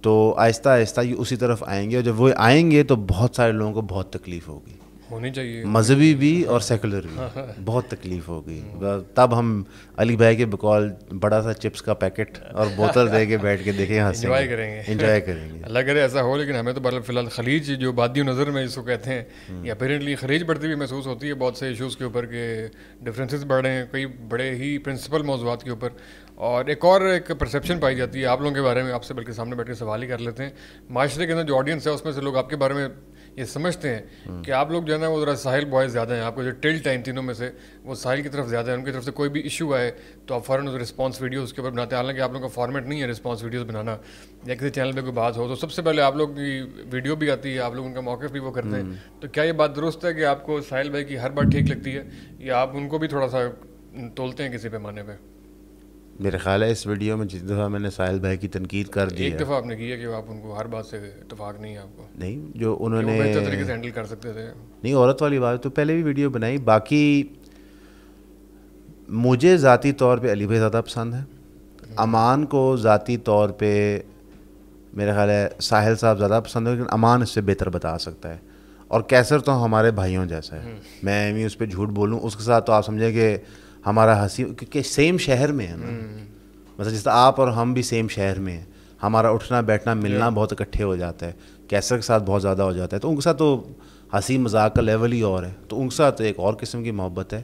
تو آہستہ آہستہ یہ اسی طرف آئیں گے, اور جب وہ آئیں گے تو بہت سارے لوگوں کو بہت تکلیف ہوگی, ہونی چاہیے, مذہبی بھی اور سیکولر بھی, بہت تکلیف ہوگی. تب ہم علی بھائی کے بقول بڑا سا چپس کا پیکٹ اور بوتل دے کے بیٹھ کے دیکھیں, انجوائے کریں گے, انجوائے کریں گے. اللہ کرے ایسا ہو. لیکن ہمیں تو فی الحال خلیج جو بادی نظر میں اس کو کہتے ہیں, یا اپیرنٹلی خلیج بڑھتی ہوئی محسوس ہوتی ہے بہت سے ایشوز کے اوپر, کہ ڈفرینسز بڑھ رہے ہیں کئی بڑے ہی پرنسپل موضوعات کے اوپر. اور ایک پرسیپشن پائی جاتی ہے آپ لوگوں کے بارے میں, آپ سے بلکہ سامنے بیٹھ کے سوال ہی کر لیتے ہیں. معاشرے کے اندر جو آڈینس ہے اس میں سے لوگ آپ کے بارے میں یہ سمجھتے ہیں کہ آپ لوگ جو ہے نا وہ ذرا ساحل بوائز زیادہ ہیں. آپ کو جو ٹلٹ ہے ان تینوں میں سے وہ ساحل کی طرف زیادہ ہے. ان کی طرف سے کوئی بھی ایشو آئے تو آپ فوراً رسپانس ویڈیوز کے اوپر بناتے ہیں, حالانکہ آپ لوگوں کا فارمیٹ نہیں ہے رسپانس ویڈیوز بنانا, یا کسی چینل پہ کوئی بات ہو تو سب سے پہلے آپ لوگ کی ویڈیو بھی آتی ہے, آپ لوگ ان کا موقف بھی وہ کرتے ہیں. تو کیا یہ بات درست ہے کہ آپ کو ساحل بھائی کی ہر بات ٹھیک لگتی ہے, یا آپ ان کو بھی تھوڑا سا تولتے ہیں کسی پیمانے پہ؟ میرے خیال ہے اس ویڈیو میں جتنی دفعہ میں نے ساحل بھائی کی تنقید کر دی ہے, ایک دفعہ آپ نے کی ہے کہ آپ ان کو ہر بات سے اتفاق نہیں ہے آپ کو, نہیں جو انہوں نے بہتر طریقے سے ہینڈل کر سکتے تھے. نہیں, عورت والی بات تو پہلے بھی ویڈیو بنائی. باقی مجھے ذاتی طور پہ علی بھائی زیادہ پسند ہے, امان کو ذاتی طور پہ میرا خیال ہے ساحل صاحب زیادہ پسند ہے, لیکن امان اس سے بہتر بتا سکتا ہے. اور کیسر تو ہمارے بھائیوں جیسا ہے, میں بھی اس پہ جھوٹ بولوں اس کے ساتھ تو آپ سمجھیں کہ ہمارا ہنسی, کیونکہ سیم شہر میں ہے نا, مثلا جس طرح آپ اور ہم بھی سیم شہر میں ہیں, ہمارا اٹھنا بیٹھنا ملنا بہت اکٹھے ہو جاتا ہے, کیسر کے ساتھ بہت زیادہ ہو جاتا ہے, تو ان کے ساتھ تو ہنسی مذاق کا لیول ہی اور ہے, تو ان کے ساتھ ایک اور قسم کی محبت ہے.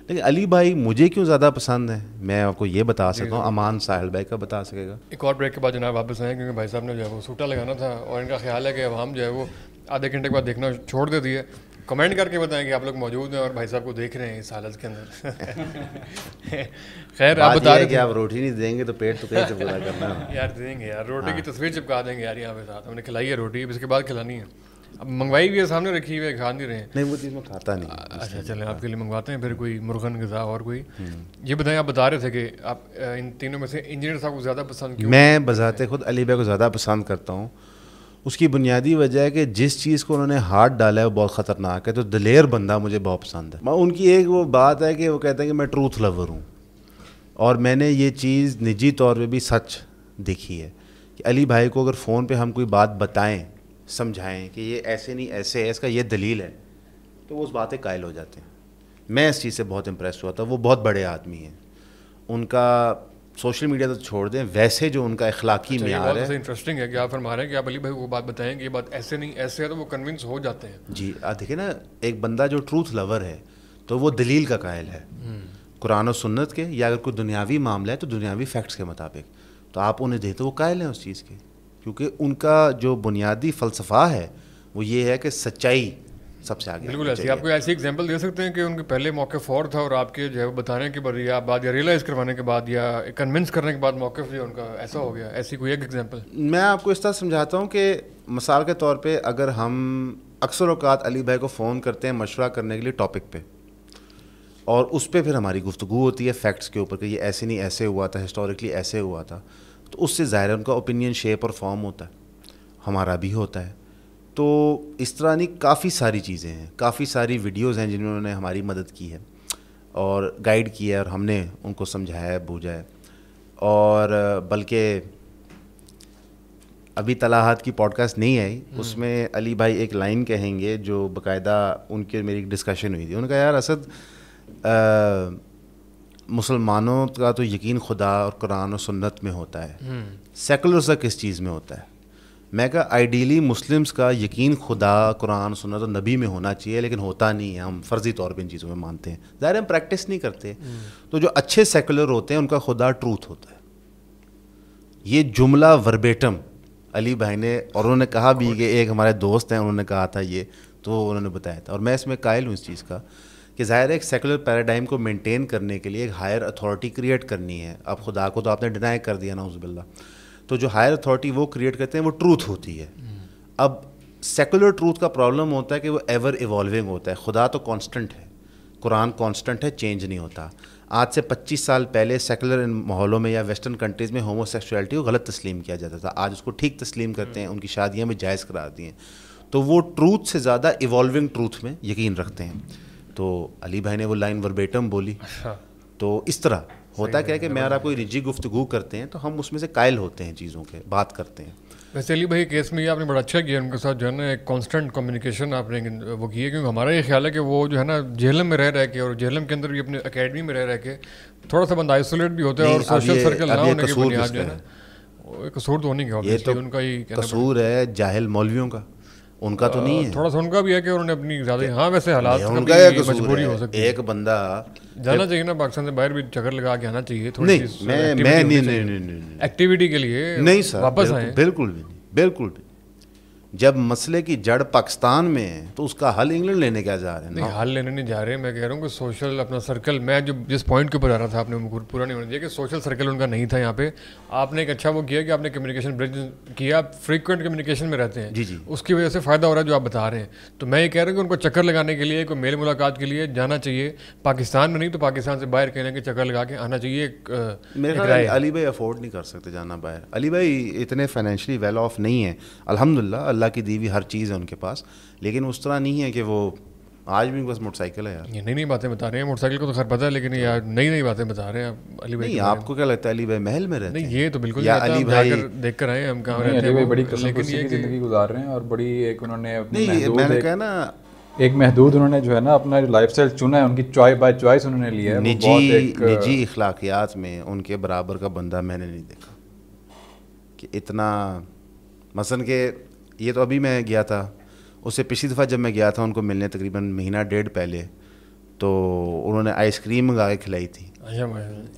لیکن علی بھائی مجھے کیوں زیادہ پسند ہے میں آپ کو یہ بتا سکتا ہوں, امان ساحل بھائی کا بتا سکے گا. ایک اور بریک کے بعد جناب واپس آئیں, کیونکہ بھائی صاحب نے جو ہے وہ سوٹا لگانا تھا, اور ان کا خیال ہے کہ عوام جو ہے وہ آدھے گھنٹے کے بعد دیکھنا چھوڑ دیتی ہے. کمنٹ کر کے بتائیں کہ آپ لوگ موجود ہیں اور بھائی صاحب کو دیکھ رہے ہیں اس حالت کے اندر. خیر آپ بتا رہے کہ آپ روٹی نہیں دیں گے تو پیٹ تو کہیں سے پورا کرنا ہے یار. دیں گے یار, روٹی کی تصویر چپکا دیں گے یار یہاں پہ ساتھ. ہم نے کھلائی ہے روٹی, اس کے بعد کھلانی ہے. اب منگوائی بھی ہے, سامنے رکھی ہوئی ہے, کھا نہیں رہے ہیں. نہیں وہ چیز میں کھاتا نہیں. اچھا چلیں آپ کے لیے منگواتے ہیں پھر کوئی مرغن غذا اور کوئی. یہ بتائیں, آپ بتا رہے تھے کہ آپ ان تینوں میں سے انجینئر صاحب کو زیادہ پسند کیوں؟ میں بذات خود علی بھائی کو زیادہ پسند کرتا ہوں. اس کی بنیادی وجہ ہے کہ جس چیز کو انہوں نے ہاتھ ڈالا ہے وہ بہت خطرناک ہے, تو دلیر بندہ مجھے بہت پسند ہے. ان کی ایک وہ بات ہے کہ وہ کہتے ہیں کہ میں ٹروتھ لور ہوں, اور میں نے یہ چیز نجی طور پہ بھی سچ دیکھی ہے کہ علی بھائی کو اگر فون پہ ہم کوئی بات بتائیں, سمجھائیں کہ یہ ایسے نہیں ایسے ہے, اس کا یہ دلیل ہے, تو وہ اس باتیں قائل ہو جاتے ہیں. میں اس چیز سے بہت امپریس ہوا تھا. وہ بہت بڑے آدمی ہیں, ان کا سوشل میڈیا تو چھوڑ دیں, ویسے جو ان کا اخلاقی معیار ہے. انٹرسٹنگ ہے کہ آپ فرما رہے ہیں کہ آپ علی بھائی کو بات بتائیں کہ یہ بات ایسے نہیں ایسے ہے, تو وہ کنونس ہو جاتے ہیں. جی دیکھیں نا, ایک بندہ جو ٹروتھ لور ہے تو وہ دلیل کا قائل ہے, قرآن و سنت کے, یا اگر کوئی دنیاوی معاملہ ہے تو دنیاوی فیکٹس کے مطابق, تو آپ انہیں دیتے وہ قائل ہیں اس چیز کے, کیونکہ ان کا جو بنیادی فلسفہ ہے وہ یہ ہے کہ سچائی سب سے آگے. بالکل ایسی. آپ کو ایسی ایگزامپل دے سکتے ہیں کہ ان کے پہلے موقف اور تھا اور آپ کے جو ہے بتانے کے بعد یا ریئلائز کروانے کے بعد یا کنونس کرنے کے بعد موقف جو ان کا ایسا ہو گیا, ایسی کوئی ایک ایگزامپل؟ میں آپ کو اس طرح سمجھاتا ہوں کہ مثال کے طور پہ اگر ہم اکثر اوقات علی بھائی کو فون کرتے ہیں مشورہ کرنے کے لیے ٹاپک پہ, اور اس پہ پھر ہماری گفتگو ہوتی ہے فیکٹس کے اوپر کہ یہ ایسے نہیں ایسے ہوا تھا, ہسٹوریکلی ایسے ہوا تھا, تو اس سے ظاہر ہے ان کا اوپینین شیپ اور فارم ہوتا ہے, ہمارا بھی ہوتا ہے. تو اس طرح نہیں کافی ساری چیزیں ہیں, کافی ساری ویڈیوز ہیں جنہوں نے ہماری مدد کی ہے اور گائیڈ کیا ہے, اور ہم نے ان کو سمجھایا ہے, بوجھا ہے. اور بلکہ ابھی طلاحات کی پوڈ کاسٹ نہیں آئی, اس میں علی بھائی ایک لائن کہیں گے جو باقاعدہ ان کے میری ڈسکشن ہوئی تھی. انہوں نے کہا یار اسد, مسلمانوں کا تو یقین خدا اور قرآن و سنت میں ہوتا ہے, سیکولرز کا کس چیز میں ہوتا ہے؟ میں کہا آئیڈیلی مسلمس کا یقین خدا, قرآن, سنت اور نبی میں ہونا چاہیے, لیکن ہوتا نہیں ہے. ہم فرضی طور پہ ان چیزوں میں مانتے ہیں, ظاہر ہم پریکٹس نہیں کرتے. تو جو اچھے سیکولر ہوتے ہیں ان کا خدا ٹروتھ ہوتا ہے. یہ جملہ وربیٹم علی بھائی نے, اور انہوں نے کہا بھی کہ ایک ہمارے دوست ہیں انہوں نے کہا تھا یہ, تو انہوں نے بتایا تھا. اور میں اس میں قائل ہوں اس چیز کا کہ ظاہر ہے ایک سیکولر پیراڈائم کو مینٹین کرنے کے لیے ایک ہائر اتھارٹی کریٹ کرنی ہے. اب خدا کو تو آپ نے ڈینائی کر دیا نعوذ باللہ, تو جو ہائر اتھارٹی وہ کریٹ کرتے ہیں وہ ٹروتھ ہوتی ہے. اب سیکولر ٹروتھ کا پرابلم ہوتا ہے کہ وہ ایور ایوالونگ ہوتا ہے. خدا تو کانسٹنٹ ہے, قرآن کانسٹنٹ ہے, چینج نہیں ہوتا. آج سے 25 سال پہلے سیکولر ماحولوں میں یا ویسٹرن کنٹریز میں ہومو سیکشولیٹی کو غلط تسلیم کیا جاتا تھا, آج اس کو ٹھیک تسلیم کرتے ہیں, ان کی شادیاں میں جائز قرار دی ہیں. تو وہ ٹروتھ سے زیادہ ایوالونگ ٹروتھ میں یقین رکھتے ہیں. تو علی بھائی نے وہ لائن وربیٹم بولی. تو اس طرح ہوتا کیا کہ میں اور آپ کوئی نجی گفتگو کرتے ہیں تو ہم اس میں سے قائل ہوتے ہیں, چیزوں کے بات کرتے ہیں. ویسے علی بھائی کیس میں یہ آپ نے بڑا اچھا کیا ان کے ساتھ جو ہے نا ایک کانسٹنٹ کمیونیکیشن آپ نے وہ کی ہے, کیونکہ ہمارا یہ خیال ہے کہ وہ جو ہے نا جہلم میں رہ کے اور جہلم کے اندر بھی اپنے اکیڈمی میں رہ کے تھوڑا سا بندہ آئسولیٹ بھی ہوتا ہے, اور سوشل سرکل نہ ہونے کی بنیاد جو ہے نا قصور تو نہیں ہے, یہ تو ان کا ہی قصور ہے جاہل مولویوں کا, ان کا تو نہیں ہے. تھوڑا سا ان کا بھی ہے کہ انہوں نے اپنی زیادہ, ہاں ویسے حالات ان کا مجبوری ہو سکتی ہے. ایک بندہ جانا چاہیے نا پاکستان سے باہر بھی چکر لگا کے آنا چاہیے تھوڑی ایکٹیویٹی کے لیے. نہیں سر, واپس آئیں. بالکل بھی نہیں, بالکل بھی. جب مسئلے کی جڑ پاکستان میں ہے تو اس کا حل انگلینڈ لینے کیا جا رہے ہیں؟ نہیں, حل لینے نہیں جا رہے. میں کہہ رہا ہوں کہ سوشل اپنا سرکل, میں جو جس پوائنٹ کے اوپر آ رہا تھا آپ نے پورا نہیں ہونا چاہیے کہ سوشل سرکل ان کا نہیں تھا یہاں پہ. آپ نے ایک اچھا وہ کیا کہ آپ نے کمیونیکیشن برج کیا, آپ فریکوینٹ کمیونیکیشن میں رہتے ہیں. جی جی, اس کی وجہ سے فائدہ ہو رہا ہے جو آپ بتا رہے ہیں. تو میں یہ کہہ رہا ہوں کہ ان کو چکر لگانے کے لیے, کوئی میل ملاقات کے لیے جانا چاہیے پاکستان میں, نہیں تو پاکستان سے باہر کہنے کے چکر لگا کے آنا چاہیے. میرے خیال علی بھائی افورڈ نہیں کر سکتے جانا باہر. علی بھائی اتنے فائنینشلی ویل آف نہیں ہیں الحمدللہ, اللہ کی دی ہوئی ہر چیز ہے ان کے پاس, لیکن اس طرح نہیں ہے کہ وہ آج بھی بس موٹر سائیکل ہے. یار یہ نئی نئی باتیں بتا رہے ہیں, موٹر سائیکل کو تو خیر پتہ ہے, لیکن یہ نئی نئی باتیں بتا رہے ہیں علی بھائی. نہیں, آپ کو کیا لگتا ہے علی بھائی محل میں رہتے ہیں؟ نہیں, یہ تو بالکل یا علی بھائی دیکھ کر آئے ہم کہاں رہتے ہیں. علی بھائی بڑی قسم خوشی کی زندگی گزار رہے ہیں, اور بڑی ایک انہوں نے میں نے کہا نا ایک محدود انہوں نے جو ہے نا اپنا لائف اسٹائل چنا ہے, ان کی چوائس بائی چوائس انہوں نے لیا ہے. نجی اخلاقیات میں ان کے برابر کا بندہ میں نے نہیں دیکھا کہ اتنا. مثلاً کہ یہ تو ابھی میں گیا تھا, اس سے پچھلی دفعہ جب میں گیا تھا ان کو ملنے تقریباً مہینہ ڈیڑھ پہلے, تو انہوں نے آئس کریم منگا کے کھلائی تھی.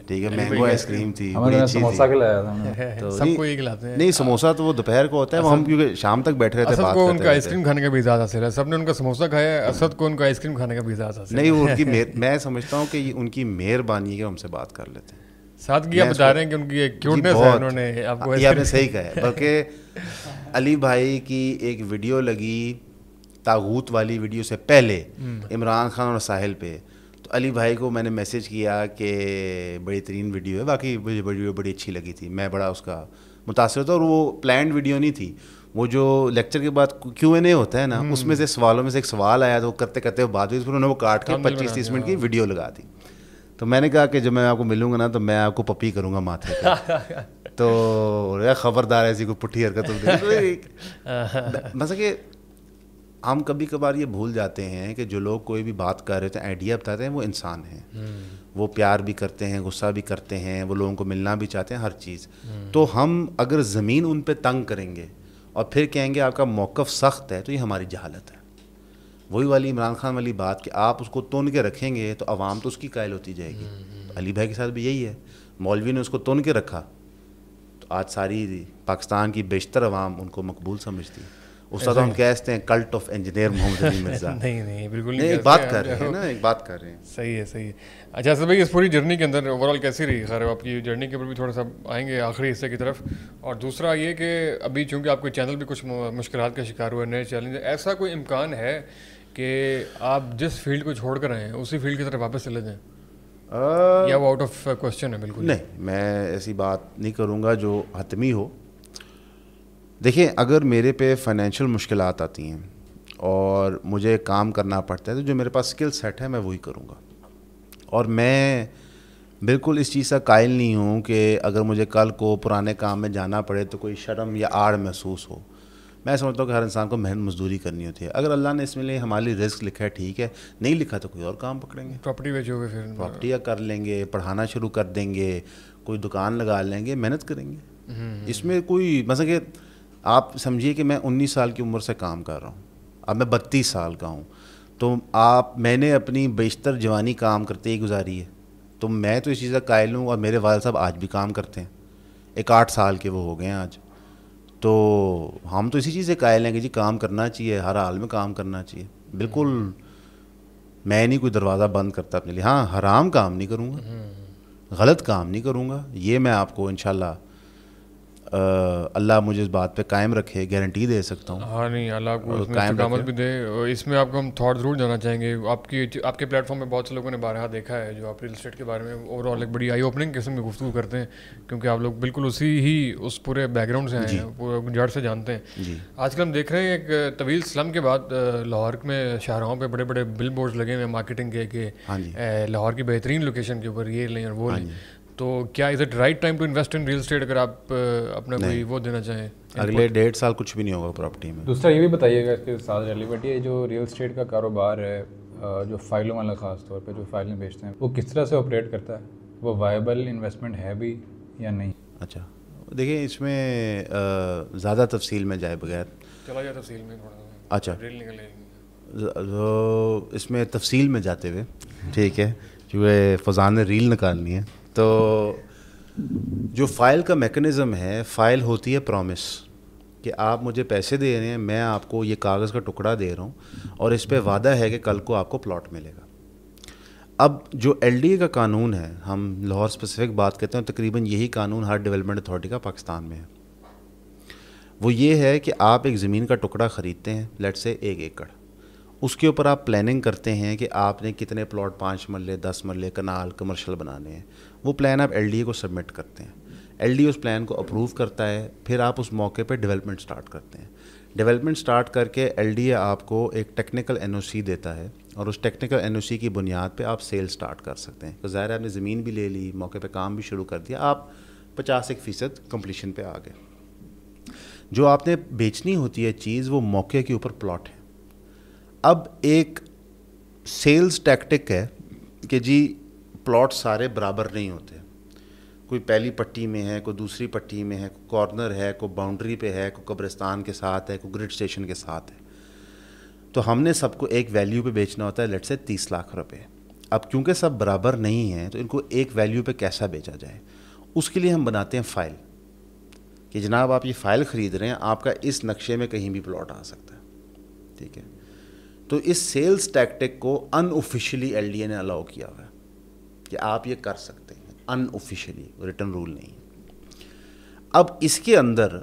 ٹھیک ہے, مینگو آئس کریم تھی, سموسا کھلایا تھا. سب کو یہ کھلاتے ہیں. نہیں, سموسا تو وہ دوپہر کو ہوتا ہے, وہ ہم کیونکہ شام تک بیٹھے رہتے ہیں. اسد کو ان کا آئس کریم کھانے کا بھی اجازت حاصل ہے, سب نے ان کا سموسا کھایا ہے, اسد کو ان کا آئس کریم کھانے کا بھی اجازت حاصل ہے. نہیں, وہ ان کی میں سمجھتا ہوں کہ ان کی مہربانی ہے کہ ہم سے بات کر لیتے ہیں. سادگی آپ بتا رہے ہیں کہ ان کی ایک کیوٹنس ہے, انہوں نے آپ کو یہ آپ نے صحیح کہا ہے. بلکہ علی بھائی کی ایک ویڈیو لگی تاغوت والی ویڈیو سے پہلے عمران خان اور ساحل پہ, تو علی بھائی کو میں نے میسج کیا کہ بڑی ترین ویڈیو ہے, باقی مجھے ویڈیو بڑی اچھی لگی تھی, میں بڑا اس کا متاثر تھا. اور وہ پلانڈ ویڈیو نہیں تھی, وہ جو لیکچر کے بعد کیو این اے ہوتا ہے نا, اس میں سے سوالوں میں سے ایک سوال آیا, تو کرتے کرتے بعد میں انہوں نے وہ کاٹ کے 25-30 منٹ کی ویڈیو لگا دی. تو میں نے کہا کہ جب میں آپ کو ملوں گا نا تو میں آپ کو پپی کروں گا ماتھے پہ. تو خبردار ایسی کوئی پٹھی حرکت ہوتی ہے. مثلا کہ ہم کبھی کبھار یہ بھول جاتے ہیں کہ جو لوگ کوئی بھی بات کر رہے ہوتے ہیں, آئیڈیا بتاتے ہیں, وہ انسان ہیں. وہ پیار بھی کرتے ہیں, غصہ بھی کرتے ہیں, وہ لوگوں کو ملنا بھی چاہتے ہیں, ہر چیز. تو ہم اگر زمین ان پہ تنگ کریں گے اور پھر کہیں گے آپ کا موقف سخت ہے, تو یہ ہماری جہالت ہے. وہی والی عمران خان والی بات کہ آپ اس کو تون کے رکھیں گے تو عوام تو اس کی قائل ہوتی جائے گی. علی بھائی کے ساتھ بھی یہی ہے, مولوی نے اس کو تون کے رکھا تو آج ساری پاکستان کی بیشتر عوام ان کو مقبول سمجھتی ہے. اس کا تو ہم کہتے ہیں کلٹ آف انجینئر محمد علی مرزا. نہیں بالکل نہیں, ایک بات کر رہے ہیں نا, ایک بات کر رہے ہیں. صحیح ہے. اچھا اسد بھائی, اس پوری جرنی کے اندر اوور آل کیسی رہی؟ خیر آپ کی جرنی کے اوپر بھی تھوڑا سا آئیں گے آخری حصے کی طرف. اور دوسرا یہ کہ ابھی چونکہ آپ کے چینل بھی کچھ مشکلات کا شکار ہوا ہے, نئے چیلنج, ایسا کوئی امکان ہے کہ آپ جس فیلڈ کو چھوڑ کر آئے ہیں اسی فیلڈ کی طرف واپس چلے جائیں, یا وہ آؤٹ آف کوشچن ہے؟ بالکل نہیں, میں ایسی بات نہیں کروں گا جو حتمی ہو. دیکھیں, اگر میرے پہ فائنینشیل مشکلات آتی ہیں اور مجھے کام کرنا پڑتا ہے تو جو میرے پاس اسکل سیٹ ہے میں وہی کروں گا. اور میں بالکل اس چیز کا قائل نہیں ہوں کہ اگر مجھے کل کو پرانے کام میں جانا پڑے تو کوئی شرم یا آڑ محسوس ہو. میں سمجھتا ہوں کہ ہر انسان کو محنت مزدوری کرنی ہوتی ہے. اگر اللہ نے اس میں لیے ہمارے لیے رزق لکھا ہے ٹھیک ہے, نہیں لکھا تو کوئی اور کام پکڑیں گے, پراپرٹی بیچو گے, پھر پراپرٹی یا کر لیں گے, پڑھانا شروع کر دیں گے, کوئی دکان لگا لیں گے, محنت کریں گے. اس میں کوئی مثلا کہ آپ سمجھیے کہ میں 19 سال کی عمر سے کام کر رہا ہوں, اب میں 32 سال کا ہوں, تو میں نے اپنی بیشتر جوانی کام کرتے ہی گزاری ہے. تو میں تو اس چیز کا قائل ہوں, اور میرے والد صاحب آج بھی کام کرتے ہیں, 8 سال کے وہ ہو گئے ہیں آج. تو ہم تو اسی چیز سے قائل ہیں کہ جی کام کرنا چاہیے, ہر حال میں کام کرنا چاہیے. بالکل میں نہیں کوئی دروازہ بند کرتا اپنے لیے. ہاں, حرام کام نہیں کروں گا, غلط کام نہیں کروں گا, یہ میں آپ کو انشاءاللہ اللہ مجھے اس بات پہ قائم رکھے گارنٹی دے سکتا ہوں. ہاں نہیں, اللہ کو اس میں استقامت بھی دے. اس میں آپ کو ہم تھاٹ ضرور جانا چاہیں گے. آپ کے پلیٹ فارم پہ بہت سے لوگوں نے بارہا دیکھا ہے جو آپ ریل اسٹیٹ کے بارے میں اوور آل ایک بڑی آئی اوپننگ قسم کی گفتگو کرتے ہیں, کیونکہ آپ لوگ بالکل اس پورے بیک گراؤنڈ سے آئے ہیں, پورے جڑ سے جانتے ہیں. آج کل ہم دیکھ رہے ہیں ایک طویل سلم کے بعد لاہور میں شاہراہوں پہ بڑے بڑے بل بورڈز لگے ہوئے ہیں مارکیٹنگ کے کہ لاہور کی بہترین لوکیشن کے اوپر یہ لیں اور وہ لیں. تو کیا is it right time to invest in real estate, اگر آپ اپنا کوئی وہ دینا چاہیں؟ اگلے 1.5 سال کچھ بھی نہیں ہوگا پراپرٹی میں. دوسرا یہ بھی بتائیے گا اس کے ساتھ ریلیونٹ, یہ جو ریل اسٹیٹ کا کاروبار ہے, جو فائلوں والا خاص طور پہ جو فائلیں بیچتے ہیں, وہ کس طرح سے آپریٹ کرتا ہے؟ وہ وائبل انویسٹمنٹ ہے بھی یا نہیں؟ اچھا دیکھیں, اس میں زیادہ تفصیل میں جائے بغیر چلا جائے تفصیل میں تھوڑا سا. اچھا, اس میں تفصیل میں جاتے ہوئے ٹھیک ہے, کیونکہ فضان نے ریل نکالنی ہے. تو جو فائل کا میکنزم ہے, فائل ہوتی ہے پرومس کہ آپ مجھے پیسے دے رہے ہیں, میں آپ کو یہ کاغذ کا ٹکڑا دے رہا ہوں اور اس پہ وعدہ ہے کہ کل کو آپ کو پلاٹ ملے گا. اب جو LDA کا قانون ہے, ہم لاہور اسپیسیفک بات کرتے ہیں, تقریباً یہی قانون ہر ڈیولپمنٹ اتھارٹی کا پاکستان میں ہے. وہ یہ ہے کہ آپ ایک زمین کا ٹکڑا خریدتے ہیں, لیٹ سے 1 ایکڑ, اس کے اوپر آپ پلاننگ کرتے ہیں کہ آپ نے کتنے پلاٹ 5 مرلے 10 مرلے کنال کمرشل بنانے ہیں. وہ پلان آپ LDA کو سبمٹ کرتے ہیں, LDA اس پلان کو اپروو کرتا ہے, پھر آپ اس موقع پہ ڈیولپمنٹ سٹارٹ کرتے ہیں. ڈیولپمنٹ سٹارٹ کر کے LDA آپ کو ایک ٹیکنیکل NOC دیتا ہے, اور اس ٹیکنیکل NOC کی بنیاد پہ آپ سیل سٹارٹ کر سکتے ہیں. تو ظاہر ہے آپ نے زمین بھی لے لی, موقع پہ کام بھی شروع کر دیا, آپ 50% کمپلیشن پہ آ گئے. جو آپ نے بیچنی ہوتی ہے چیز, وہ موقع کے اوپر پلاٹ ہے. اب ایک سیلز ٹیکٹک ہے کہ جی پلاٹ سارے برابر نہیں ہوتے, کوئی پہلی پٹی میں ہے, کوئی دوسری پٹی میں ہے, کوئی کارنر ہے, کوئی باؤنڈری پہ ہے, کوئی قبرستان کے ساتھ ہے, کوئی گریڈ اسٹیشن کے ساتھ ہے. تو ہم نے سب کو ایک ویلیو پہ بیچنا ہوتا ہے, لیٹ سے 30 لاکھ روپے. اب کیونکہ سب برابر نہیں ہیں تو ان کو ایک ویلیو پہ کیسا بیچا جائے, اس کے لیے ہم بناتے ہیں فائل کہ جناب آپ یہ فائل خرید رہے ہیں, آپ کا اس نقشے میں کہیں بھی پلاٹ آ سکتا ہے. ٹھیک ہے, تو اس سیلز ٹیکٹک کو ان آفیشیلی LDA نے الاؤ کیا ہوا ہے کہ آپ یہ کر سکتے ہیں, ان آفیشیلی, ریٹن رول نہیں. اب اس کے اندر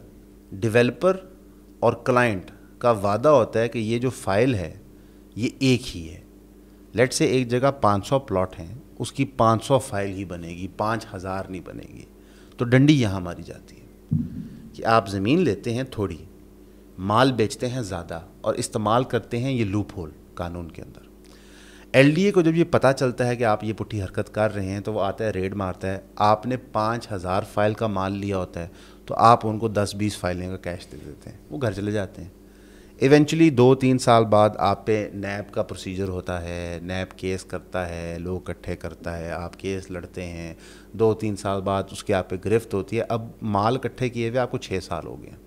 ڈیولپر اور کلائنٹ کا وعدہ ہوتا ہے کہ یہ جو فائل ہے یہ ایک ہی ہے. لیٹ سے ایک جگہ 500 پلاٹ ہیں, اس کی 500 فائل ہی بنے گی, 5000 نہیں بنے گی. تو ڈنڈی یہاں ماری جاتی ہے کہ آپ زمین لیتے ہیں تھوڑی, مال بیچتے ہیں زیادہ, اور استعمال کرتے ہیں یہ لوپ ہول قانون کے اندر. ایل ڈی اے کو جب یہ پتہ چلتا ہے کہ آپ یہ پٹھی حرکت کر رہے ہیں تو وہ آتا ہے ریڈ مارتا ہے. آپ نے 5,000 فائل کا مال لیا ہوتا ہے تو آپ ان کو 10-20 فائلیں کا کیش دے دیتے ہیں, وہ گھر چلے جاتے ہیں. ایونچولی 2-3 سال بعد آپ پہ نیب کا پروسیجر ہوتا ہے, نیب کیس کرتا ہے, لوگ اکٹھے کرتا ہے, آپ کیس لڑتے ہیں, 2-3 سال بعد اس کی آپ پہ گرفت ہوتی ہے. اب مال اکٹھے کیے ہوئے آپ کو 6 سال ہو گئے ہیں.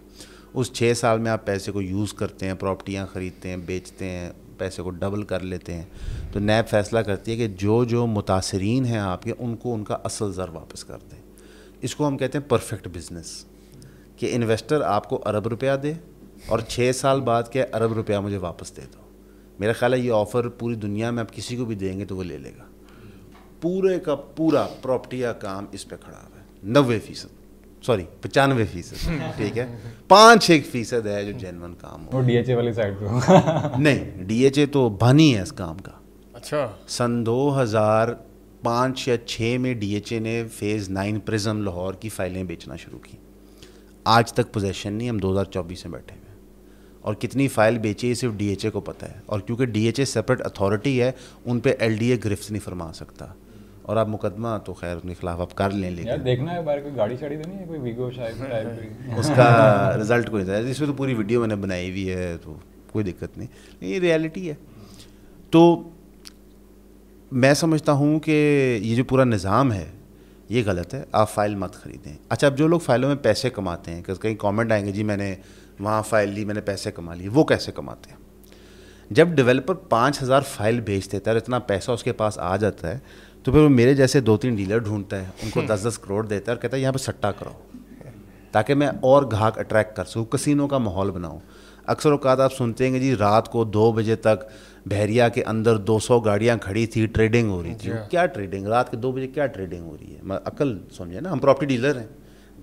اس 6 سال میں آپ پیسے کو یوز کرتے ہیں, پراپرٹیاں خریدتے ہیں, بیچتے ہیں, پیسے کو ڈبل کر لیتے ہیں. تو نیب فیصلہ کرتی ہے کہ جو متاثرین ہیں آپ کے ان کو ان کا اصل زر واپس کر دیں. اس کو ہم کہتے ہیں پرفیکٹ بزنس, کہ انویسٹر آپ کو ارب روپیہ دے اور 6 سال بعد کے ارب روپیہ مجھے واپس دے دو. میرا خیال ہے یہ آفر پوری دنیا میں آپ کسی کو بھی دیں گے تو وہ لے لے گا. پورے کا پورا پراپرٹی کا کام اس پہ کھڑا ہوا ہے. 95%, ٹھیک ہے, 5-1% ہے جو جینون کام ہو. ڈی ایچ اے والی سائڈ پہ نہیں, ڈی ایچ اے تو بانی ہے اس کام کا. اچھا, سن 2005 یا 6 میں ڈی ایچ اے نے فیز 9 پرزم لاہور کی فائلیں بیچنا شروع کی. آج تک پوزیشن نہیں, ہم 2024 میں بیٹھے ہوئے ہیں, اور کتنی فائل بیچی صرف ڈی ایچ اے کو پتہ ہے. اور کیونکہ ڈی ایچ اے سپریٹ اتھارٹی ہے, ان پہ ایل ڈی اے گرفت نہیں فرما سکتا. اور آپ مقدمہ تو خیر ان کے خلاف آپ کر لیں, لیکن دیکھنا ہے باہر کوئی گاڑی شاڑی تو نہیں ہے, کوئی ویگو شاید اس کا رزلٹ کوئی ہے. اس میں تو پوری ویڈیو میں نے بنائی ہوئی ہے تو کوئی دقت نہیں, یہ ریئلٹی ہے. تو میں سمجھتا ہوں کہ یہ جو پورا نظام ہے یہ غلط ہے. آپ فائل مت خریدیں. اچھا, اب جو لوگ فائلوں میں پیسے کماتے ہیں, کہ کہیں کامنٹ آئیں گے جی میں نے وہاں فائل لی, میں نے پیسے کما لیے, وہ کیسے کماتے ہیں؟ جب ڈیولپر 5,000 فائل بھیج دیتا ہے اور اتنا پیسہ اس کے پاس آ جاتا ہے تو پھر وہ میرے جیسے 2-3 ڈیلر ڈھونڈتا ہے, ان کو 10-10 کروڑ دیتا ہے اور کہتا ہے یہاں پہ سٹا کراؤ تاکہ میں اور گاہک اٹریکٹ کر سکوں, کسینوں کا ماحول بناؤں. اکثر اوقات آپ سنتے ہیں کہ جی رات کو 2 بجے تک بحریہ کے اندر 200 گاڑیاں کھڑی تھی, ٹریڈنگ ہو رہی تھی. کیا ٹریڈنگ, رات کے 2 بجے کیا ٹریڈنگ ہو رہی ہے؟ عقل سمجھے نا, ہم پراپرٹی ڈیلر ہیں.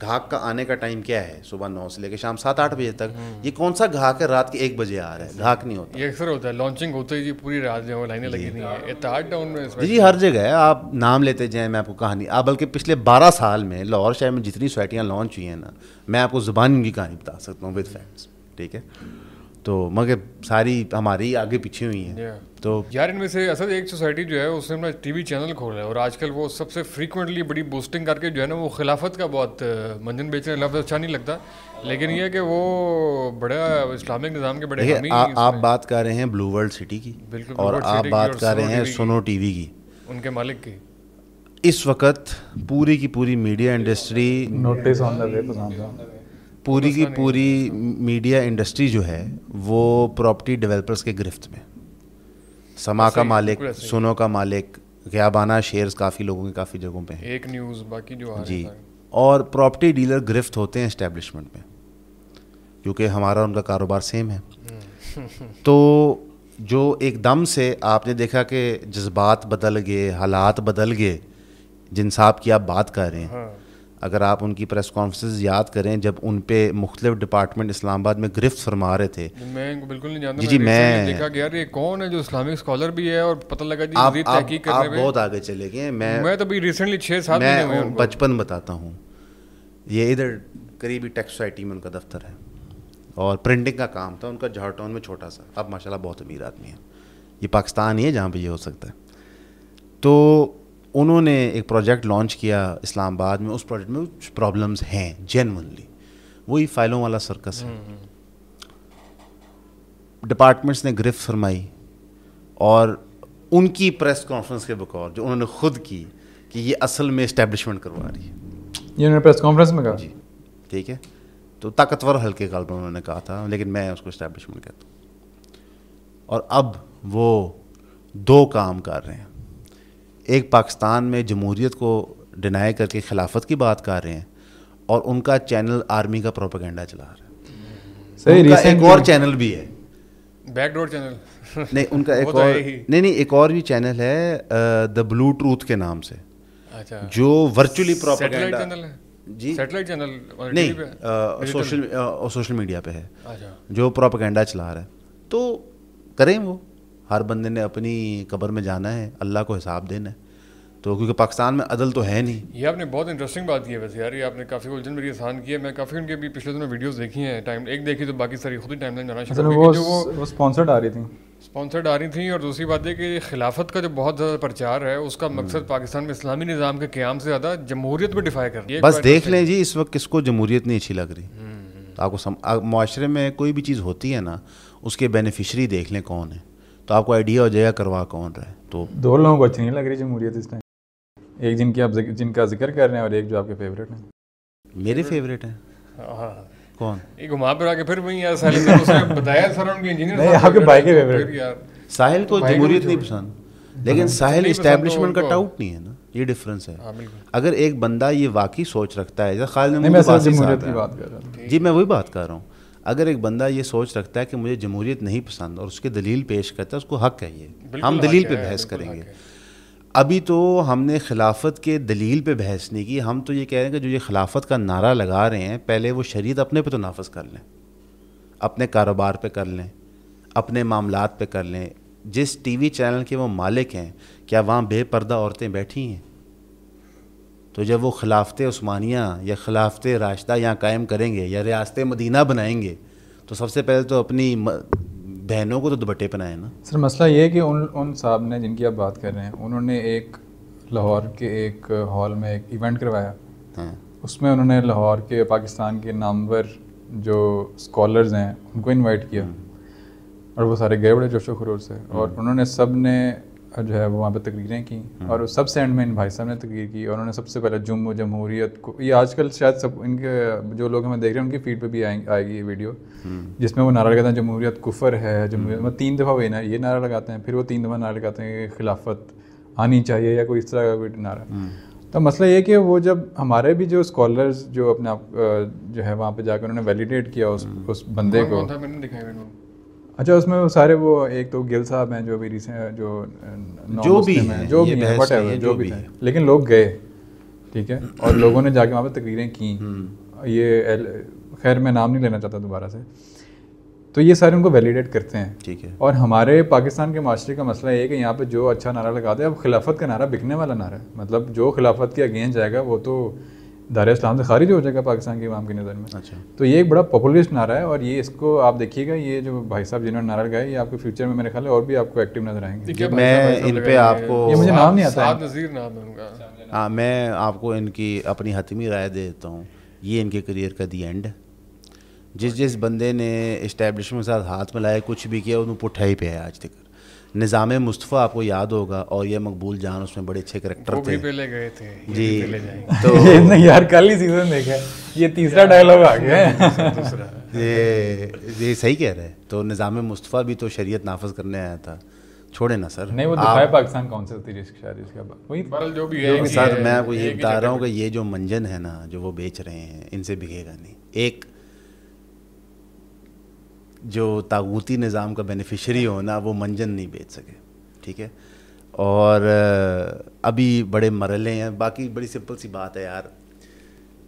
گاہک کا آنے کا ٹائم کیا ہے؟ صبح 9 سے لے کے شام 7-8 بجے تک. یہ کون سا گاہک ہے رات کے 1 بجے آ رہا ہے؟ گاہک نہیں ہوتا. یہ اکثر ہوتا ہے لانچنگ ہوتا ہے جی, پوری رات جو لائنیں لگی ہوئی ہیں اتحاد ٹاؤن میں. جی ہر جگہ ہے, آپ نام لیتے جائیں, میں آپ کو کہانی بلکہ پچھلے 12 سال میں لاہور شہر میں جتنی سوسائٹیاں لانچ ہوئی ہیں نا, میں آپ کو زبان کی کہانی بتا سکتا ہوں ود فیکٹس, ٹھیک ہے. تو مگر ساری ہماری آگے پیچھے ہوئی ہیں. تو یار ان میں سے اصل ایک سوسائٹی جو ہے اس نے اپنا ٹی وی چینل کھولا ہے, اور آج کل وہ سب سے فریکوینٹلی بڑی بوسٹنگ کر کے جو ہے نا وہ خلافت کا بہت منجن بیچ رہے ہیں. لفظ اچھا نہیں لگتا, لیکن یہ ہے کہ وہ بڑا اسلامک نظام کے بڑے حامی. آپ بات کر رہے ہیں بلو ورلڈ سٹی کی, اور آپ بات کر رہے ہیں سونو ٹی وی کی, ان کے مالک کی. اس وقت پوری کی پوری میڈیا انڈسٹری نوٹس آن دا وے پسند ہے, پوری کی پوری میڈیا انڈسٹری جو ہے وہ پراپرٹی ڈیولپرز کے گرفت میں. سما کا مالک, سونو کا مالک, غیابانہ شیئرز کافی لوگوں کے کافی جگہوں پہ ہیں. ایک نیوز باقی جو جی, اور پراپرٹی ڈیلر گرفت ہوتے ہیں اسٹیبلشمنٹ میں, کیونکہ ہمارا ان کا کاروبار سیم ہے. تو جو ایک دم سے آپ نے دیکھا کہ جذبات بدل گئے, حالات بدل گئے, جن صاحب کی آپ بات کر رہے ہیں, اگر آپ ان کی پریس کانفرنس یاد کریں جب ان پہ مختلف ڈپارٹمنٹ اسلام آباد میں گرفت فرما رہے تھے. میں ان کو بالکل نہیں جانتا. جی میں دیکھا کہ یار یہ کون ہے جو اسلامک اسکالر بھی ہے, اور پتہ لگا جی مزید تحقیق کرنے میں آپ بہت آگے چلے گئے. میں تو ابھی ریسنٹلی 6-7 مہینے ہوئے ہیں, بچپن بتاتا ہوں. یہ ادھر قریبی ٹیکس سوسائٹی میں ان کا دفتر ہے, اور پرنٹنگ کا کام تھا ان کا جہاں ٹاؤن میں چھوٹا سا. اب ماشاءاللہ بہت امیر آدمی ہے. یہ پاکستان ہی ہے جہاں پہ یہ ہو سکتا ہے. تو انہوں نے ایک پروجیکٹ لانچ کیا اسلام آباد میں. اس پروجیکٹ میں کچھ پرابلمز ہیں جینونلی, وہی فائلوں والا سرکس ہے. ڈپارٹمنٹس نے گرفت فرمائی, اور ان کی پریس کانفرنس کے بقور جو انہوں نے خود کی کہ یہ اصل میں اسٹیبلشمنٹ کروا رہی ہے. یہ انہوں نے پریس کانفرنس میں کہا, جی ٹھیک ہے. تو طاقتور ہلکے قلب انہوں نے کہا تھا, لیکن میں اس کو اسٹیبلشمنٹ کہتا ہوں. اور اب وہ 2 کام کر رہے ہیں. ایک پاکستان میں جمہوریت کو ڈینائی کر کے خلافت کی بات کر رہے ہیں, اور ان کا چینل آرمی کا پروپیگنڈا چلا رہا ہے. ان کا ایک اور چینل بھی ہے, بیک ڈور چینل نہیں, ان کا ایک اور نہیں ایک اور بھی چینل ہے دا بلو ٹروتھ کے نام سے, جو ورچولی پروپیگنڈا. جی سیٹلائٹ چینل نہیں, سوشل میڈیا پہ ہے, جو پروپیگنڈا چلا رہا ہے. تو کریں, وہ ہر بندے نے اپنی قبر میں جانا ہے, اللہ کو حساب دینا ہے. تو کیونکہ پاکستان میں عدل تو ہے نہیں. یہ آپ نے بہت انٹرسٹنگ بات کی ہے ویسے یار, یہ آپ نے کافی الجھن میری آسان کی ہے. میں کافی ان کے بھی پچھلے دنوں ویڈیوز دیکھی ہیں, ٹائم ایک دیکھی تو باقی ساری خود ہی ٹائم لائن جانا شروع ہو گئی. وہ اسپانسرڈ آ رہی تھی اسپانسرڈ آ رہی تھیں. اور دوسری بات یہ کہ خلافت کا جو بہت زیادہ پرچار ہے اس کا مقصد پاکستان میں اسلامی نظام کے قیام سے زیادہ جمہوریت کو ڈیفائی کرنا ہے. بس دیکھ لیں جی اس وقت کس کو جمہوریت نہیں اچھی لگ رہی. آپ کو معاشرے میں کوئی بھی چیز ہوتی ہے نا اس کے بینیفیشری دیکھ لیں کون ہے تو آپ کو آئیڈیا ہو جائے گا کروا کون رہا ہے. تو دو لوگوں کو اچھی نہیں لگ رہی جمہوریت اس ٹائم, ایک جن کا ذکر کر رہے ہیں اور ایک جو آپ کے فیوریٹ ہیں. میرے فیوریٹ ہیں کون؟ ایک وہاں پہ آ کے پھر وہیں یار ساحل نے اسے بتایا سر ان کے انجینئر نہیں آپ کے بھائی کے فیوریٹ. ساحل کو جمہوریت نہیں پسند لیکن ساحل اسٹیبلشمنٹ کا ٹاؤٹ نہیں ہے نا, یہ ڈفرینس ہے. اگر ایک بندہ یہ واقعی سوچ رکھتا ہے جیسے خالد جی میں وہی بات کر رہا ہوں, اگر ایک بندہ یہ سوچ رکھتا ہے کہ مجھے جمہوریت نہیں پسند اور اس کی دلیل پیش کرتا ہے اس کو حق ہے, یہ ہم دلیل پہ بحث کریں گے. ابھی تو ہم نے خلافت کے دلیل پہ بحث نہیں کی, ہم تو یہ کہہ رہے ہیں کہ جو یہ خلافت کا نعرہ لگا رہے ہیں پہلے وہ شریعت اپنے پہ تو نافذ کر لیں, اپنے کاروبار پہ کر لیں, اپنے معاملات پہ کر لیں. جس ٹی وی چینل کے وہ مالک ہیں کیا وہاں بے پردہ عورتیں بیٹھی ہیں؟ تو جب وہ خلافت عثمانیہ یا خلافت راشدہ یہاں قائم کریں گے یا ریاست مدینہ بنائیں گے تو سب سے پہلے تو اپنی بہنوں کو تو دوپٹے پہنائیں نا. سر مسئلہ یہ ہے کہ ان صاحب نے جن کی آپ بات کر رہے ہیں انہوں نے ایک لاہور کے ایک ہال میں ایک ایونٹ کروایا, اس میں انہوں نے لاہور کے پاکستان کے نامور جو اسکالرز ہیں ان کو انوائٹ کیا اور وہ سارے گئے بڑے جوش و خروش سے, اور انہوں نے سب نے جو ہے وہ وہاں پہ تقریریں کی اور سب سے اینڈ میں ان بھائی صاحب نے تقریر کی اور انہوں نے سب سے پہلے جمہوریت کو, یہ آج کل شاید سب ان کے جو لوگ ہمیں دیکھ رہے ہیں ان کی فیڈ پہ بھی آئے گی یہ ویڈیو جس میں وہ نعرہ لگاتے ہیں جمہوریت کفر ہے, جمہوریت 3 دفعہ وہ یہ نعرہ لگاتے ہیں, پھر وہ 3 دفعہ نعرہ لگاتے ہیں کہ خلافت آنی چاہیے یا کوئی اس طرح کا کوئی نعرہ. تو مسئلہ یہ کہ وہ جب ہمارے بھی جو اسکالرز جو اپنے آپ جو ہے وہاں پہ جا کے انہوں نے ویلیڈیٹ کیا اس بندے کو, اچھا اس میں وہ سارے وہ ایک تو گل صاحب ہیں جو بھی ریسنٹ جو بھی ہیں لیکن لوگ گئے, ٹھیک ہے, اور لوگوں نے جا کے وہاں پہ تقریریں کیں, یہ خیر میں نام نہیں لینا چاہتا دوبارہ سے, تو یہ سارے ان کو ویلیڈیٹ کرتے ہیں, ٹھیک ہے. اور ہمارے پاکستان کے معاشرے کا مسئلہ یہ ہے کہ یہاں پہ جو اچھا نعرہ لگاتے ہیں, اب خلافت کا نعرہ بکنے والا نعرہ ہے, مطلب جو خلافت کے اگینسٹ جائے گا وہ تو دار اسلام سے خارج ہو جائے گا پاکستان کی عوام کی نظر میں. اچھا, تو یہ ایک بڑا پاپولسٹ نعرہ ہے اور یہ اس کو آپ دیکھیے گا, یہ جو بھائی صاحب جنہوں نے نعرہ لگایا یہ آپ کے فیوچر میں میرے خیال ہے اور بھی آپ کو ایکٹیو نظر آئیں گے. میں ان پہ آپ کو یہ مجھے نام نہیں آتا, سعد نذیر نام ہے ان کا. ہاں میں آپ کو ان کی اپنی حتمی رائے دے دیتا ہوں, یہ ان کے کریئر کا دی اینڈ ہے. جس بندے نے اسٹیبلشمنٹ کے ساتھ ہاتھ ملایا کچھ بھی کیا انہوں پٹھا ہی پہ ہے آج تک. نظام مصطفیٰ آپ کو یاد ہوگا اور یہ مقبول جان اس میں بڑے اچھے کریکٹر تھے. پہلے گئے تھے جی, تو یار کل ہی سیزن دیکھا, یہ تیسرا ڈائلاگ آ گیا ہے. یہ صحیح کہہ رہے ہیں. تو نظام مصطفیٰ بھی تو شریعت نافذ کرنے آیا تھا, چھوڑے نا سر. نہیں وہ دکھائے پاکستان کون سے تھی شاید اس کا وہی جو بھی ہے سر. میں آپ کو یہ بتا رہا ہوں کہ یہ جو منجن ہے نا جو وہ بیچ رہے ہیں ان سے بکے گا نہیں. ایک جو طاغوتی نظام کا بینیفیشری ہونا وہ منجن نہیں بیچ سکے, ٹھیک ہے. اور ابھی بڑے مرحلے ہیں. باقی بڑی سمپل سی بات ہے یار,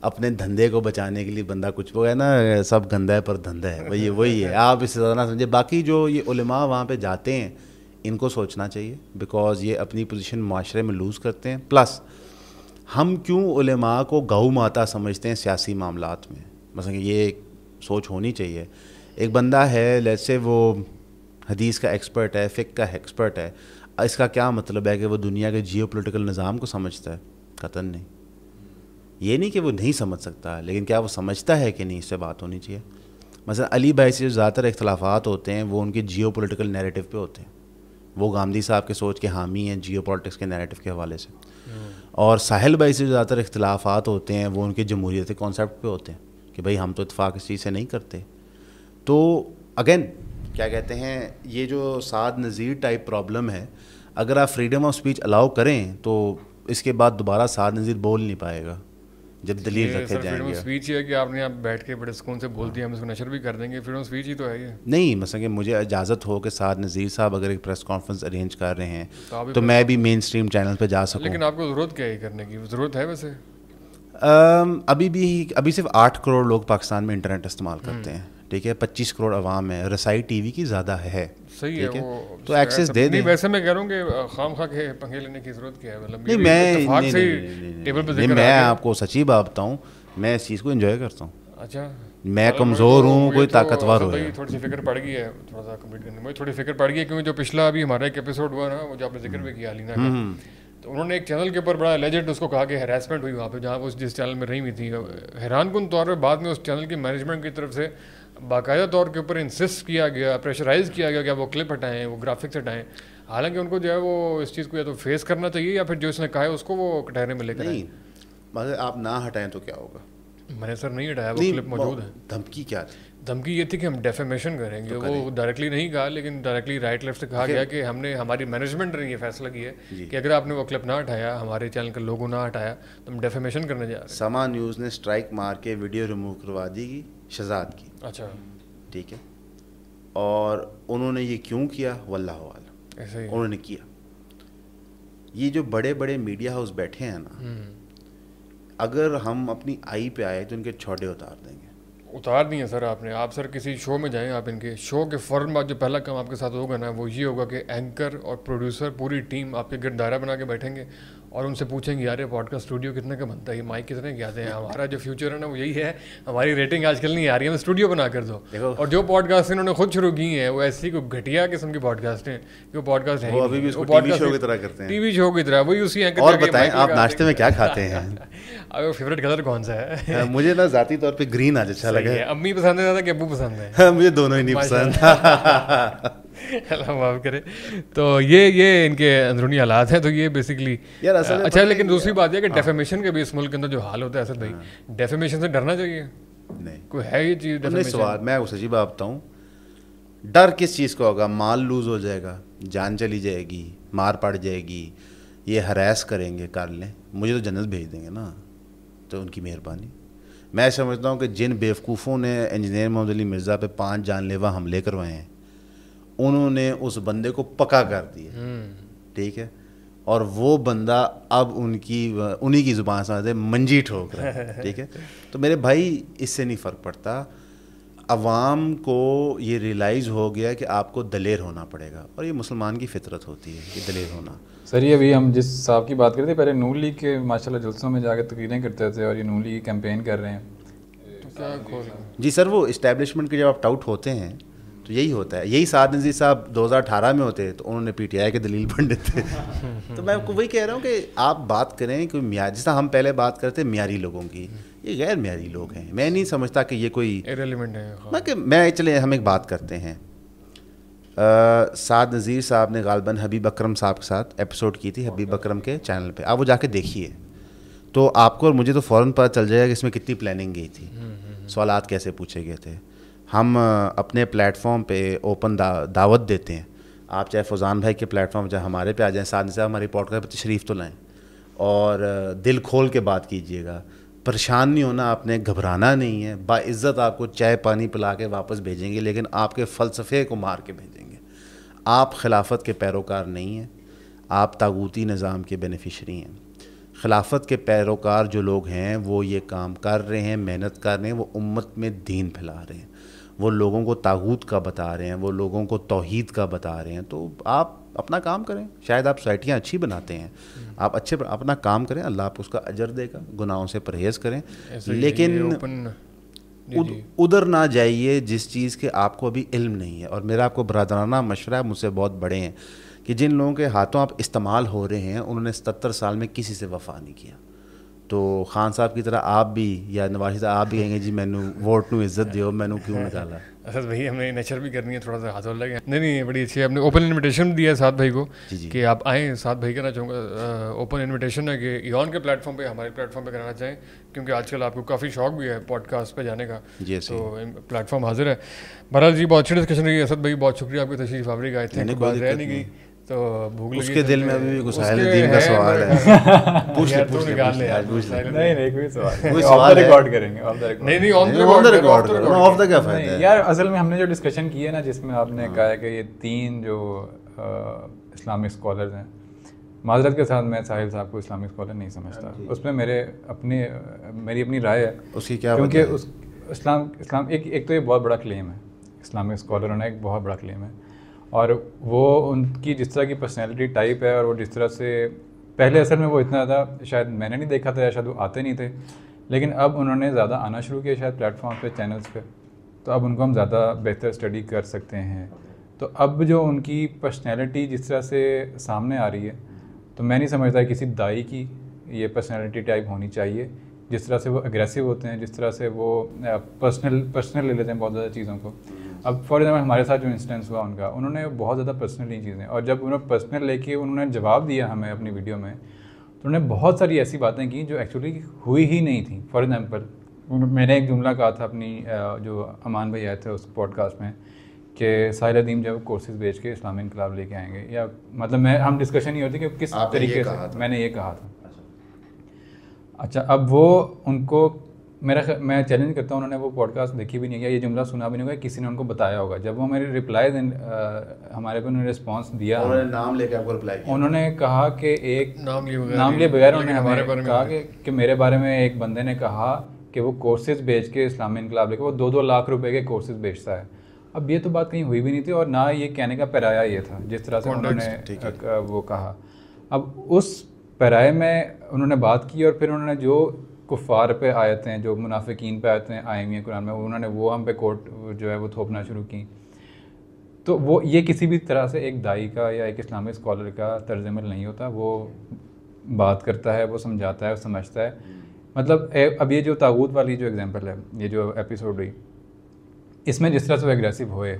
اپنے دھندے کو بچانے کے لیے بندہ کچھ وہ ہے نا, سب گندا ہے پر دھندا ہے, وہی ہے. آپ اس سے زیادہ نہ سمجھے. باقی جو یہ علماء وہاں پہ جاتے ہیں ان کو سوچنا چاہیے بیکاز یہ اپنی پوزیشن معاشرے میں لوز کرتے ہیں. پلس ہم کیوں علماء کو گو ماتا سمجھتے ہیں سیاسی معاملات میں, مثلا یہ سوچ ہونی چاہیے. ایک بندہ ہے لیٹس سے وہ حدیث کا ایکسپرٹ ہے, فقہ کا ایکسپرٹ ہے, اس کا کیا مطلب ہے کہ وہ دنیا کے جیو پولیٹیکل نظام کو سمجھتا ہے؟ قطعاً نہیں. یہ نہیں کہ وہ نہیں سمجھ سکتا, لیکن کیا وہ سمجھتا ہے کہ نہیں, اس سے بات ہونی چاہیے. مثلا علی بھائی سے جو زیادہ تر اختلافات ہوتے ہیں وہ ان کے جیو پولیٹیکل نیریٹو پہ ہوتے ہیں. وہ گاندھی صاحب کے سوچ کے حامی ہیں جیو پالیٹکس کے نیریٹو کے حوالے سے. اور ساحل بھائی سے جو زیادہ تر اختلافات ہوتے ہیں وہ ان کے جمہوریت کے کانسیپٹ پہ ہوتے ہیں کہ بھائی ہم تو اتفاق اس چیز سے نہیں کرتے. تو اگین کیا کہتے ہیں, یہ جو سعد نذیر ٹائپ پرابلم ہے, اگر آپ فریڈم آف اسپیچ الاؤ کریں تو اس کے بعد دوبارہ سعد نذیر بول نہیں پائے گا جب دلیل رکھے جائیں گے. فریڈم آف اسپیچ یہ ہے کہ آپ نے یہاں بیٹھ کے بڑے سکون سے بول دیا, ہم اس کو نشر بھی کر دیں گے. فریڈم آف اسپیچ ہی تو ہے یہ. نہیں مثلا کہ مجھے اجازت ہو کہ سعد نذیر صاحب اگر ایک پریس کانفرنس ارینج کر رہے ہیں تو میں بھی مین اسٹریم چینل پہ جا سکوں. لیکن آپ کو ضرورت کیا ہے کرنے کی, ضرورت ہے ویسے؟ ابھی صرف 8 کروڑ لوگ پاکستان میں انٹرنیٹ استعمال کرتے ہیں, ٹھیک ہے. 25 کروڑ عوام ہے, رسائی ٹی وی کی زیادہ ہے, صحیح ہے. وہ تو ایکسیس دے دیں. ویسے میں کہہ رہا ہوں کہ خام خواہ کے پنکھے لینے کی ضرورت کیا ہے, مطلب نہیں میں آپ کو سچی بات بتاؤں, میں اس چیز کو انجوائے کرتا ہوں. اچھا میں کمزور ہوں کوئی طاقتور ہو. تھوڑی سی فکر پڑ گئی ہے, تھوڑا سا کمپلیٹ کرنے میں تھوڑی فکر پڑ گئی ہے, کیونکہ جو پچھلا ابھی ہمارا ایک ایپیسوڈ ہوا نا, وہ جو آپ نے ذکر بھی کیا علینا کا, تو انہوں نے ایک چینل کے اوپر بڑا لیجنڈ اس کو کہا کہ ہراسمنٹ ہوئی وہاں پہ جہاں وہ جس چینل میں رہی ہوئی تھی. حیران کن طور پہ بعد میں اس چینل کی مینجمنٹ کی طرف سے باقاعدہ طور کے اوپر انسسٹ کیا گیا, پریشرائز کیا گیا کہ وہ کلپ ہٹائیں, وہ گرافکس ہٹائیں. حالانکہ ان کو جو ہے وہ اس چیز کو یا تو فیس کرنا چاہیے یا پھر جو اس نے کہا ہے اس کو وہ کٹہرے میں لے کر. نہیں مگر آپ نہ ہٹائیں تو کیا ہوگا؟ میں نے سر نہیں ہٹایا, وہ کلپ موجود ہے. دھمکی کیا تھی؟ دھمکی یہ تھی کہ ہم ڈیفیمیشن کریں گے. وہ ڈائریکٹلی نہیں کہا, لیکن ڈائریکٹلی رائٹ لیفٹ سے کہا گیا کہ ہم نے, ہماری مینجمنٹ نے یہ فیصلہ کیا ہے کہ اگر آپ نے وہ کلپ نہ ہٹایا, ہمارے چینل کا لوگو نہ ہٹایا, تو ہم ڈیفیمیشن کرنے جا رہے ہیں. سما نیوز نے اسٹرائک مار کے ویڈیو ریموو کروا دی گی شہزاد کی. اچھا ٹھیک ہے, اور انہوں نے یہ کیوں کیا واللہ عالم, ایسا ہی انہوں نے کیا. یہ جو بڑے بڑے میڈیا ہاؤس بیٹھے ہیں نا, اگر ہم اپنی آئی پہ آئے تو ان کے چھوٹے اتار دیں گے. اتار دیے سر آپ نے. آپ سر کسی شو میں جائیں, آپ ان کے شو کے فوراً بعد جو پہلا کام آپ کے ساتھ ہوگا نا, وہ یہ ہوگا کہ اینکر اور پروڈیوسر پوری ٹیم آپ کے گرد دائرہ بنا کے بیٹھیں گے اور ان سے پوچھیں گے یار یہ پوڈ کاسٹ اسٹوڈیو کتنے کا بنتا ہے, یہ مائک کتنے کے آتے ہیں, ہمارا جو فیوچر ہے نا وہ یہی ہے, ہماری ریٹنگ آج کل نہیں آ رہی ہے, ہمیں اسٹوڈیو بنا کر دو. اور جو پوڈ کاسٹ انہوں نے خود شروع کی ہیں وہ ایسی کوئی گھٹیا قسم کی پوڈ کاسٹ ہیں کہ وہ پوڈ کاسٹ ہے, وہ ابھی بھی اس کو ٹی وی شو کی طرح کرتے ہیں, ٹی وی شو کی طرح. وہی اسی اینکر. اور بتائیں آپ ناشتے میں کیا کھاتے ہیں؟ آپ کا فیوریٹ کلر کون سا ہے؟ مجھے نا ذاتی طور پہ گرین آج اچھا لگا ہے. امی پسند ہے زیادہ کہ ابو پسند ہے؟ مجھے دونوں ہی نہیں پسند. اللہ معاف کرے. تو یہ ان کے اندرونی حالات ہیں. تو یہ بیسکلی اچھا. لیکن دوسری بات یہ کہ ڈیفیمیشن کے بھی اس ملک کے اندر جو حال ہوتا ہے اسد بھائی, ڈیفیمیشن سے ڈرنا چاہیے؟ نہیں, کوئی ہے یہ چیز نہیں. سوال میں اسے جی بات بتاؤں, ڈر کس چیز کا ہوگا؟ مال لوز ہو جائے گا, جان چلی جائے گی, مار پڑ جائے گی, یہ ہراس کریں گے, کر لیں, مجھے تو جنت بھیج دیں گے نا, تو ان کی مہربانی. میں سمجھتا ہوں کہ جن بیوقوفوں نے انجینئر محمد علی مرزا پہ 5 جان لیوا حملے کروائے ہیں, انہوں نے اس بندے کو پکا کر دیا. ٹھیک ہے, اور وہ بندہ اب انہی کی زبان سمجھتے منجی ٹھوک رہا ہے. ٹھیک ہے, تو میرے بھائی اس سے نہیں فرق پڑتا. عوام کو یہ ریئلائز ہو گیا کہ آپ کو دلیر ہونا پڑے گا, اور یہ مسلمان کی فطرت ہوتی ہے کہ دلیر ہونا. سر یہ ابھی ہم جس صاحب کی بات کرتے تھے, پہلے نون لیگ کے ماشاء اللہ جلسوں میں جا کے تقریریں کرتے تھے, اور یہ نون لیگ کیمپین کر رہے ہیں. جی سر, وہ اسٹیبلشمنٹ کے جب آپ ٹاؤٹ ہوتے ہیں تو یہی ہوتا ہے. یہی سعد نذیر صاحب 2018 میں ہوتے تو انہوں نے پی ٹی آئی کے دلیل پنڈت تھے. تو میں آپ کو وہی کہہ رہا ہوں کہ آپ بات کریں کہ جس طرح ہم پہلے بات کرتے معیاری لوگوں کی, یہ غیر معیاری لوگ ہیں. میں نہیں سمجھتا کہ یہ کوئی ایرلیونٹ ہے. میں چلے ہم ایک بات کرتے ہیں. سعد نذیر صاحب نے غالباً حبیب اکرم صاحب کے ساتھ ایپیسوڈ کی تھی, حبیب اکرم کے چینل پہ, آپ وہ جا کے دیکھیے تو آپ کو اور مجھے تو فوراً پتہ چل جائے گا کہ اس میں کتنی پلاننگ گئی تھی, سوالات کیسے پوچھے گئے تھے. ہم اپنے پلیٹ فارم پہ اوپن دعوت دیتے ہیں, آپ چاہے فوزان بھائی کے پلیٹ فارم چاہے ہمارے پہ آ جائیں, سعد صاحب ہماری پوڈ کاسٹ پہ تشریف تو لائیں اور دل کھول کے بات کیجیے گا. پریشان نہیں ہونا آپ نے, گھبرانا نہیں ہے. باعزت آپ کو چائے پانی پلا کے واپس بھیجیں گے, لیکن آپ کے فلسفے کو مار کے بھیجیں گے. آپ خلافت کے پیروکار نہیں ہیں, آپ طاغوتی نظام کے بینیفیشری ہیں. خلافت کے پیروکار جو لوگ ہیں وہ یہ کام کر رہے ہیں, محنت کر رہے ہیں, وہ امت میں دین پھیلا رہے ہیں, وہ لوگوں کو طاغوت کا بتا رہے ہیں, وہ لوگوں کو توحید کا بتا رہے ہیں. تو آپ اپنا کام کریں. شاید آپ سوسائٹیاں اچھی بناتے ہیں, آپ اچھے اپنا کام کریں, اللہ آپ کو اس کا اجر دے گا. گناہوں سے پرہیز کریں, لیکن ادھر نہ جائیے جس چیز کے آپ کو ابھی علم نہیں ہے. اور میرا آپ کو برادرانہ مشورہ ہے, مجھ سے بہت بڑے ہیں, کہ جن لوگوں کے ہاتھوں آپ استعمال ہو رہے ہیں انہوں نے 77 سال میں کسی سے وفا نہیں کیا. تو خان صاحب کی طرح آپ بھی, یا نواز صاحب آپ بھی کہیں گے جی مینو ووٹ نو عزت دیو, مینو کیوں نکالا. اسد بھائی ہمیں نیچر بھی کرنی ہے, تھوڑا سا ہاتھ لگے. نہیں بڑی اچھی ہے. آپ نے اوپن انویٹیشن دیا ہے سعد بھائی کو کہ آپ آئیں. سعد بھائی کہنا چاہوں گا اوپن انویٹیشن ہے کہ ایون کے پلیٹ فارم پہ, ہمارے پلیٹ فارم پہ کرانا چاہیں, کیونکہ آج کل آپ کو کافی شوق بھی ہے پوڈ کاسٹ پہ جانے کا, تو پلیٹ فارم حاضر ہے. بہرحال جی بہت اچھی ڈسکشن رہی ہے. اسد بھائی بہت شکریہ آپ کی تشریف آوری کا. اتنی بات رہ نہیں گئی تو بھوک لگی, اس کے دل میں ابھی بھی گسائل الدین کا سوال ہے. پوچھ لے نہیں کوئی سوال ریکارڈ کریں گے. نہیں آن دا ریکارڈ آف دا کیا فائدہ ہے یار. اصل میں ہم نے جو ڈسکشن کی ہے نا, جس میں آپ نے کہا ہے کہ یہ 3 جو اسلامک اسکالرز ہیں, معذرت کے ساتھ میں ساحل صاحب کو اسلامک اسکالر نہیں سمجھتا. اس میں میری اپنی رائے ہے. اس کی کیا, کیونکہ اسلام ایک تو یہ بہت بڑا کلیم ہے, اسلامک اسکالر ہونا ایک بہت بڑا کلیم ہے. اور وہ ان کی جس طرح کی پرسنالٹی ٹائپ ہے, اور وہ جس طرح سے پہلے اصل میں وہ اتنا زیادہ شاید میں نے نہیں دیکھا تھا, یا شاید وہ آتے نہیں تھے, لیکن اب انہوں نے زیادہ آنا شروع کیا شاید پلیٹ فارم پہ، چینلز پہ، تو اب ان کو ہم زیادہ بہتر اسٹڈی کر سکتے ہیں. تو اب جو ان کی پرسنالٹی جس طرح سے سامنے آ رہی ہے، تو میں نہیں سمجھتا کسی دائی کی یہ پرسنالٹی ٹائپ ہونی چاہیے. جس طرح سے وہ اگریسو ہوتے ہیں، جس طرح سے وہ پرسنل لے لیتے ہیں بہت زیادہ چیزوں کو. اب فار ایگزامپل ہمارے ساتھ جو انسٹنس ہوا ان کا، انہوں نے بہت زیادہ پرسنل لی چیزیں، اور جب انہوں نے پرسنل لے کے انہوں نے جواب دیا ہمیں اپنی ویڈیو میں، تو انہوں نے بہت ساری ایسی باتیں کی جو ایکچولی ہوئی ہی نہیں تھیں. فار ایگزامپل میں نے ایک جملہ کہا تھا اپنی جو امان بھائی آئے تھے اس پوڈ کاسٹ میں، کہ ساحل ادیم جب کورسز بیچ کے اسلامی انقلاب لے کے آئیں گے، یا مطلب ہم ڈسکشن یہ ہوتی کہ کس طریقے سے میں نے یہ کہا تھا. اچھا اب وہ ان کو میں چیلنج کرتا ہوں، انہوں نے وہ پوڈ کاسٹ دیکھی بھی نہیں کیا، یہ جملہ سنا بھی نہیں ہوگا، کسی نے ان کو بتایا ہوگا. جب وہ میرے ریپلائی ہمارے پہ انہوں نے رسپانس دیا، نام لے کے آپ کو ریپلائی کیا، انہوں نے کہا کہ ایک نام لیے بغیر انہوں نے ہمیں کہا کہ میرے بارے میں ایک بندے نے کہا کہ وہ کورسز بیچ کے اسلامی انقلاب لے کے وہ 2-2 لاکھ روپے کے کورسز بیچتا ہے. اب یہ تو بات کہیں ہوئی بھی نہیں تھی، اور نہ یہ کہنے کا پیرایا یہ تھا جس طرح سے انہوں نے وہ کہا. اب اس پیرائے میں انہوں نے بات کی، اور پھر انہوں نے جو کفار پہ آیتیں ہیں، جو منافقین پہ آیتیں آئی ہوئی ہیں قرآن میں، انہوں نے وہ ہم پہ کوٹ جو ہے وہ تھوپنا شروع کی. تو وہ یہ کسی بھی طرح سے ایک دائی کا یا ایک اسلامی اسکالر کا طرز عمل نہیں ہوتا. وہ بات کرتا ہے، وہ سمجھاتا ہے، وہ سمجھتا ہے. مطلب اب یہ جو طاغوت والی جو ایگزامپل ہے، یہ جو ایپیسوڈ ہوئی، اس میں جس طرح سے وہ اگریسو ہوئے،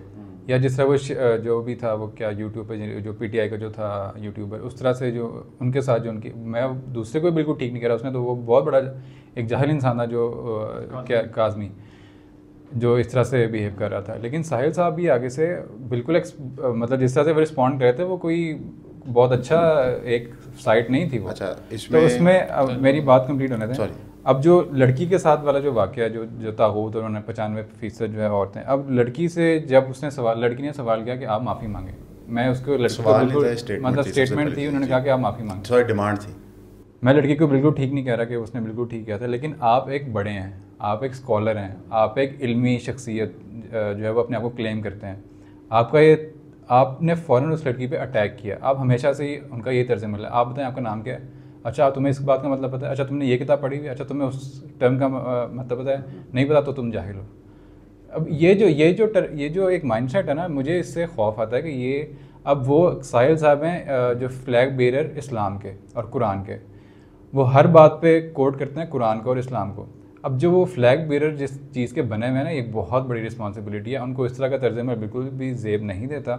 یا جس طرح وہ جو بھی تھا وہ کیا یوٹیوب پہ جو پی ٹی آئی کا جو تھا یوٹیوبر، اس طرح سے جو ان کے ساتھ جو ان کی، میں دوسرے کو بالکل ٹھیک نہیں کہہ رہا، اس نے تو وہ بہت بڑا ایک جاہل انسان تھا جو کاظمی، جو اس طرح سے بیہیو کر رہا تھا. لیکن ساحل صاحب بھی آگے سے بالکل مطلب جس طرح سے وہ رسپونڈ کر رہے تھے، وہ کوئی بہت اچھا ایک سائٹ نہیں تھی وہ. تو اس میں میری بات کمپلیٹ ہونے دیں. اب جو لڑکی کے ساتھ والا جو واقعہ جو طاغوت، انہوں نے 95% جو ہے عورتیں، اب لڑکی سے جب اس نے لڑکی نے سوال کیا کہ آپ معافی مانگیں، میں اس کو لڑکی کو مطلب اسٹیٹمنٹ تھی، انہوں نے کہا کہ آپ معافی مانگیں، سوری ڈیمانڈ تھی. میں لڑکی کو بالکل ٹھیک نہیں کہہ رہا کہ اس نے بالکل ٹھیک کیا تھا، لیکن آپ ایک بڑے ہیں، آپ ایک اسکالر ہیں، آپ ایک علمی شخصیت جو ہے وہ اپنے آپ کو کلیم کرتے ہیں. آپ نے فوراً اس لڑکی پہ اٹیک کیا. آپ ہمیشہ سے ہی ان کا یہ طرز عمل ہے. آپ بتائیں آپ کا نام کیا ہے؟ اچھا تمہیں اس بات کا مطلب پتہ ہے؟ اچھا تم نے یہ کتاب پڑھی ہوئی ہے؟ اچھا تمہیں اس ٹرم کا مطلب پتہ ہے؟ نہیں پتا تو تم جاہل ہو. اب یہ جو ایک مائنڈ سیٹ ہے نا، مجھے اس سے خوف آتا ہے کہ یہ اب وہ ساحل صاحب ہیں جو فلیگ بیرر اسلام کے اور قرآن کے، وہ ہر بات پہ کوٹ کرتے ہیں قرآن کو اور اسلام کو. اب جو وہ فلیگ بیرر جس چیز کے بنے ہوئے ہیں نا، ایک بہت بڑی رسپانسبلٹی ہے. ان کو اس طرح کا طرز عمل بالکل بھی زیب نہیں دیتا.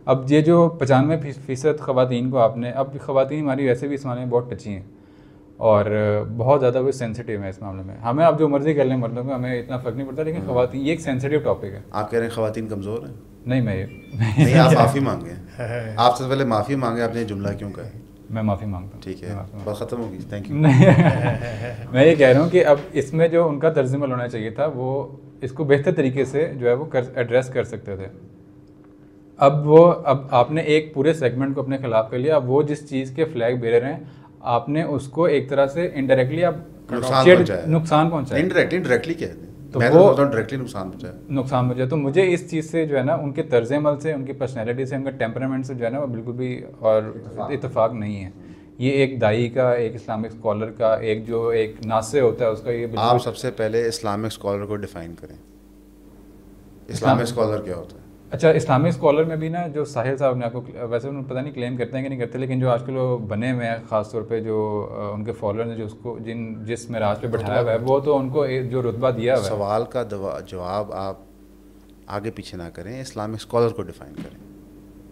اب یہ جو 95% خواتین کو آپ نے، اب خواتین ہماری ویسے بھی اس معاملے میں بہت ٹچی ہیں اور بہت زیادہ وہ سینسٹیو ہیں اس معاملے میں. ہمیں آپ جو مرضی کر لیں مردوں کو، ہمیں اتنا فرق نہیں پڑتا، لیکن خواتین یہ ایک سینسٹیو ٹاپک ہے. آپ کہہ رہے ہیں خواتین کمزور ہیں؟ نہیں، آپ معافی مانگیں. آپ سے پہلے معافی مانگیں. آپ نے جملہ کیوں کہا؟ میں معافی مانگتا ہوں. ٹھیک ہے، بات ختم ہوگی. Thank you. میں یہ کہہ رہا ہوں کہ اب اس میں جو ان کا طرز عمل ہونا چاہیے تھا، وہ اس کو بہتر طریقے سے جو ہے وہ ایڈریس کر سکتے تھے. اب آپ نے ایک پورے سیگمنٹ کو اپنے خلاف کر لیا. اب وہ جس چیز کے فلیگ بیرر ہیں، آپ نے اس کو ایک طرح سے انڈائریکٹلی نقصان پہنچایا. انڈائریکٹلی کیا ہے تو وہ ڈائریکٹلی نقصان پہنچایا. تو مجھے اس چیز سے جو ہے نا، ان کے طرز عمل سے، ان کی پرسنالٹی سے، ان کا ٹیمپرامنٹ سے جو ہے نا، وہ بالکل بھی اور اتفاق نہیں ہے. یہ ایک دائی کا، ایک اسلامک اسکالر کا، ایک جو ایک ناصح ہوتا ہے اس کا، یہ آپ سب سے پہلے اسلامک اسکالر کو ڈیفائن کریں. اسلامک اسکالر کیا ہوتا ہے؟ اچھا، اسلامک اسکالر میں بھی نا، جو ساحل صاحب نے آپ کو، ویسے انہوں پتہ نہیں کلیم کرتے ہیں کہ نہیں کرتے، لیکن جو آج کل وہ بنے ہوئے ہیں، خاص طور پہ جو ان کے فالوور ہیں، جو اس کو جس معراج پہ بٹھایا ہوا ہے، وہ تو ان کو جو رتبہ دیا ہوا ہے. سوال کا جواب آپ آگے پیچھے نہ کریں، اسلامک اسکالر کو ڈیفائن کریں.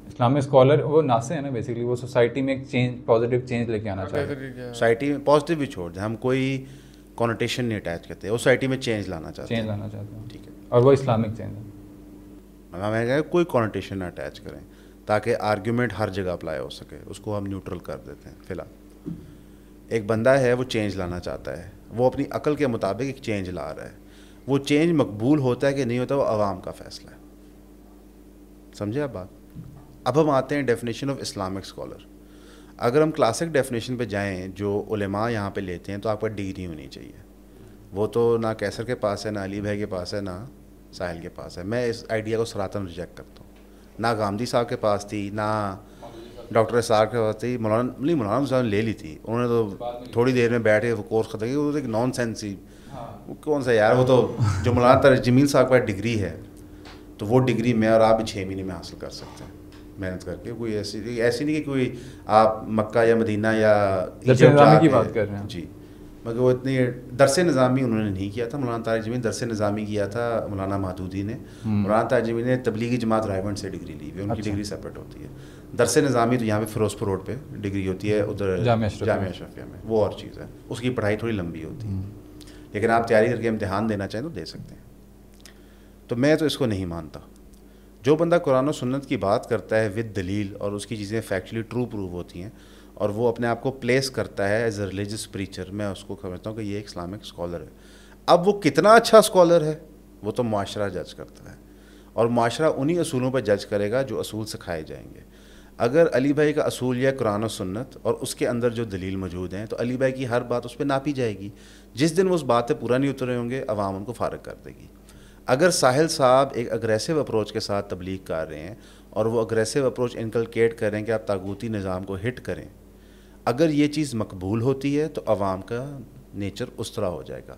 اسلامک اسکالر وہ ناصح ہے نا بیسیکلی، وہ سوسائٹی میں ایک چینج، پازیٹیو چینج لے کے آنا چاہتے ہیں. سوسائٹی میں پازیٹیو بھی چھوڑ دیں، ہم کوئی کونوٹیشن نہیں اٹیچ کرتے. وہ سوسائٹی میں چینج لانا چاہتے ہیں. ٹھیک ہے، اور وہ اسلامک چینج ہے. میں کہا کوئی کونوٹیشن نہ اٹیچ کریں تاکہ آرگیومنٹ ہر جگہ اپلائی ہو سکے. اس کو ہم نیوٹرل کر دیتے ہیں. فی الحال ایک بندہ ہے، وہ چینج لانا چاہتا ہے، وہ اپنی عقل کے مطابق ایک چینج لا رہا ہے. وہ چینج مقبول ہوتا ہے کہ نہیں ہوتا، وہ عوام کا فیصلہ ہے. سمجھے آپ بات؟ اب ہم آتے ہیں ڈیفینیشن آف اسلامک اسکالر. اگر ہم کلاسک ڈیفینیشن پہ جائیں جو علماء یہاں پہ لیتے ہیں، تو آپ کا ڈگری ہونی چاہیے. وہ تو نہ کیسر کے پاس ہے، نہ علی بھائی کے پاس ہے، نہ ساحل کے پاس ہے. میں اس آئیڈیا کو سراتن ریجیکٹ کرتا ہوں. نہ گاندھی صاحب کے پاس تھی، نہ ڈاکٹر اسرار کے واسطے ہی مولانا صاحب نے لے لی تھی. انہوں نے تو تھوڑی دیر میں بیٹھ کے وہ کورس ختم کیا. وہ ایک نان سینس ہی, وہ کون سا یار, وہ تو جو مولانا طارق جمیل صاحب کا ڈگری ہے تو وہ ڈگری میں اور آپ بھی 6 مہینے میں حاصل کر سکتے ہیں محنت کر کے. کوئی ایسی نہیں کہ کوئی آپ مکہ یا مدینہ یا نظامی کی بات کر رہے ہیں. جی, مگر وہ اتنی درس نظامی انہوں نے نہیں کیا تھا. مولانا طارق جمیل درس نظامی کیا تھا مولانا مہدودی نے. مولانا طارق جمیل نے تبلیغی جماعت رائیونڈ سے ڈگری لی ہوئی, ان کی ڈگری سپریٹ ہوتی ہے. درس نظامی تو یہاں پہ فیروز پور روڈ پہ ڈگری ہوتی ہے, ادھر جامعہ اشرفیہ میں, وہ اور چیز ہے. اس کی پڑھائی تھوڑی لمبی ہوتی ہے, لیکن آپ تیاری کر کے امتحان دینا چاہیں تو دے سکتے ہیں. تو میں تو اس کو نہیں مانتا. جو بندہ قرآن و سنت کی بات کرتا ہے ود دلیل اور اس کی چیزیں فیکچولی ٹرو پروو ہوتی ہیں اور وہ اپنے آپ کو پلیس کرتا ہے ایز اے ریلیجس پریچر, میں اس کو سمجھتا ہوں کہ یہ ایک اسلامک اسکالر ہے. اب وہ کتنا اچھا اسکالر ہے وہ تو معاشرہ جج کرتا ہے, اور معاشرہ انہی اصولوں پہ جج کرے گا جو اصول سکھائے جائیں گے. اگر علی بھائی کا اصول یہ قرآن و سنت اور اس کے اندر جو دلیل موجود ہیں تو علی بھائی کی ہر بات اس پہ ناپی جائے گی. جس دن وہ اس بات پہ پورا نہیں اترے ہوں گے عوام ان کو فارغ کر دے گی. اگر ساحل صاحب ایک اگریسو اپروچ کے ساتھ تبلیغ کر رہے ہیں اور وہ اگریسو اپروچ انکلکیٹ کریں کہ آپ طاغوتی نظام کو ہٹ کریں, اگر یہ چیز مقبول ہوتی ہے تو عوام کا نیچر اس طرح ہو جائے گا.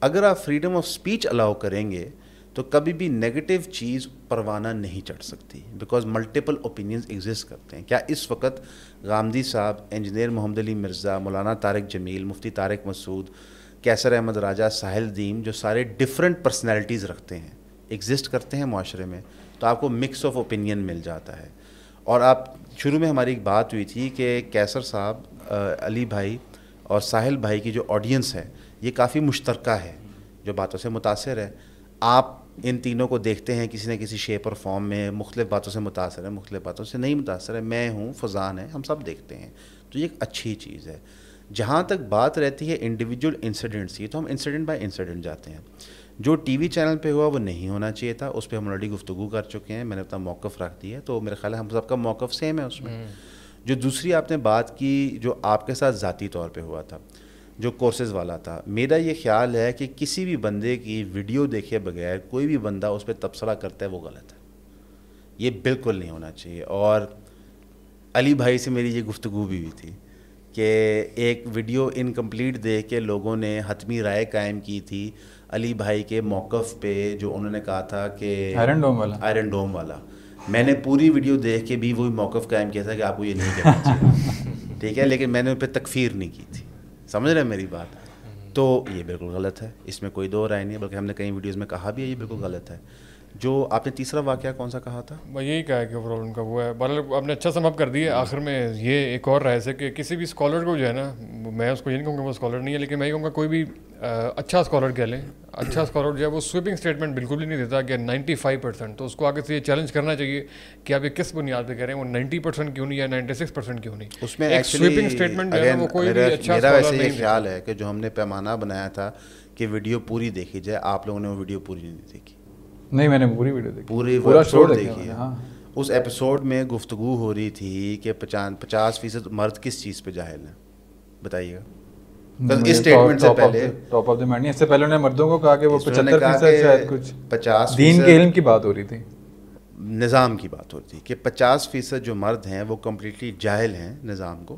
اگر آپ فریڈم آف سپیچ الاؤ کریں گے تو کبھی بھی نیگیٹو چیز پروانہ نہیں چڑھ سکتی, بیکاز ملٹیپل اوپینینز ایگزسٹ کرتے ہیں. کیا اس وقت غامدی صاحب, انجینئر محمد علی مرزا, مولانا طارق جمیل, مفتی طارق مسعود, کیسر احمد راجہ, ساحل دیم, جو سارے ڈفرینٹ پرسنالٹیز رکھتے ہیں, ایگزسٹ کرتے ہیں معاشرے میں, تو آپ کو مکس آف اوپینین مل جاتا ہے. اور آپ شروع میں ہماری ایک بات ہوئی تھی کہ کیسر صاحب, علی بھائی اور ساحل بھائی کی جو آڈینس ہے یہ کافی مشترکہ ہے, جو باتوں سے متاثر ہے. آپ ان تینوں کو دیکھتے ہیں کسی نہ کسی شیپ اور فارم میں, مختلف باتوں سے متاثر ہے, مختلف باتوں سے نہیں متاثر ہے. میں ہوں, فضان ہے, ہم سب دیکھتے ہیں, تو یہ ایک اچھی چیز ہے. جہاں تک بات رہتی ہے انڈیویجول انسیڈنٹس کی, تو ہم انسیڈنٹ بائی انسیڈنٹ جاتے ہیں. جو ٹی وی چینل پہ ہوا وہ نہیں ہونا چاہیے تھا, اس پہ ہم آلریڈی گفتگو کر چکے ہیں, میں نے اپنا موقف رکھ دیا ہے, تو میرے خیال ہے ہم سب کا موقف سیم ہے اس میں. جو دوسری آپ نے بات کی جو آپ کے ساتھ ذاتی طور پہ ہوا تھا, جو کورسز والا تھا, میرا یہ خیال ہے کہ کسی بھی بندے کی ویڈیو دیکھے بغیر کوئی بھی بندہ اس پہ تبصرہ کرتا ہے وہ غلط ہے, یہ بالکل نہیں ہونا چاہیے. اور علی بھائی سے میری یہ گفتگو بھی ہوئی تھی کہ ایک ویڈیو انکمپلیٹ دیکھ کے لوگوں نے حتمی رائے قائم کی تھی علی بھائی کے موقف پہ, جو انہوں نے کہا تھا کہ آئرن ڈوم والا. میں نے پوری ویڈیو دیکھ کے بھی وہی موقف قائم کیا تھا کہ آپ کو یہ نہیں کرنا چاہیے, ٹھیک ہے, لیکن میں نے ان پہ تکفیر نہیں کی تھی. سمجھ رہے ہیں میری بات؟ تو یہ بالکل غلط ہے, اس میں کوئی دو رائے نہیں ہے, بلکہ ہم نے کئی ویڈیوز میں کہا بھی ہے یہ بالکل غلط ہے. جو آپ نے تیسرا واقعہ کون سا کہا تھا؟ میں یہی کہا کہ پرابلم کا وہ ہے. بہرحال آپ نے اچھا سم اپ کر دیا. آخر میں یہ ایک اور رائے سے کہ کسی بھی اسکالر کو جو ہے نا, میں اس کو یہ نہیں کہوں گا وہ اسکالر نہیں ہے, لیکن میں یہ کہوں گا کوئی بھی اچھا اسکالر کہہ لیں, اچھا اسکالر جو ہے وہ سویپنگ اسٹیٹمنٹ بالکل بھی نہیں دیتا کہ 95%. تو اس کو آگے سے یہ چیلنج کرنا چاہیے کہ آپ یہ کس بنیاد پہ کہہ رہے ہیں, وہ 90% کیوں نہیں یا 96% کیوں نہیں. اس میں سویپنگ اسٹیٹمنٹ جو ہے وہ کوئی بھی اچھا اسکالر نہیں. میرا ویسے یہ خیال ہے کہ جو ہم نے پیمانہ بنایا تھا کہ ویڈیو پوری دیکھی جائے, آپ لوگوں نے وہ ویڈیو پوری نہیں دیکھی. نہیں, میں نے پوری ویڈیو دیکھی, پوری ایپیسوڈ دیکھی ہے. اس ایپیسوڈ میں گفتگو ہو رہی تھی کہ 50% مرد کس چیز پہ جاہل ہیں, بتائیے گا. اس اسٹیٹمنٹ سے پہلے ٹاپ آف دی مائنڈ, اس سے پہلے انہوں نے مردوں کو کہا کہ وہ 75% شاید کچھ 50% دین کے علم کی بات ہو رہی تھی, نظام کی بات ہو رہی تھی کہ 50% جو مرد ہیں وہ کمپلیٹلی جاہل ہیں نظام کو,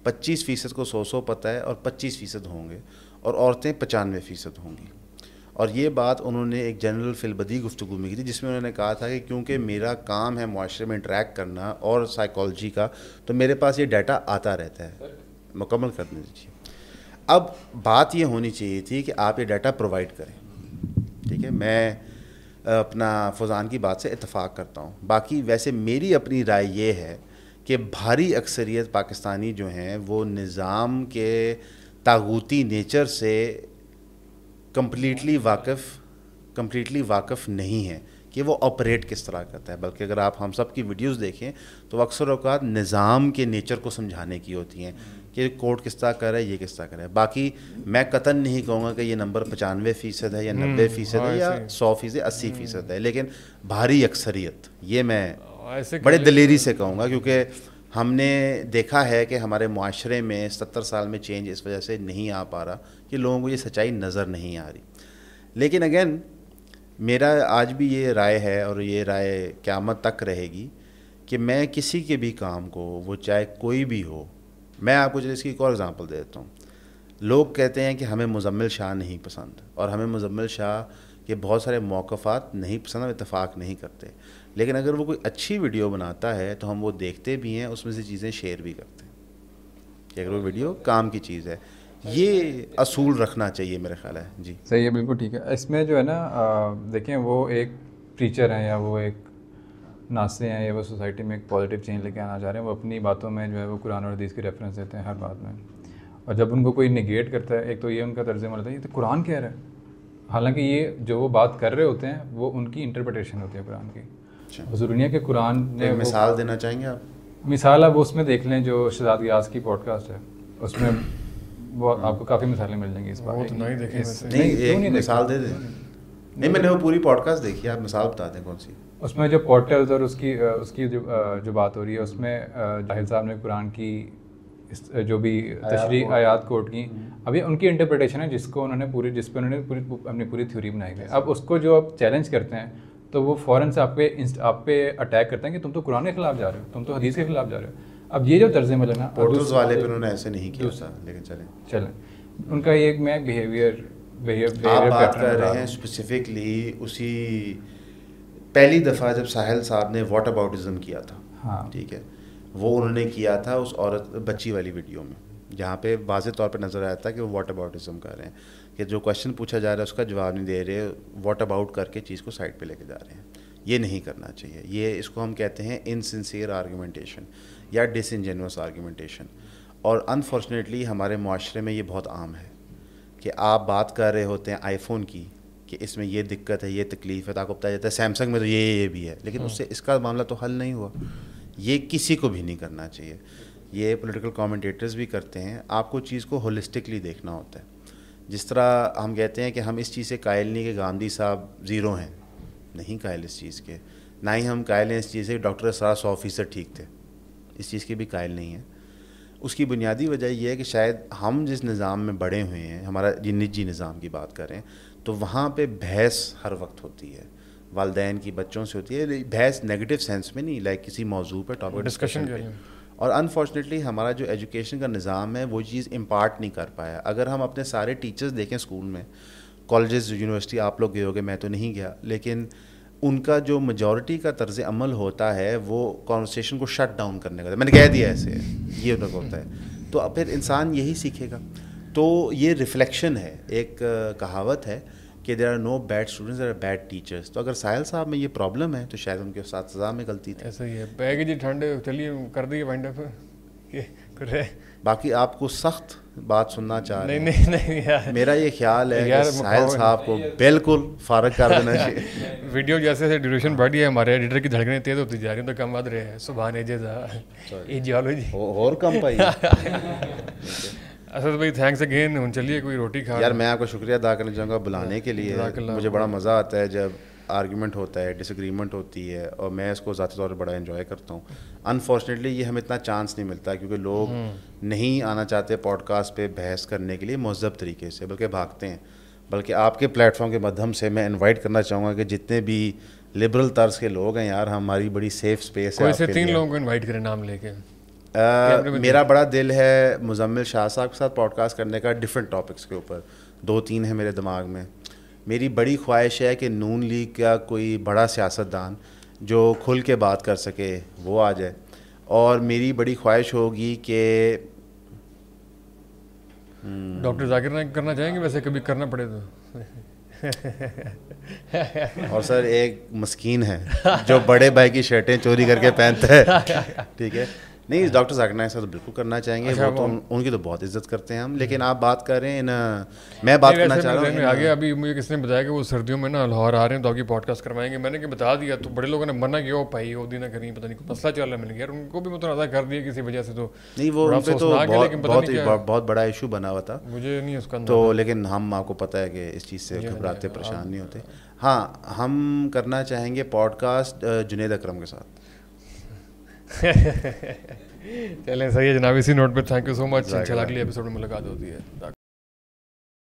25% کو 100 پتہ ہے اور 25% ہوں گے, اور عورتیں 95% ہوں گی. اور یہ بات انہوں نے ایک جنرل فی البدی گفتگو میں کی تھی, جس میں انہوں نے کہا تھا کہ کیونکہ میرا کام ہے معاشرے میں انٹریکٹ کرنا اور سائیکالوجی کا, تو میرے پاس یہ ڈیٹا آتا رہتا ہے. مکمل کرنے دیجیے. اب بات یہ ہونی چاہیے تھی کہ آپ یہ ڈیٹا پرووائڈ کریں, ٹھیک ہے. میں اپنا فضان کی بات سے اتفاق کرتا ہوں. باقی ویسے میری اپنی رائے یہ ہے کہ بھاری اکثریت پاکستانی جو ہیں وہ نظام کے طاغوتی نیچر سے کمپلیٹلی واقف نہیں ہے کہ وہ آپریٹ کس طرح کرتا ہے. بلکہ اگر آپ ہم سب کی ویڈیوز دیکھیں تو اکثر اوقات نظام کے نیچر کو سمجھانے کی ہوتی ہیں کہ کورٹ کس طرح کر رہا ہے, یہ کس طرح کر رہا ہے. باقی میں قطعاً نہیں کہوں گا کہ یہ نمبر 95% ہے یا 90% ہے یا 100%, 80% ہے, لیکن بھاری اکثریت, یہ میں بڑے دلیری سے کہوں گا, کیونکہ ہم نے دیکھا ہے کہ ہمارے معاشرے میں 70 سال میں چینج اس وجہ سے نہیں آ پا رہا کہ لوگوں کو یہ سچائی نظر نہیں آ رہی. لیکن اگین میرا آج بھی یہ رائے ہے اور یہ رائے قیامت تک رہے گی کہ میں کسی کے بھی کام کو وہ چاہے کوئی بھی ہو, میں آپ کو اس کی ایک اور اگزامپل دے دیتا ہوں. لوگ کہتے ہیں کہ ہمیں مزمل شاہ نہیں پسند, اور ہمیں مزمل شاہ کے بہت سارے موقفات نہیں پسند, ہم اتفاق نہیں کرتے, لیکن اگر وہ کوئی اچھی ویڈیو بناتا ہے تو ہم وہ دیکھتے بھی ہیں, اس میں سے چیزیں شیئر بھی کرتے ہیں کہ اگر وہ ویڈیو کام کی چیز ہے. یہ اصول رکھنا چاہیے میرے خیال ہے. جی صحیح ہے, بالکل ٹھیک ہے. اس میں جو ہے نا دیکھیں, وہ ایک ٹیچر ہیں یا وہ ایک ناصح ہیں یا وہ سوسائٹی میں ایک پازیٹیو چینج لے کے آنا چاہ رہے ہیں, وہ اپنی باتوں میں جو ہے وہ قرآن اور حدیث کی ریفرنس دیتے ہیں ہر بات میں, اور جب ان کو کوئی نگیٹ کرتا ہے, ایک تو یہ ان کا طرز عمل ہوتا ہے یہ تو قرآن کہہ رہا ہے, حالانکہ یہ جو وہ بات کر رہے ہوتے ہیں وہ ان کی انٹرپریٹیشن ہوتی ہے قرآن کی. ضروری ہے کہ قرآن نے مثال دینا چاہیں گے آپ؟ مثال آپ اس میں دیکھ لیں جو شہزاد غیاث کی پوڈ کاسٹ ہے, اس میں وہ آپ کو کافی مثالیں مل جائیں گی اس بات. نہیں مثال دے دیں. نہیں, میں نے وہ پوری پوڈ کاسٹ دیکھی ہے, آپ مثال بتا دیں کون سی. اس میں جو پورٹلز اور اس کی جو بات ہو رہی ہے, اس میں جاہد صاحب نے قرآن کی جو بھی تشریح آیات کوٹ کی, ابھی ان کی انٹرپریٹیشن ہے جس کو انہوں نے انہوں نے اپنی پوری تھیوری بنائی ہوئی ہے. اب اس کو جو آپ چیلنج کرتے ہیں تو وہ فوراً سے آپ پہ اٹیک کرتے ہیں کہ تم تو قرآن کے خلاف جا رہے ہو, تم تو حدیث کے خلاف جا رہے ہو. اب یہ جو طرز عمل ہے نا, پورٹلز والے پہ انہوں نے ایسے نہیں کیا تھا, لیکن چلیں ان کا یہ میں بیہیویئر آپ بات کر رہے ہیں اسپیسیفکلی اسی پہلی دفعہ جب ساحل صاحب نے واٹ اباؤٹزم کیا تھا. ہاں ٹھیک ہے, وہ انہوں نے کیا تھا اس عورت بچی والی ویڈیو میں, جہاں پہ واضح طور پہ نظر آیا تھا کہ وہ واٹ اباؤٹزم کر رہے ہیں, کہ جو کویشچن پوچھا جا رہا ہے اس کا جواب نہیں دے رہے, واٹ اباؤٹ کر کے چیز کو سائڈ پہ لے کے جا رہے ہیں. یہ نہیں کرنا چاہیے. یہ اس کو ہم کہتے ہیں انسنسیئر آرگومنٹیشن یا ڈس انجینوس آرگومنٹیشن, اور انفارچونیٹلی ہمارے معاشرے میں یہ بہت عام ہے کہ آپ بات کر رہے ہوتے ہیں آئی فون کی کہ اس میں یہ دقت ہے, یہ تکلیف ہے, تو آپ کو بتایا جاتا ہے سیمسنگ میں تو یہ بھی ہے, لیکن اس سے اس کا معاملہ تو حل نہیں ہوا. یہ کسی کو بھی نہیں کرنا چاہیے. یہ پولیٹیکل کامنٹیٹرز بھی کرتے ہیں. آپ کو چیز کو ہولسٹکلی دیکھنا ہوتا ہے. جس طرح ہم کہتے ہیں کہ ہم اس چیز سے قائل نہیں کہ گاندھی صاحب زیرو ہیں, نہیں قائل اس چیز کے, نہ ہی ہم قائل ہیں اس چیز سے کہ ڈاکٹر اسرار 100% ٹھیک تھے, اس چیز کے بھی قائل نہیں ہیں. اس کی بنیادی وجہ یہ ہے کہ شاید ہم جس نظام میں بڑے ہوئے ہیں, ہمارا نجی نظام کی بات کریں تو وہاں پہ بحث ہر وقت ہوتی ہے, والدین کی بچوں سے ہوتی ہے. بحث نیگیٹو سینس میں نہیں, لائک کسی موضوع پہ ٹاپک ڈسکشن پہ. اور انفارچونیٹلی ہمارا جو ایجوکیشن کا نظام ہے وہ چیز امپارٹ نہیں کر پایا. اگر ہم اپنے سارے ٹیچرز دیکھیں اسکول میں, کالجز, یونیورسٹی, آپ لوگ گئے ہوگے, میں تو نہیں گیا, لیکن ان کا جو میجورٹی کا طرز عمل ہوتا ہے وہ کانورسیشن کو شٹ ڈاؤن کرنے کا, میں نے کہہ دیا ایسے ہے, یہ ان کا ہوتا ہے. تو پھر انسان یہی سیکھے گا. تو یہ ریفلیکشن ہے. ایک کہاوت ہے کہ there are no bad students, there are bad teachers. تو اگر ساحل صاحب میں یہ پرابلم ہے تو شاید ان کے اساتذہ میں غلطی تھی. ایسا ہی ہے. بیگ جی ٹھنڈے, چلیے کر دیے وائنڈ اپ. باقی آپ کو سخت بات سننا چاہ رہے ہیں. نہیں, میرا یہ خیال ہے کہ ساحل صاحب کو بالکل فارغ کر دینا چاہیے. ویڈیو جیسے ڈیوریشن بڑھی ہے, ہمارے ایڈیٹر کی دھڑکنیں تیز ہوتی جا رہی ہیں, تو کم بات رہے ہیں. سبحان ایجیالوجی اور کم پائی. اسد بھائی تھینکس اگین. چلیے کوئی روٹی کھا. یار میں آپ کا شکریہ ادا کرنا چاہوں گا بلانے کے لیے. مجھے بڑا مزہ آتا ہے جب آرگیومنٹ ہوتا ہے, ڈس ایگریمنٹ ہوتی ہے, اور میں اس کو ذاتی طور پر بڑا انجوائے کرتا ہوں. انفارچونیٹلی یہ ہمیں اتنا چانس نہیں ملتا کیونکہ لوگ نہیں آنا چاہتے پوڈ کاسٹ پہ بحث کرنے کے لیے مہذب طریقے سے, بلکہ بھاگتے ہیں. بلکہ آپ کے پلیٹ فارم کے مدھم سے میں انوائٹ کرنا چاہوں گا کہ جتنے بھی لبرل طرز کے لوگ ہیں یار, ہماری بڑی سیف اسپیس ہے. کوئی سے 3 لوگوں کو انوائٹ کریں نام لے کے. میرا بڑا دل ہے مزمل شاہ صاحب کے ساتھ پوڈ کاسٹ کرنے کا, ڈفرینٹ ٹاپکس کے اوپر. 2-3 ہیں میرے دماغ میں. میری بڑی خواہش ہے کہ نون لیگ کا کوئی بڑا سیاستدان جو کھل کے بات کر سکے وہ آ جائے. اور میری بڑی خواہش ہوگی کہ ڈاکٹر ذاکر نائک کرنا چاہیں گے ویسے, کبھی کرنا پڑے تو. اور سر ایک مسکین ہے جو بڑے بھائی کی شرٹیں چوری کر کے پہنتا ہے, ٹھیک ہے. نہیں, ڈاکٹر ذاکر نائک صاحب بالکل کرنا چاہیں گے, وہ تو ان کی تو بہت عزت کرتے ہیں ہم. لیکن آپ بات کر رہے ہیں نا, میں بات کرنا چاہ رہا ہوں. آگے ابھی مجھے کس نے بتایا کہ وہ سردیوں میں نا لاہور آ رہے ہیں تو آگے پوڈ کاسٹ کروائیں گے. میں نے کہ بتا دیا تو بڑے لوگوں نے منع کیا, وہ بھائی وہ دن کریں, پتہ نہیں مسئلہ چل رہا ہے. میں نے کہا ان کو بھی متنازع کر دیا کسی وجہ سے. تو نہیں, وہ ان پہ تو بہت بڑا ایشو بنا ہوا تھا, مجھے نہیں اس کا تو. لیکن ہم, آپ کو پتہ ہے کہ اس چیز سے گھبراتے, پریشان نہیں ہوتے. ہاں, ہم کرنا چاہیں گے پوڈ کاسٹ جنید اکرم کے ساتھ. چلیں صحیح ہے جناب. اسی نوٹ پہ تھینک یو سو مچ. انشاءاللہ اگلی ایپیسوڈ میں ملاقات ہوتی ہے.